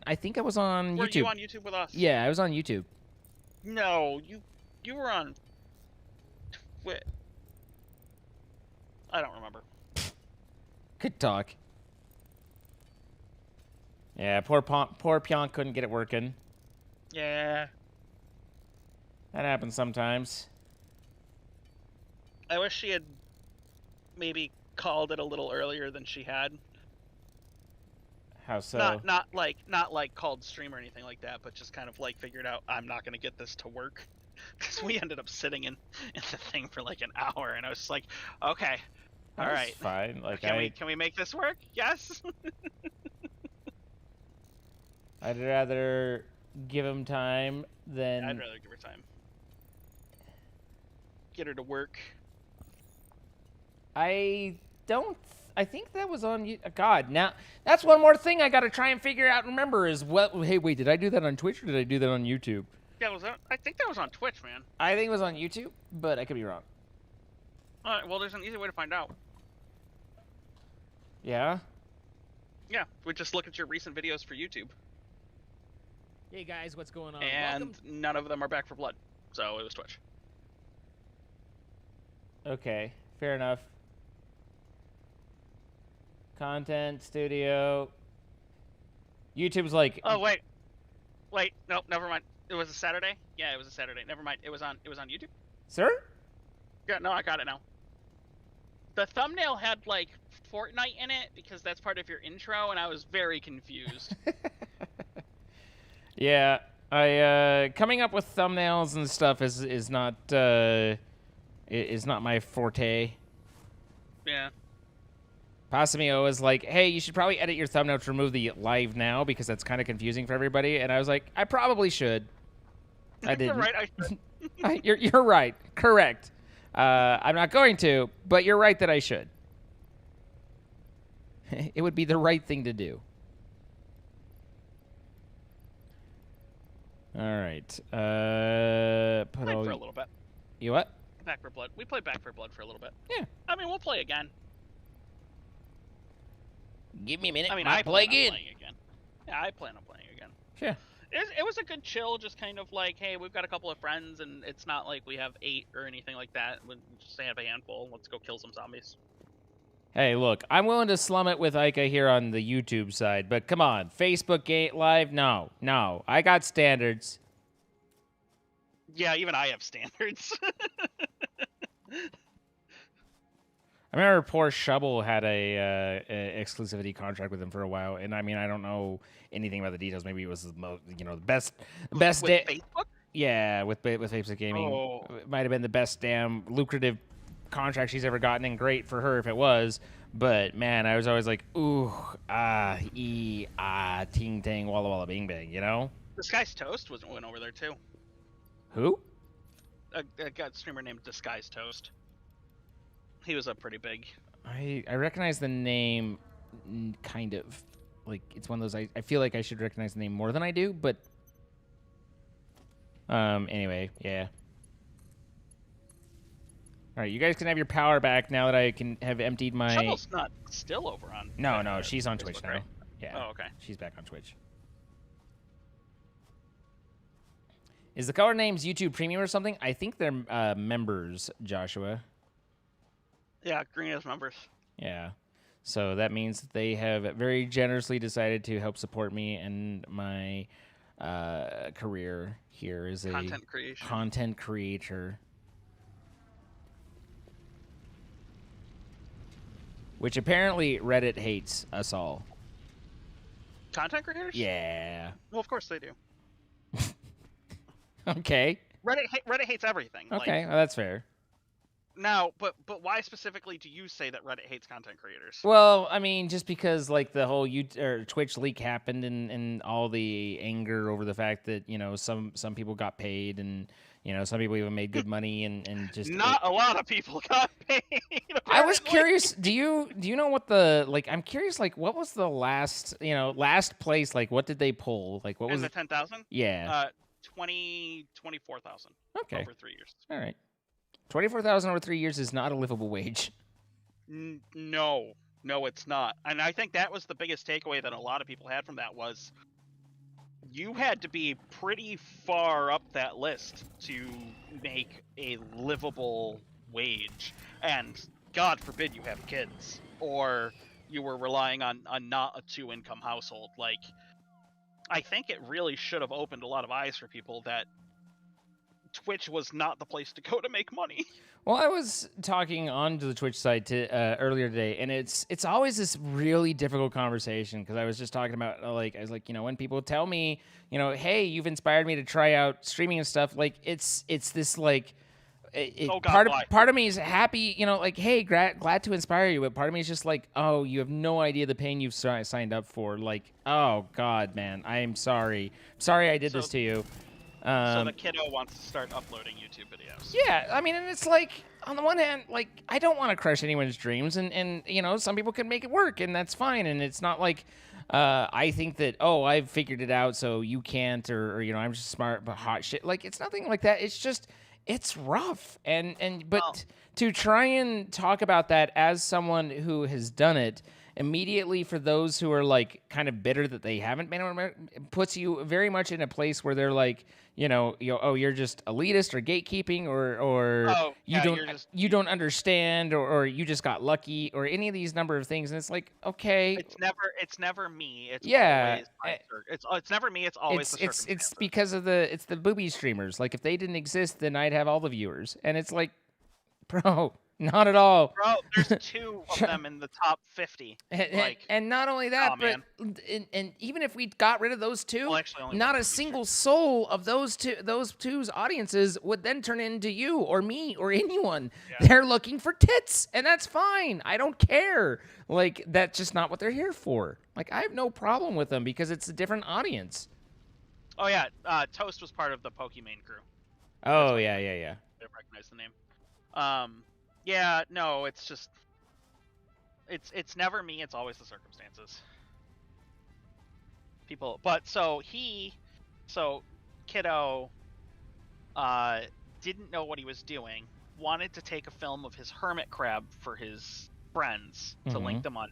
[SPEAKER 2] YouTube.
[SPEAKER 1] Were you on YouTube with us?
[SPEAKER 2] Yeah, I was on YouTube.
[SPEAKER 1] No, you were on Twitch. I don't remember.
[SPEAKER 2] Good talk. Yeah, poor Pionk couldn't get it working.
[SPEAKER 1] Yeah.
[SPEAKER 2] That happens sometimes.
[SPEAKER 1] I wish she had maybe called it a little earlier than she had.
[SPEAKER 2] How so?
[SPEAKER 1] Not like called stream or anything like that, but just kind of like figured out I'm not gonna get this to work, because we ended up sitting in the thing for like an hour, and I was just like, okay, all right,
[SPEAKER 2] fine. Like,
[SPEAKER 1] can we make this work? Yes.
[SPEAKER 2] I'd rather give him time than.
[SPEAKER 1] I'd rather give her time. Get her to work.
[SPEAKER 2] I think that was on you. God, now that's one more thing I got to try and figure out and remember is what. Hey, wait, did I do that on Twitch or did I do that on YouTube?
[SPEAKER 1] Yeah, I think that was on Twitch, man.
[SPEAKER 2] I think it was on YouTube, but I could be wrong.
[SPEAKER 1] All right, well, there's an easy way to find out.
[SPEAKER 2] Yeah?
[SPEAKER 1] Yeah, we just look at your recent videos for YouTube.
[SPEAKER 2] Hey guys, what's going on?
[SPEAKER 1] And none of them are Back for Blood, so it was Twitch.
[SPEAKER 2] Okay, fair enough. Content, studio. YouTube's like...
[SPEAKER 1] Oh, wait, no, never mind. It was a Saturday? Yeah, it was a Saturday. Never mind, it was on YouTube?
[SPEAKER 2] Sir?
[SPEAKER 1] Yeah, no, I got it now. The thumbnail had, like, Fortnite in it, because that's part of your intro, and I was very confused.
[SPEAKER 2] Yeah, coming up with thumbnails and stuff is not my forte.
[SPEAKER 1] Yeah.
[SPEAKER 2] Passamio was like, hey, you should probably edit your thumbnail to remove the live now because that's kind of confusing for everybody. And I was like, I probably should. I didn't.
[SPEAKER 1] You're right, I should.
[SPEAKER 2] You're right. Correct. I'm not going to, but you're right that I should. It would be the right thing to do. All right.
[SPEAKER 1] Played for a little bit.
[SPEAKER 2] You what?
[SPEAKER 1] Back for Blood. We played Back for Blood for a little bit.
[SPEAKER 2] Yeah.
[SPEAKER 1] I mean, we'll play again.
[SPEAKER 2] Give me a minute.
[SPEAKER 1] I mean,
[SPEAKER 2] I play again.
[SPEAKER 1] Yeah, I plan on playing again.
[SPEAKER 2] Sure.
[SPEAKER 1] It was a good chill, just kind of like, hey, we've got a couple of friends, and it's not like we have 8 or anything like that. We just have a handful. Let's go kill some zombies.
[SPEAKER 2] Hey, look, I'm willing to slum it with Ayka here on the YouTube side, but come on, Facebook Live? No. I got standards.
[SPEAKER 1] Yeah, even I have standards.
[SPEAKER 2] I remember poor Shubble had a exclusivity contract with him for a while, and I mean, I don't know anything about the details. Maybe it was the most, the best
[SPEAKER 1] with Facebook?
[SPEAKER 2] Yeah, with Facebook Gaming.
[SPEAKER 1] Oh.
[SPEAKER 2] It might have been the best damn lucrative contract she's ever gotten, and great for her if it was. But man, I was always like, ooh, ting tang, walla walla, bing bang,
[SPEAKER 1] Disguised Toast went over there too.
[SPEAKER 2] Who?
[SPEAKER 1] A streamer named Disguised Toast. He was a pretty big.
[SPEAKER 2] I recognize the name, kind of. Like, it's one of those, I feel like I should recognize the name more than I do, but... anyway, yeah. Alright, you guys can have your power back now that I can have emptied my...
[SPEAKER 1] Shovel's not still over on...
[SPEAKER 2] No, she's on
[SPEAKER 1] Facebook,
[SPEAKER 2] Twitch now.
[SPEAKER 1] right?
[SPEAKER 2] Yeah.
[SPEAKER 1] Oh, okay.
[SPEAKER 2] She's back on Twitch. Is the color names YouTube Premium or something? I think they're members, Joshua.
[SPEAKER 1] Yeah, green is members.
[SPEAKER 2] Yeah. So that means that they have very generously decided to help support me and my career here as a content creator. Which apparently Reddit hates us all.
[SPEAKER 1] Content creators?
[SPEAKER 2] Yeah.
[SPEAKER 1] Well, of course they do.
[SPEAKER 2] Okay.
[SPEAKER 1] Reddit hates everything.
[SPEAKER 2] Okay, well, that's fair.
[SPEAKER 1] Now, but why specifically do you say that Reddit hates content creators?
[SPEAKER 2] Well, I mean, just because like the whole Twitch leak happened and all the anger over the fact that some people got paid and some people even made good money and just
[SPEAKER 1] not a lot of people got paid. Apparently.
[SPEAKER 2] I was curious. Do you know what I'm curious. Like, what was the last place? Like, what did they pull? Like, what was
[SPEAKER 1] the 10,000?
[SPEAKER 2] Yeah.
[SPEAKER 1] 24,000.
[SPEAKER 2] Okay.
[SPEAKER 1] Over 3 years.
[SPEAKER 2] All right. 24,000 over 3 years is not a livable wage.
[SPEAKER 1] No, it's not. And I think that was the biggest takeaway that a lot of people had from that was you had to be pretty far up that list to make a livable wage. And God forbid you have kids or you were relying on not a 2-income household. Like, I think it really should have opened a lot of eyes for people that Twitch was not the place to go to make money.
[SPEAKER 2] Well, I was talking on to the Twitch site earlier today, and it's always this really difficult conversation because I was just talking about when people tell me, hey, you've inspired me to try out streaming and stuff. Like it's this like. Part of me is happy, hey, glad to inspire you, but part of me is just like, oh, you have no idea the pain you've signed up for. Like, oh God, man, I am sorry. Sorry I did this to you.
[SPEAKER 1] So the kiddo wants to start uploading YouTube videos.
[SPEAKER 2] Yeah, I mean, and it's like, on the one hand, like, I don't want to crush anyone's dreams, and some people can make it work, and that's fine, and it's not like I think that, oh, I've figured it out, so you can't, or I'm just smart, but hot shit. Like, it's nothing like that. It's just, it's rough. But
[SPEAKER 1] Well,
[SPEAKER 2] to try and talk about that as someone who has done it immediately for those who are like kind of bitter that they haven't been able to, puts you very much in a place where they're like, oh, you're just elitist or gatekeeping or
[SPEAKER 1] oh
[SPEAKER 2] you
[SPEAKER 1] yeah,
[SPEAKER 2] don't
[SPEAKER 1] you're just
[SPEAKER 2] you don't understand or you just got lucky or any of these number of things. And it's like, okay,
[SPEAKER 1] it's never me. It's
[SPEAKER 2] yeah.
[SPEAKER 1] always it's never me. It's always the
[SPEAKER 2] It's
[SPEAKER 1] circumstances.
[SPEAKER 2] because of the booby streamers. Like if they didn't exist, then I'd have all the viewers. And it's like, bro, not at all.
[SPEAKER 1] Bro, there's 2 of them in the top 50. Like,
[SPEAKER 2] And not only that,
[SPEAKER 1] oh
[SPEAKER 2] but
[SPEAKER 1] man.
[SPEAKER 2] and even if we got rid of those two,
[SPEAKER 1] Well, actually, only
[SPEAKER 2] not
[SPEAKER 1] one
[SPEAKER 2] a
[SPEAKER 1] booby
[SPEAKER 2] single
[SPEAKER 1] stream.
[SPEAKER 2] soul of those two's audiences would then turn into you or me or anyone.
[SPEAKER 1] Yeah.
[SPEAKER 2] They're looking for tits, and that's fine. I don't care. Like that's just not what they're here for. Like I have no problem with them because it's a different audience.
[SPEAKER 1] Oh yeah, Toast was part of the Pokimane crew.
[SPEAKER 2] Oh yeah, yeah, yeah.
[SPEAKER 1] I recognize the name. Yeah, no, it's just it's never me. It's always the circumstances. People, but so Kiddo, didn't know what he was doing. Wanted to take a film of his hermit crab for his friends to link them on,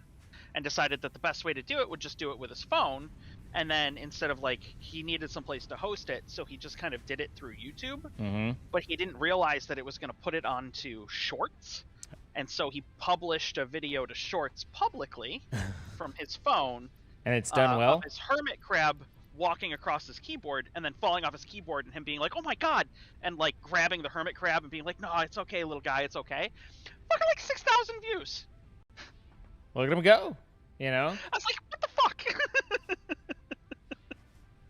[SPEAKER 1] and decided that the best way to do it would just do it with his phone. And then instead of like he needed some place to host it, so he just kind of did it through YouTube. But he didn't realize that it was going to put it onto Shorts, and so he published a video to Shorts publicly from his phone.
[SPEAKER 2] And it's done well.
[SPEAKER 1] Of his hermit crab walking across his keyboard and then falling off his keyboard and him being like, "Oh my god!" and like grabbing the hermit crab and being like, "No, it's okay, little guy, it's okay." Fucking like 6,000 views.
[SPEAKER 2] Look at him go. You know.
[SPEAKER 1] I was like, "What the fuck?"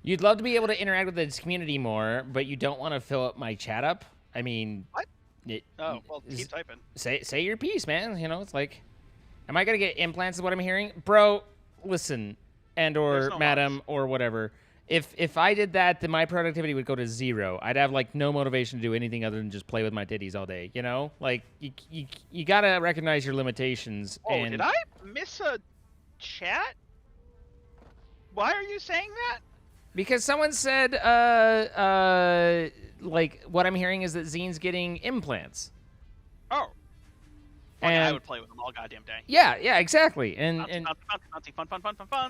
[SPEAKER 2] You'd love to be able to interact with this community more, but you don't want to fill up my chat up. I mean,
[SPEAKER 1] What? Oh, well, keep typing.
[SPEAKER 2] Say your piece, man. You know, it's like, am I gonna get implants? Is what I'm hearing, bro. Listen, and or
[SPEAKER 1] no
[SPEAKER 2] madam
[SPEAKER 1] loss.
[SPEAKER 2] or whatever. If I did that, then my productivity would go to 0. I'd have like no motivation to do anything other than just play with my titties all day. You know, like you gotta recognize your limitations.
[SPEAKER 1] Oh,
[SPEAKER 2] and
[SPEAKER 1] did I miss a chat? Why are you saying that?
[SPEAKER 2] Because someone said, like, what I'm hearing is that Zine's getting implants.
[SPEAKER 1] Oh. Well, yeah, I would play with them all goddamn day.
[SPEAKER 2] Yeah, exactly. And
[SPEAKER 1] Fun.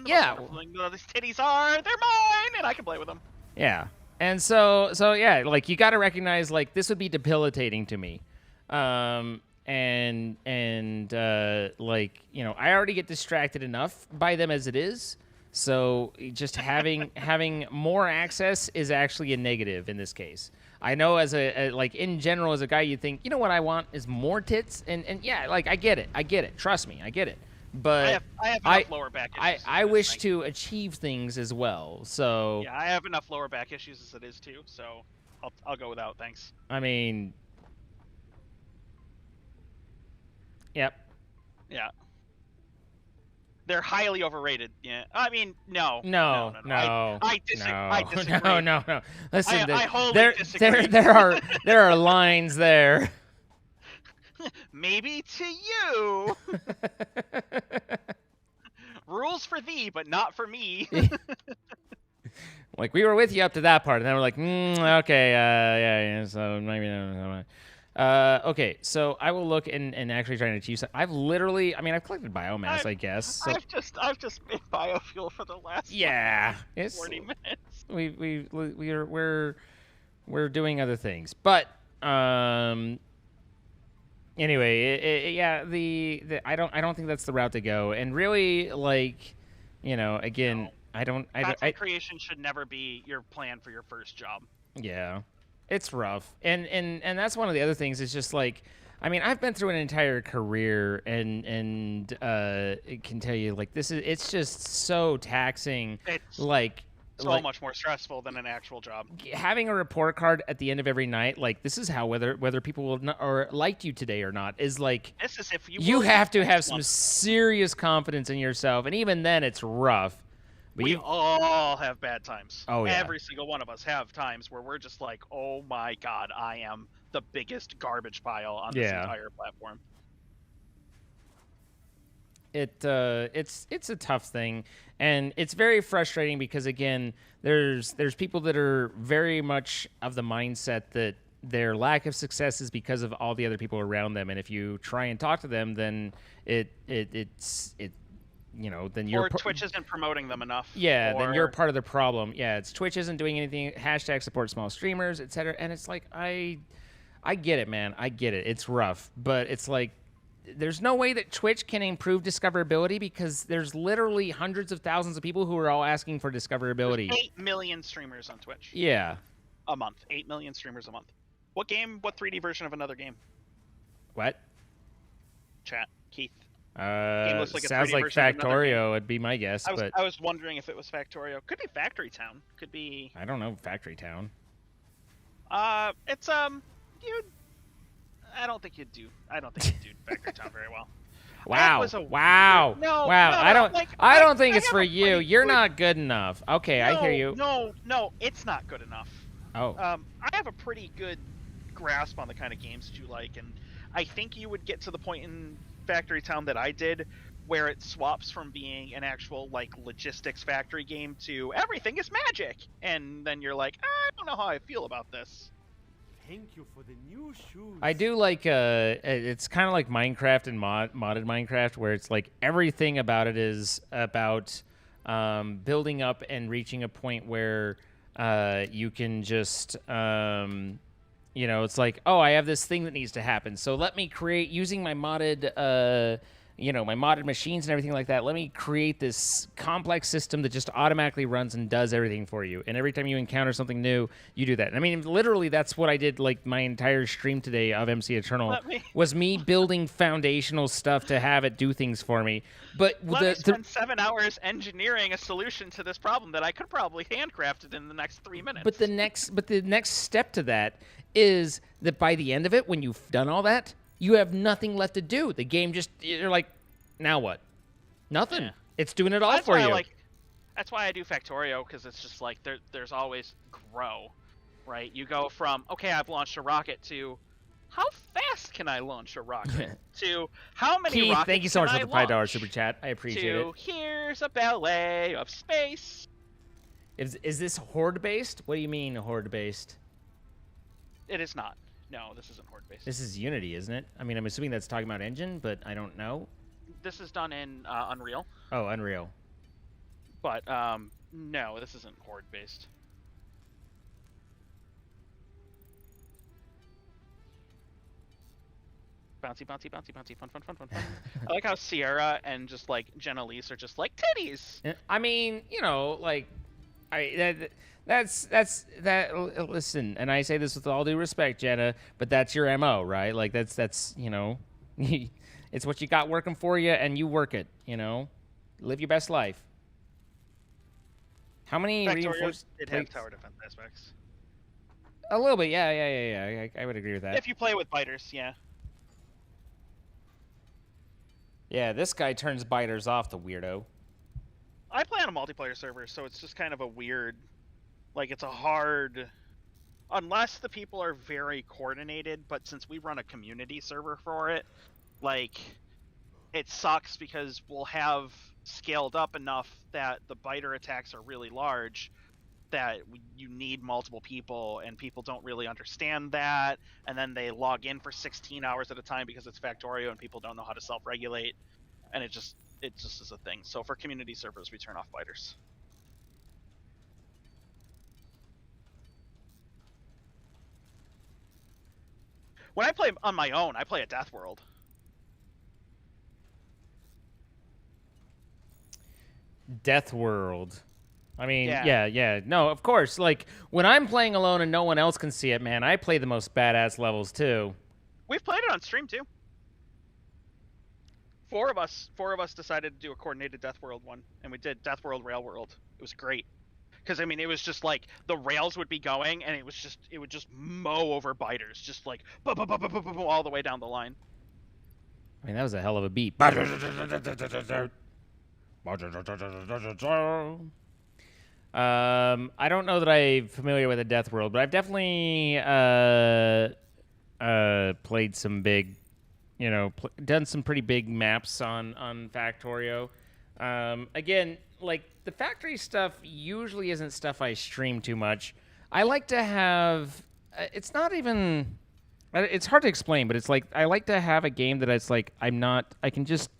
[SPEAKER 2] Yeah.
[SPEAKER 1] These titties are, they're mine, and I can play with them.
[SPEAKER 2] Yeah. And so yeah, like, you got to recognize, like, this would be debilitating to me. Like, you know, I already get distracted enough by them as it is. So just having more access is actually a negative in this case. I know as a like in general as a guy, you think, you know what I want is more tits, and yeah, like I get it. Trust me, I get it. But
[SPEAKER 1] I have enough lower back issues.
[SPEAKER 2] I wish to achieve things as well. So
[SPEAKER 1] yeah, I have enough lower back issues as it is too. So I'll go without, thanks.
[SPEAKER 2] I mean, yep.
[SPEAKER 1] Yeah. They're highly overrated. Yeah. I mean, no.
[SPEAKER 2] No.
[SPEAKER 1] I disagree.
[SPEAKER 2] No. Listen,
[SPEAKER 1] I wholly disagree.
[SPEAKER 2] there are lines there.
[SPEAKER 1] Maybe to you. Rules for thee, but not for me.
[SPEAKER 2] Like, we were with you up to that part, and then we're like, okay, yeah, so maybe no. Okay, so I will look and actually try to achieve something. I've collected biomass, I guess. So.
[SPEAKER 1] I've just made biofuel for the last 40 minutes.
[SPEAKER 2] We're doing other things, but anyway, I don't think that's the route to go. And really, like, you know, again,
[SPEAKER 1] no. Content creation should never be your plan for your first job.
[SPEAKER 2] Yeah. It's rough, and that's one of the other things. Is just like, I mean, I've been through an entire career, and it can tell you, like, it's just so taxing.
[SPEAKER 1] It's
[SPEAKER 2] like
[SPEAKER 1] so much more stressful than an actual job.
[SPEAKER 2] Having a report card at the end of every night, like, this is how whether people will not, or liked you today or not, is like,
[SPEAKER 1] this is if
[SPEAKER 2] you have to have some serious confidence in yourself, and even then, it's rough.
[SPEAKER 1] But we all have bad times.
[SPEAKER 2] Oh, yeah.
[SPEAKER 1] Every single one of us have times where we're just like, oh my god, I am the biggest garbage pile on this entire platform.
[SPEAKER 2] It's a tough thing, and it's very frustrating because, again, there's people that are very much of the mindset that their lack of success is because of all the other people around them. And if you try and talk to them, then it's then you're
[SPEAKER 1] or Twitch isn't promoting them enough.
[SPEAKER 2] Yeah,
[SPEAKER 1] or...
[SPEAKER 2] then you're part of the problem. Yeah, it's Twitch isn't doing anything. # support small streamers, etc. And it's like I get it, man. I get it. It's rough, but it's like there's no way that Twitch can improve discoverability because there's literally hundreds of thousands of people who are all asking for discoverability.
[SPEAKER 1] There's 8 million streamers on Twitch.
[SPEAKER 2] Yeah.
[SPEAKER 1] A month. 8 million streamers a month. What game? What 3D version of another game?
[SPEAKER 2] What?
[SPEAKER 1] Chat. Keith.
[SPEAKER 2] Sounds like Factorio would be my guess.
[SPEAKER 1] I was wondering if it was Factorio. Could be Factory Town. Could be...
[SPEAKER 2] I don't know Factory Town.
[SPEAKER 1] It's, I don't think you'd do Factory Town very well.
[SPEAKER 2] Wow!
[SPEAKER 1] No,
[SPEAKER 2] I don't think it's for you. You're not good enough. Okay, I hear you.
[SPEAKER 1] No, it's not good enough.
[SPEAKER 2] Oh.
[SPEAKER 1] I have a pretty good grasp on the kind of games that you like, and I think you would get to the point in Factory Town that I did, where it swaps from being an actual logistics factory game to everything is magic, and then you're like, I don't know how I feel about this.
[SPEAKER 4] Thank you for the new shoes.
[SPEAKER 2] I do like it's kind of like Minecraft and modded Minecraft, where it's like everything about it is about building up and reaching a point where you can just it's like, oh, I have this thing that needs to happen, so let me create using my modded my modded machines and everything like that. Let me create this complex system that just automatically runs and does everything for you. And every time you encounter something new, you do that. And I mean, literally, that's what I did. Like my entire stream today of MC Eternal was me building foundational stuff to have it do things for me. But
[SPEAKER 1] let me spend 7 hours engineering a solution to this problem that I could probably handcrafted in the next 3 minutes.
[SPEAKER 2] But the next step to that is that by the end of it, when you've done all that, you have nothing left to do. The game you're like, now what? Nothing. Yeah. It's doing it all for you.
[SPEAKER 1] That's why I do Factorio, because it's just like there's always grow, right? You go from, okay, I've launched a rocket, to how fast can I launch a rocket? To how many
[SPEAKER 2] Keith,
[SPEAKER 1] rockets
[SPEAKER 2] thank you so much for the $5 super
[SPEAKER 1] chat.
[SPEAKER 2] I appreciate it.
[SPEAKER 1] Here's a ballet of space.
[SPEAKER 2] Is this horde-based? What do you mean horde-based?
[SPEAKER 1] It is not. No, this isn't horde-based.
[SPEAKER 2] This is Unity, isn't it? I mean, I'm assuming that's talking about engine, but I don't know.
[SPEAKER 1] This is done in Unreal.
[SPEAKER 2] Oh, Unreal.
[SPEAKER 1] But, no, this isn't horde-based. Bouncy, bouncy, bouncy, bouncy, fun, fun, fun, fun, fun. I like how Sierra and just, Jenna-Lise are just like, titties!
[SPEAKER 2] I mean, listen, and I say this with all due respect, Jenna, but that's your MO, right? Like that's it's what you got working for you, and you work it, live your best life. How many reinforced
[SPEAKER 1] did have tower defense aspects?
[SPEAKER 2] A little bit, yeah. I would agree with that.
[SPEAKER 1] If you play with biters, yeah.
[SPEAKER 2] Yeah, this guy turns biters off, the weirdo.
[SPEAKER 1] I play on a multiplayer server, so it's just kind of a weird, it's a hard, unless the people are very coordinated, but since we run a community server for it, it sucks because we'll have scaled up enough that the biter attacks are really large, that you need multiple people, and people don't really understand that, and then they log in for 16 hours at a time because it's Factorio and people don't know how to self-regulate, and it just is a thing. So for community servers, we turn off biters. When I play on my own, I play a Death World.
[SPEAKER 2] Death World. I mean, yeah. No, of course. When I'm playing alone and no one else can see it, man, I play the most badass levels too.
[SPEAKER 1] We've played it on stream too. Four of us decided to do a coordinated Death World one, and we did Death World, Rail World. It was great. Because, I mean, it was just the rails would be going, and it would just mow over biters, just all the way down the line.
[SPEAKER 2] I mean, that was a hell of a beat. I don't know that I'm familiar with a Death World, but I've definitely played some big, done some pretty big maps on Factorio. Again, the factory stuff usually isn't stuff I stream too much. I like to have it's not even. It's hard to explain, but it's like I like to have a game that it's like I'm not. I can just.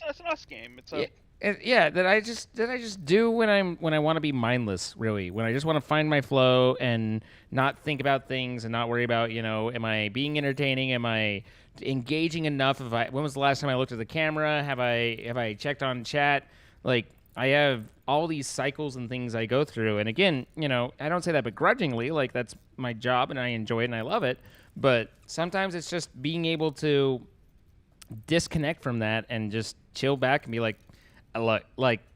[SPEAKER 1] It's an us game. It's
[SPEAKER 2] Yeah,
[SPEAKER 1] a
[SPEAKER 2] yeah, that I just do when I want to be mindless, really. When I just want to find my flow and not think about things and not worry about, am I being entertaining? Am I engaging enough? When was the last time I looked at the camera? Have I checked on chat? Like I have all these cycles and things I go through. And again, I don't say that begrudgingly, like that's my job and I enjoy it and I love it, but sometimes it's just being able to disconnect from that and just chill back and be like,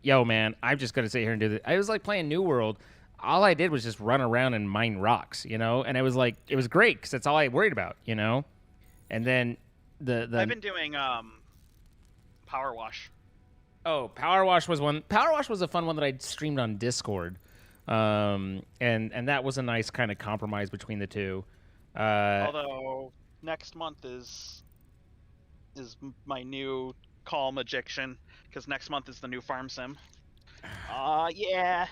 [SPEAKER 2] yo, man, I'm just gonna sit here and do this. I was like playing New World. All I did was just run around and mine rocks, and it was great because that's all I worried about, And then
[SPEAKER 1] I've been doing Power Wash.
[SPEAKER 2] Oh, Power Wash was one. Power Wash was a fun one that I streamed on Discord, and that was a nice kind of compromise between the two.
[SPEAKER 1] Although next month is my new calm addiction because next month is the new farm sim. Yeah.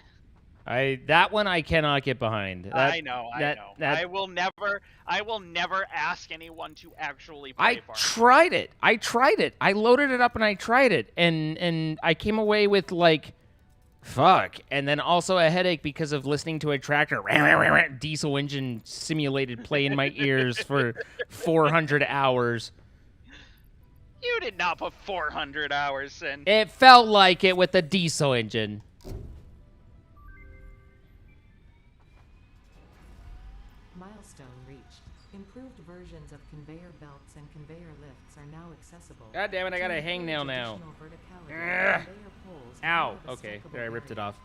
[SPEAKER 2] That one I cannot get behind.
[SPEAKER 1] I know. I will never ask anyone to actually play farm.
[SPEAKER 2] Tried it. I loaded it up and I tried it, and I came away with fuck, and then also a headache because of listening to a tractor diesel engine simulated play in my ears for 400 hours.
[SPEAKER 1] You did not put 400 hours in.
[SPEAKER 2] It felt like it with the diesel engine.
[SPEAKER 3] Milestone reached. Improved versions of conveyor belts and conveyor lifts are now accessible.
[SPEAKER 2] God damn it, I got a hangnail now. Ow. Okay, there, I ripped it off.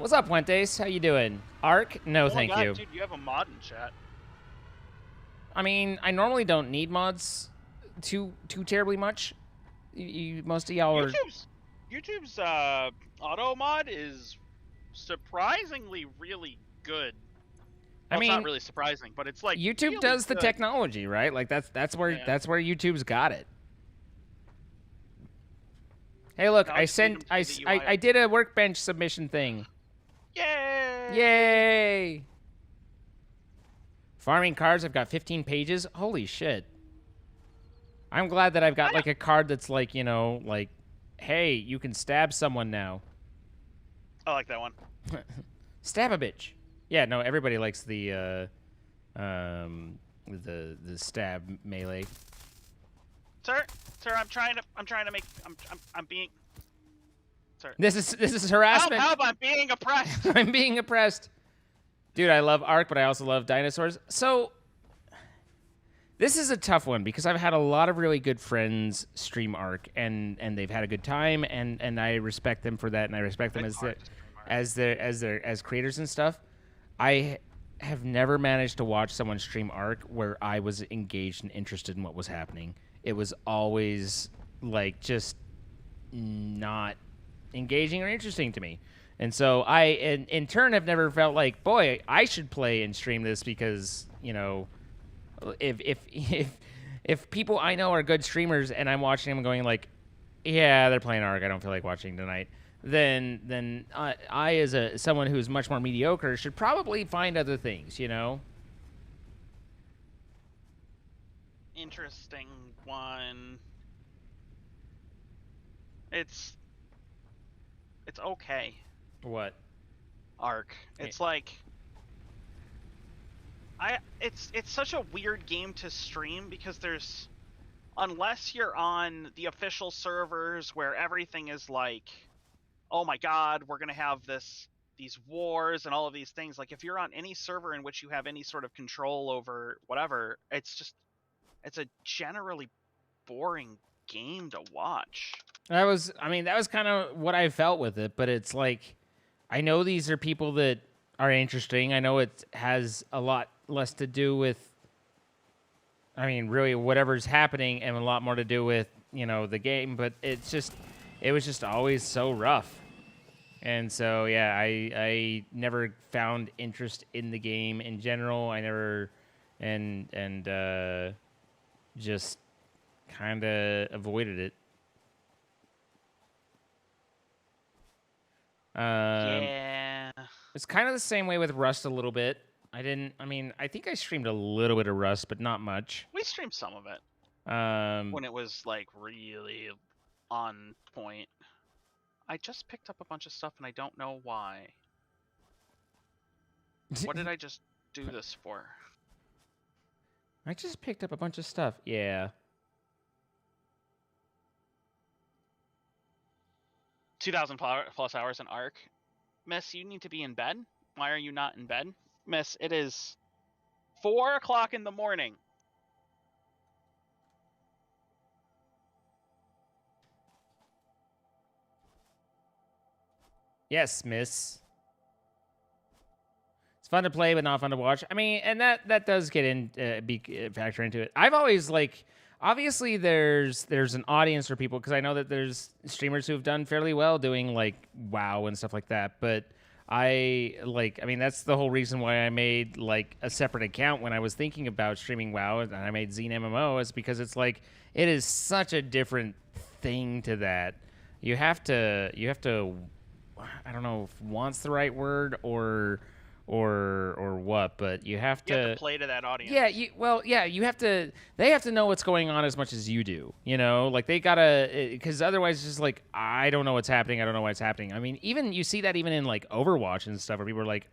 [SPEAKER 2] What's up, Puentes? How you doing? Ark? No, thank you.
[SPEAKER 1] Dude, you have a mod in chat.
[SPEAKER 2] I mean, I normally don't need mods too terribly much. Most of y'all are...
[SPEAKER 1] YouTube's auto mod is surprisingly really good. Well, I mean, it's not really surprising, but it's like
[SPEAKER 2] YouTube
[SPEAKER 1] really
[SPEAKER 2] does
[SPEAKER 1] good.
[SPEAKER 2] The technology, right? Like that's where YouTube's got it. Hey, look, I did a workbench submission thing.
[SPEAKER 1] Yay!
[SPEAKER 2] Yay! Farming cards, I've got 15 pages. Holy shit. I'm glad that I've got like a card that's like, hey, you can stab someone now.
[SPEAKER 1] I like that one.
[SPEAKER 2] Stab a bitch. Yeah, no, everybody likes the stab melee.
[SPEAKER 1] Sir, I'm trying to make I'm being Sir.
[SPEAKER 2] This is harassment.
[SPEAKER 1] Help, I'm being oppressed.
[SPEAKER 2] I'm being oppressed. Dude, I love Ark, but I also love dinosaurs. So this is a tough one because I've had a lot of really good friends stream Ark and they've had a good time and I respect them for that and I respect them as creators and stuff. I have never managed to watch someone stream Ark where I was engaged and interested in what was happening. It was always like just not engaging or interesting to me. And so I, in turn, have never felt like, boy, I should play and stream this because, if people I know are good streamers and I'm watching them going like, yeah, they're playing Ark, I don't feel like watching tonight, then I as someone who's much more mediocre should probably find other things,
[SPEAKER 1] Interesting one. It's okay.
[SPEAKER 2] What?
[SPEAKER 1] Ark. It's like it's such a weird game to stream because there's unless you're on the official servers where everything is like, oh my god, we're going to have these wars and all of these things. Like if you're on any server in which you have any sort of control over whatever, it's a generally boring game to watch.
[SPEAKER 2] That was kind of what I felt with it, but it's like, I know these are people that are interesting. I know it has a lot less to do with, really whatever's happening and a lot more to do with, the game, but it was just always so rough. And so, yeah, I never found interest in the game in general. I never, just kind of avoided it.
[SPEAKER 1] Yeah.
[SPEAKER 2] It's kind of the same way with Rust a little bit. I mean, I think I streamed a little bit of Rust, but not much.
[SPEAKER 1] We streamed some of it. When it was like really on point. I just picked up a bunch of stuff and I don't know why. What did I just do this for?
[SPEAKER 2] I just picked up a bunch of stuff. Yeah.
[SPEAKER 1] 2,000 plus hours in Arc. Miss, you need to be in bed. Why are you not in bed? Miss, it is 4 o'clock in the morning.
[SPEAKER 2] Yes, miss. It's fun to play, but not fun to watch. I mean, and that does get in, factor into it. I've always obviously there's an audience for people because I know that there's streamers who have done fairly well doing like WoW and stuff like that. But I mean, that's the whole reason why I made like a separate account when I was thinking about streaming WoW, and I made Zine MMO, is because it's like it is such a different thing to that. You have to. I don't know if want's the right word or what, but you have to
[SPEAKER 1] play to that audience.
[SPEAKER 2] Yeah, you have to. They have to know what's going on as much as you do. You know, like they gotta, because otherwise, it's just like I don't know what's happening. I don't know what's happening. I mean, even you see that even in like Overwatch and stuff, where people are like,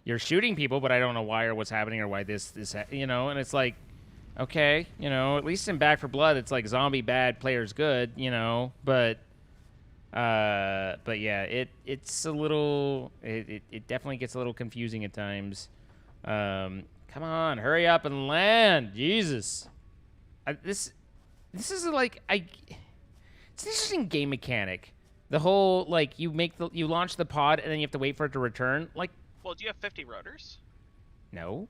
[SPEAKER 2] you're shooting people, but I don't know why or what's happening or why this, you know, and it's like, okay, you know, at least in Back for Blood, it's like zombie bad, players good, you know, but yeah, it's a little, it definitely gets a little confusing at times. Come on, hurry up and land, Jesus. This is like it's an interesting game mechanic. The whole like you launch the pod and then you have to wait for it to return. Like,
[SPEAKER 1] well, do you have 50 rotors?
[SPEAKER 2] No.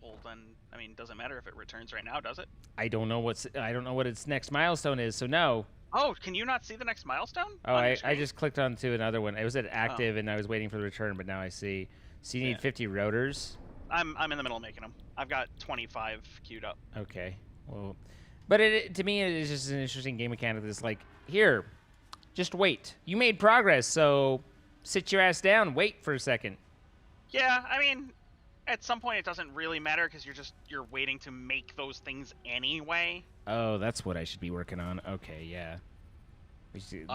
[SPEAKER 1] Well, then I mean, doesn't matter if it returns right now, does it?
[SPEAKER 2] I don't know what its next milestone is, so no.
[SPEAKER 1] Oh, can you not see the next milestone?
[SPEAKER 2] Oh, I just clicked onto another one. It was at active, and I was waiting for the return, but now I see. So you need 50 rotors?
[SPEAKER 1] I'm in the middle of making them. I've got 25 queued up.
[SPEAKER 2] Okay. Well, but to me, it is just an interesting game mechanic that's like, here, just wait. You made progress, so sit your ass down, wait for a second.
[SPEAKER 1] Yeah, I mean, at some point it doesn't really matter because you're waiting to make those things anyway.
[SPEAKER 2] Oh, that's what I should be working on. Okay, yeah. The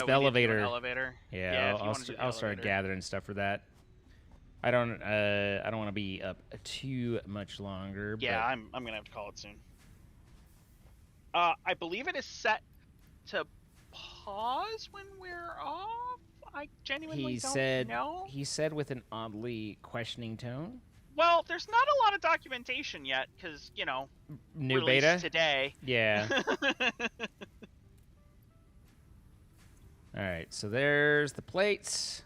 [SPEAKER 1] elevator.
[SPEAKER 2] Yeah, I'll start gathering stuff for that. I don't want to be up too much longer.
[SPEAKER 1] Yeah,
[SPEAKER 2] but...
[SPEAKER 1] I'm gonna have to call it soon. I believe it is set to pause when we're off. I genuinely don't know.
[SPEAKER 2] He said with an oddly questioning tone.
[SPEAKER 1] Well, there's not a lot of documentation yet, because, you know,
[SPEAKER 2] new beta
[SPEAKER 1] today.
[SPEAKER 2] Yeah. All right, so there's the plates.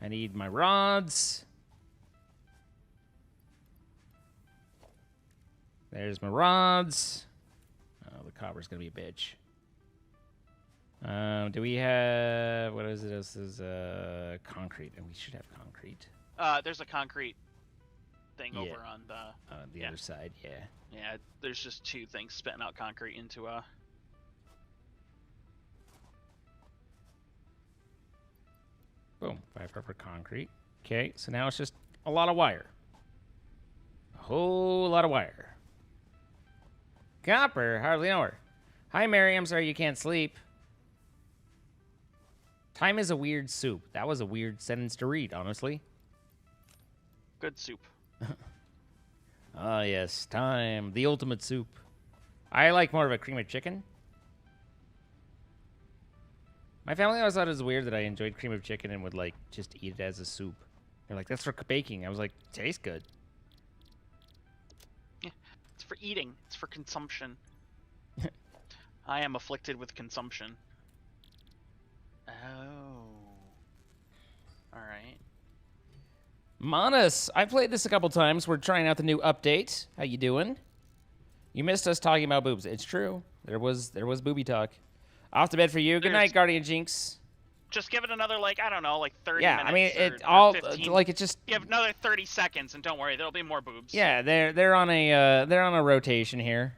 [SPEAKER 2] I need my rods. There's my rods. Oh, the copper's gonna be a bitch. Do we have, what is it? This is concrete, and we should have concrete.
[SPEAKER 1] There's a concrete thing over on the
[SPEAKER 2] other side. Yeah.
[SPEAKER 1] Yeah, there's just 2 things spitting out concrete into a.
[SPEAKER 2] Boom, 5 for concrete. Okay, so now it's just a lot of wire. A whole lot of wire. Copper, hardly know her. Hi, Mary. I'm sorry you can't sleep. Time is a weird soup. That was a weird sentence to read, honestly.
[SPEAKER 1] Good soup.
[SPEAKER 2] Ah, yes. Time. The ultimate soup. I like more of a cream of chicken. My family always thought it was weird that I enjoyed cream of chicken and would, like, just eat it as a soup. They're like, that's for baking. I was like, tastes good.
[SPEAKER 1] Yeah, it's for eating. It's for consumption. I am afflicted with consumption. Oh. Alright.
[SPEAKER 2] Manus, I played this a couple times. We're trying out the new update. How you doing? You missed us talking about boobs. It's true. There was booby talk. Off to bed for you. Good night, Guardian Jinx.
[SPEAKER 1] Just give it another, like, I don't know, like 30
[SPEAKER 2] minutes.
[SPEAKER 1] Yeah,
[SPEAKER 2] I mean, it
[SPEAKER 1] 15.
[SPEAKER 2] like it just
[SPEAKER 1] give another 30 seconds, and don't worry, there'll be more boobs.
[SPEAKER 2] Yeah, they're on a rotation here.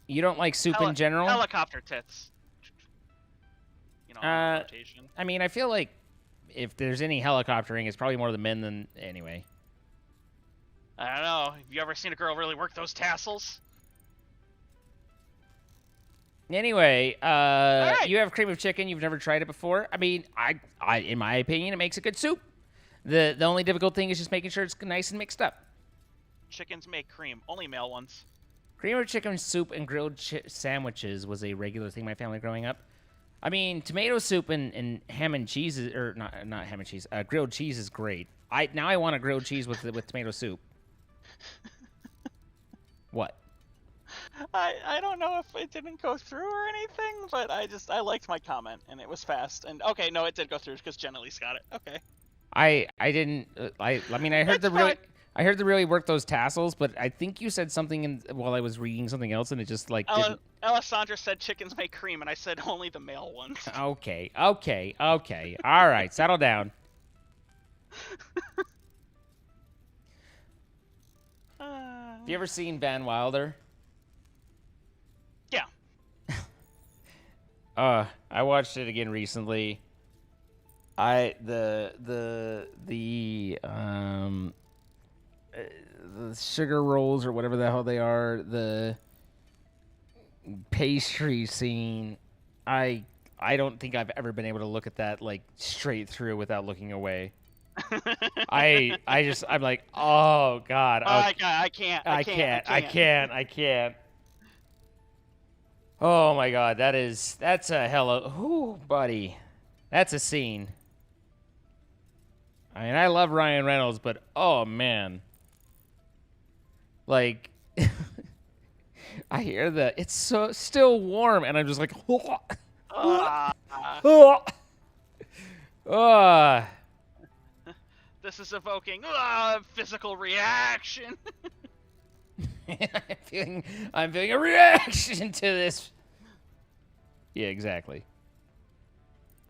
[SPEAKER 2] You don't like soup in general?
[SPEAKER 1] Helicopter tits. on rotation.
[SPEAKER 2] I mean, I feel like if there's any helicoptering, it's probably more the men than anyway.
[SPEAKER 1] I don't know. Have you ever seen a girl really work those tassels?
[SPEAKER 2] Anyway,
[SPEAKER 1] right.
[SPEAKER 2] You have cream of chicken. You've never tried it before. I mean, I, in my opinion, it makes a good soup. The only difficult thing is just making sure it's nice and mixed up.
[SPEAKER 1] Chickens make cream. Only male ones.
[SPEAKER 2] Cream of chicken soup and grilled sandwiches was a regular thing in my family growing up. I mean, tomato soup and ham and cheese is, or not ham and cheese. Grilled cheese is great. Now I want a grilled cheese with tomato soup. What?
[SPEAKER 1] I don't know if it didn't go through or anything, but I liked my comment and it was fast. And okay, no, it did go through because Jen Elise got it. Okay.
[SPEAKER 2] I didn't. I mean, I heard I heard the really work those tassels, but I think you said something while I was reading something else, and it just like didn't.
[SPEAKER 1] Alessandra said chickens make cream, and I said only the male ones.
[SPEAKER 2] Okay. All right, settle down. Have you ever seen Van Wilder?
[SPEAKER 1] Yeah.
[SPEAKER 2] I watched it again recently. The sugar rolls or whatever the hell they are, the pastry scene. I don't think I've ever been able to look at that like straight through without looking away. I'm like, oh God.
[SPEAKER 1] I can't.
[SPEAKER 2] Oh my God, that's a ooh, buddy. That's a scene. I mean, I love Ryan Reynolds, but oh man. Like I hear that it's so still warm and I'm just like
[SPEAKER 1] This is evoking physical reaction.
[SPEAKER 2] I'm feeling a reaction to this. Yeah, exactly.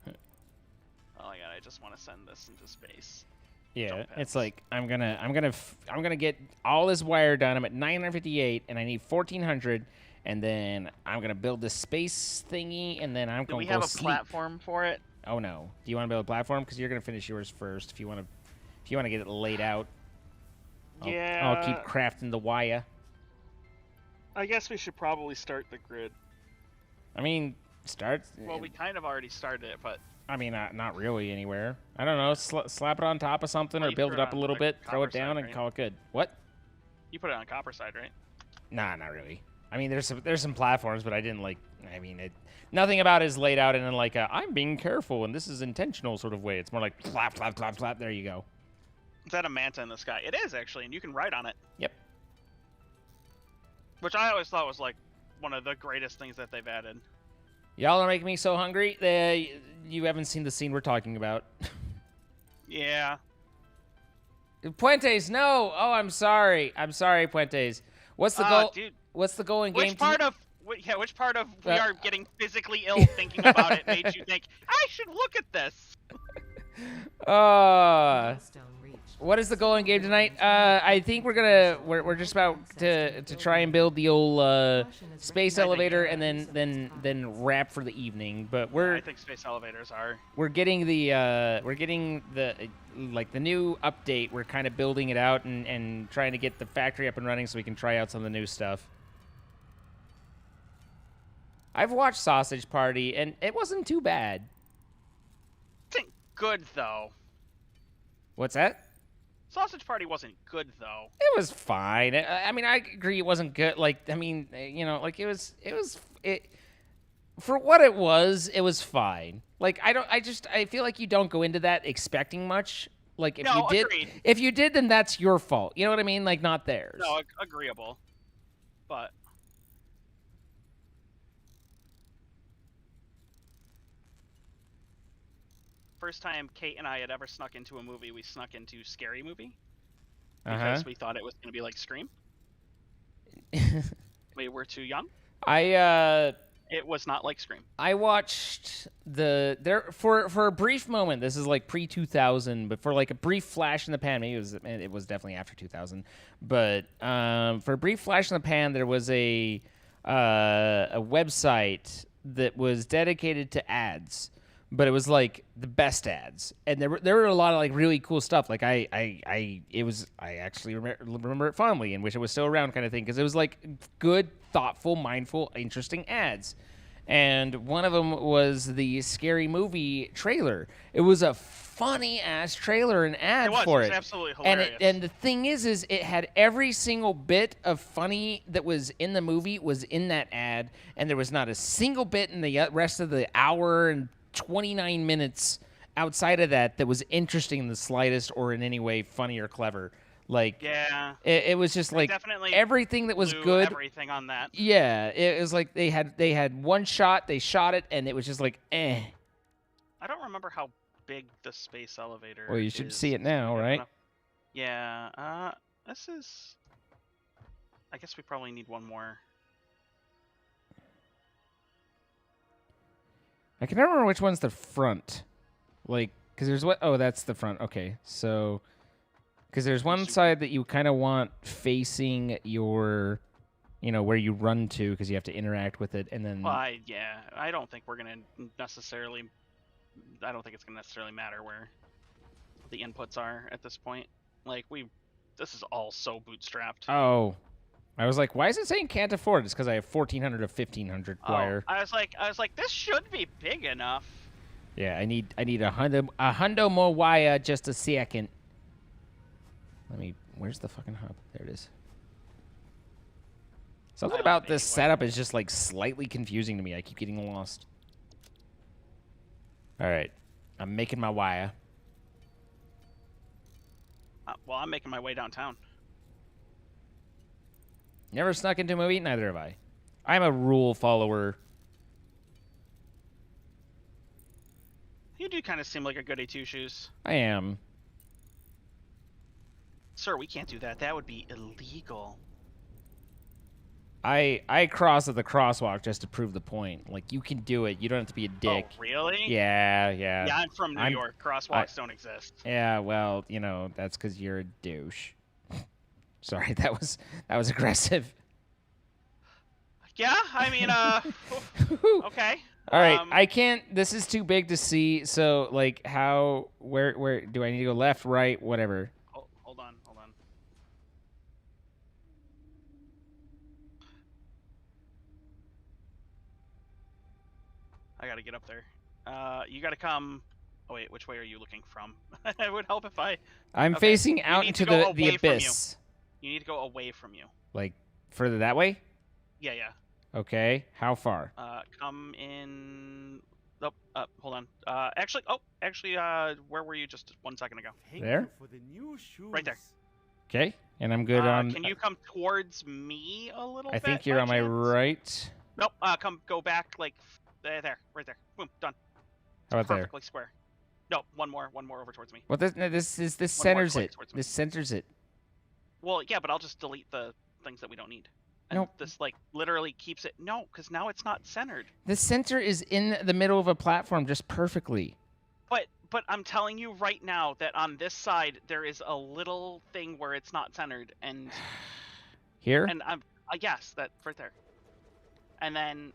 [SPEAKER 1] Oh my God, I just want to send this into space.
[SPEAKER 2] Yeah, it's like I'm gonna get all this wire done. I'm at 958 and I need 1400, and then I'm gonna build this space thingy, and then I'm gonna go sleep.
[SPEAKER 1] Do we have a platform for it?
[SPEAKER 2] Oh no. Do you want to build a platform? Because you're gonna finish yours first. If you want to get it laid out. I'll keep crafting the wire.
[SPEAKER 1] I guess we should probably start the grid.
[SPEAKER 2] I mean, start.
[SPEAKER 1] Well, we kind of already started it, but.
[SPEAKER 2] I mean, not really anywhere. I don't know. Slap it on top of something or build it up a little bit, throw it down, and call it good. What?
[SPEAKER 1] You put it on copper side, right?
[SPEAKER 2] Nah, not really. I mean, there's some platforms, but I didn't like. I mean, nothing about it is laid out in like I'm being careful and this is intentional sort of way. It's more like flap, flap, flap, flap. There you go.
[SPEAKER 1] Is that a manta in the sky? It is actually, and you can ride on it.
[SPEAKER 2] Yep.
[SPEAKER 1] Which I always thought was like one of the greatest things that they've added.
[SPEAKER 2] Y'all are making me so hungry. You haven't seen the scene we're talking about.
[SPEAKER 1] Yeah.
[SPEAKER 2] Puentes, no. Oh, I'm sorry. I'm sorry, Puentes. What's the goal?
[SPEAKER 1] Dude,
[SPEAKER 2] what's the goal in game?
[SPEAKER 1] Which part of we are getting physically ill thinking about it made you think I should look at this?
[SPEAKER 2] What is the goal in game tonight? I think we're just about to try and build the old space elevator and then wrap for the evening. But
[SPEAKER 1] I think space elevators are.
[SPEAKER 2] We're getting the like the new update. We're kind of building it out and trying to get the factory up and running so we can try out some of the new stuff. I've watched Sausage Party and it wasn't too bad.
[SPEAKER 1] I think good though.
[SPEAKER 2] What's that?
[SPEAKER 1] Sausage Party wasn't good though.
[SPEAKER 2] It was fine. I mean, I agree it wasn't good. Like, I mean, you know, like it was for what it was fine. Like, I feel like you don't go into that expecting much. Like, if you did, then that's your fault. You know what I mean? Like, not theirs.
[SPEAKER 1] No, agreeable. But first time Kate and I had ever snuck into a movie, we snuck into Scary Movie because we thought it was going to be like Scream. We were too young. It was not like Scream.
[SPEAKER 2] I watched for a brief moment. This is like pre-2000, but for like a brief flash in the pan, maybe it was definitely after 2000. But for a brief flash in the pan, there was a website that was dedicated to ads but it was like the best ads, and there were a lot of like really cool stuff. Like I actually remember it fondly and wish it was still around, kind of thing, because it was like good, thoughtful, mindful, interesting ads. And one of them was the Scary Movie trailer. It was a funny ass trailer and ad for it.
[SPEAKER 1] It was absolutely hilarious.
[SPEAKER 2] And the thing is it had every single bit of funny that was in the movie was in that ad, and there was not a single bit in the rest of the hour and 29 minutes outside of that was interesting in the slightest or in any way funny or clever. Like,
[SPEAKER 1] yeah,
[SPEAKER 2] it was just like
[SPEAKER 1] definitely
[SPEAKER 2] everything that was good.
[SPEAKER 1] Everything on that.
[SPEAKER 2] Yeah, it was like they had one shot, they shot it, and it was just like, eh.
[SPEAKER 1] I don't remember how big the space elevator.
[SPEAKER 2] Well, you should
[SPEAKER 1] is.
[SPEAKER 2] see it now, right?
[SPEAKER 1] Yeah. This is. I guess we probably need one more.
[SPEAKER 2] I can never remember which one's the front. Like, because there's what? Oh, that's the front. Okay, so. Because there's one side that you kind of want facing your, where you run to, because you have to interact with it, and then.
[SPEAKER 1] Well, I don't think we're gonna necessarily. I don't think it's gonna necessarily matter where the inputs are at this point. Like this is all so bootstrapped.
[SPEAKER 2] Oh, I was like, why is it saying can't afford? It's because I have 1,400 to 1,500 wire.
[SPEAKER 1] I was like, this should be big enough.
[SPEAKER 2] Yeah, I need a hundo more wire. Just a second. Where's the fucking hub? There it is. Something about this setup is just like slightly confusing to me. I keep getting lost. All right, I'm making my wire.
[SPEAKER 1] Well, I'm making my way downtown.
[SPEAKER 2] Never snuck into a movie? Neither have I. I'm a rule follower.
[SPEAKER 1] You do kind of seem like a goody two-shoes.
[SPEAKER 2] I am.
[SPEAKER 1] Sir, we can't do that. That would be illegal.
[SPEAKER 2] I cross at the crosswalk just to prove the point. Like, you can do it. You don't have to be a dick.
[SPEAKER 1] Oh, really?
[SPEAKER 2] Yeah.
[SPEAKER 1] Yeah, I'm from New York. Crosswalks don't exist.
[SPEAKER 2] Yeah, well, that's because you're a douche. Sorry, that was aggressive.
[SPEAKER 1] Yeah, I mean, okay.
[SPEAKER 2] All right, I can't. This is too big to see. So, like, where do I need to go? Left, right, whatever.
[SPEAKER 1] Hold on. I gotta get up there. You gotta come. Oh wait, which way are you looking from? It would help if
[SPEAKER 2] I'm facing out into the abyss.
[SPEAKER 1] You need to go away from you.
[SPEAKER 2] Like further that way?
[SPEAKER 1] Yeah.
[SPEAKER 2] Okay. How far?
[SPEAKER 1] Come in. Oh, hold on. Actually, where were you just 1 second ago?
[SPEAKER 2] There?
[SPEAKER 4] For the new shoes.
[SPEAKER 1] Right there.
[SPEAKER 2] Okay. And I'm good on.
[SPEAKER 1] Can you come towards me a little bit?
[SPEAKER 2] I think you're on my right.
[SPEAKER 1] Nope. Go back like there, right there. Boom, done.
[SPEAKER 2] How about there?
[SPEAKER 1] Perfectly square. No, one more over towards me.
[SPEAKER 2] Well, this centers it. This centers it.
[SPEAKER 1] Well, yeah, but I'll just delete the things that we don't need. And
[SPEAKER 2] nope.
[SPEAKER 1] This like literally keeps it. No, because now it's not centered.
[SPEAKER 2] The center is in the middle of a platform just perfectly.
[SPEAKER 1] But I'm telling you right now that on this side there is a little thing where it's not centered, and
[SPEAKER 2] here.
[SPEAKER 1] And yes, that right there. And then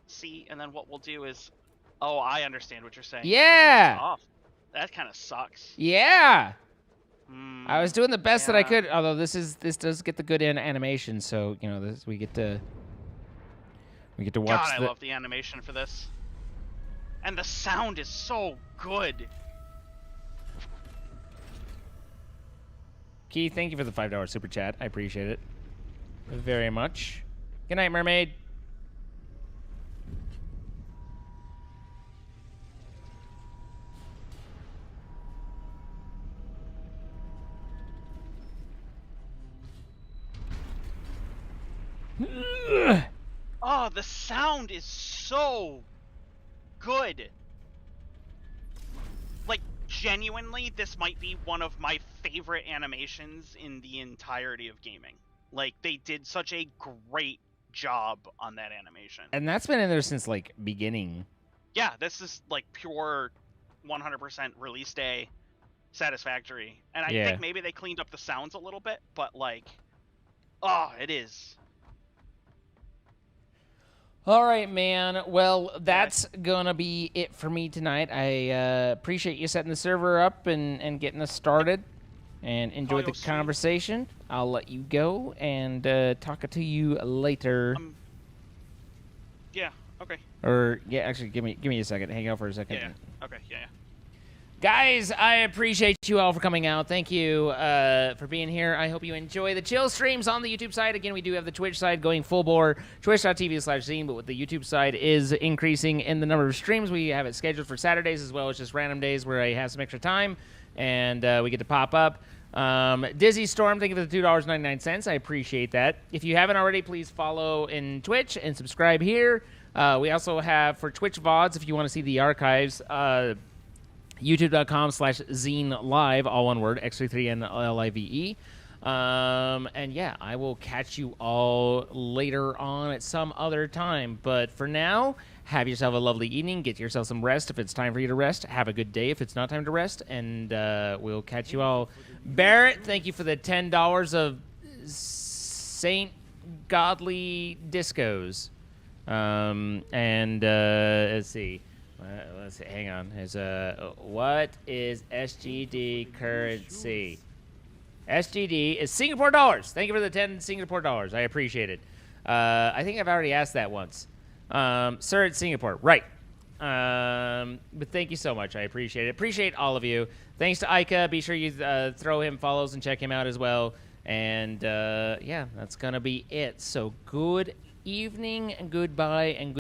[SPEAKER 1] what we'll do is, oh, I understand what you're saying.
[SPEAKER 2] Yeah.
[SPEAKER 1] That kind of sucks.
[SPEAKER 2] Yeah. I was doing the best that I could, although this does get the good animation, so we get to watch.
[SPEAKER 1] God, I love the animation for this, and the sound is so good.
[SPEAKER 2] Keith, thank you for the $5 super chat. I appreciate it very much. Good night, mermaid.
[SPEAKER 1] Oh, the sound is so good. Like, genuinely, this might be one of my favorite animations in the entirety of gaming. Like, they did such a great job on that animation.
[SPEAKER 2] And that's been in there since, like, beginning.
[SPEAKER 1] Yeah, this is, like, pure 100% release day Satisfactory. And I think maybe they cleaned up the sounds a little bit, but, like, oh, it is.
[SPEAKER 2] All right, man. Well, that's gonna be it for me tonight. I appreciate you setting the server up and getting us started, and enjoyed the conversation. I'll let you go and talk to you later.
[SPEAKER 1] Yeah. Okay.
[SPEAKER 2] Or yeah, actually, give me a second. Hang out for a second.
[SPEAKER 1] Yeah. Okay. Yeah.
[SPEAKER 2] Guys, I appreciate you all for coming out. Thank you for being here. I hope you enjoy the chill streams on the YouTube side. Again, we do have the Twitch side going full bore, twitch.tv/Zine, but with the YouTube side is increasing in the number of streams. We have it scheduled for Saturdays as well as just random days where I have some extra time and we get to pop up. Dizzy Storm, thank you for the $2.99. I appreciate that. If you haven't already, please follow in Twitch and subscribe here. We also have for Twitch VODs, if you want to see the archives, youtube.com/Zine Live, all one word, X33NLIVE. And yeah, I will catch you all later on at some other time. But for now, have yourself a lovely evening. Get yourself some rest if it's time for you to rest. Have a good day if it's not time to rest. And we'll catch you all. Barrett, thank you for the $10 of Saint Godly Discos. Let's see. Let's see. Hang on. What is SGD currency? SGD is Singapore dollars. Thank you for the 10 Singapore dollars. I appreciate it. I think I've already asked that once. Sir, it's Singapore. Right. But thank you so much. I appreciate it. Appreciate all of you. Thanks to Ayka. Be sure you throw him follows and check him out as well. And yeah, that's going to be it. So good evening and goodbye and good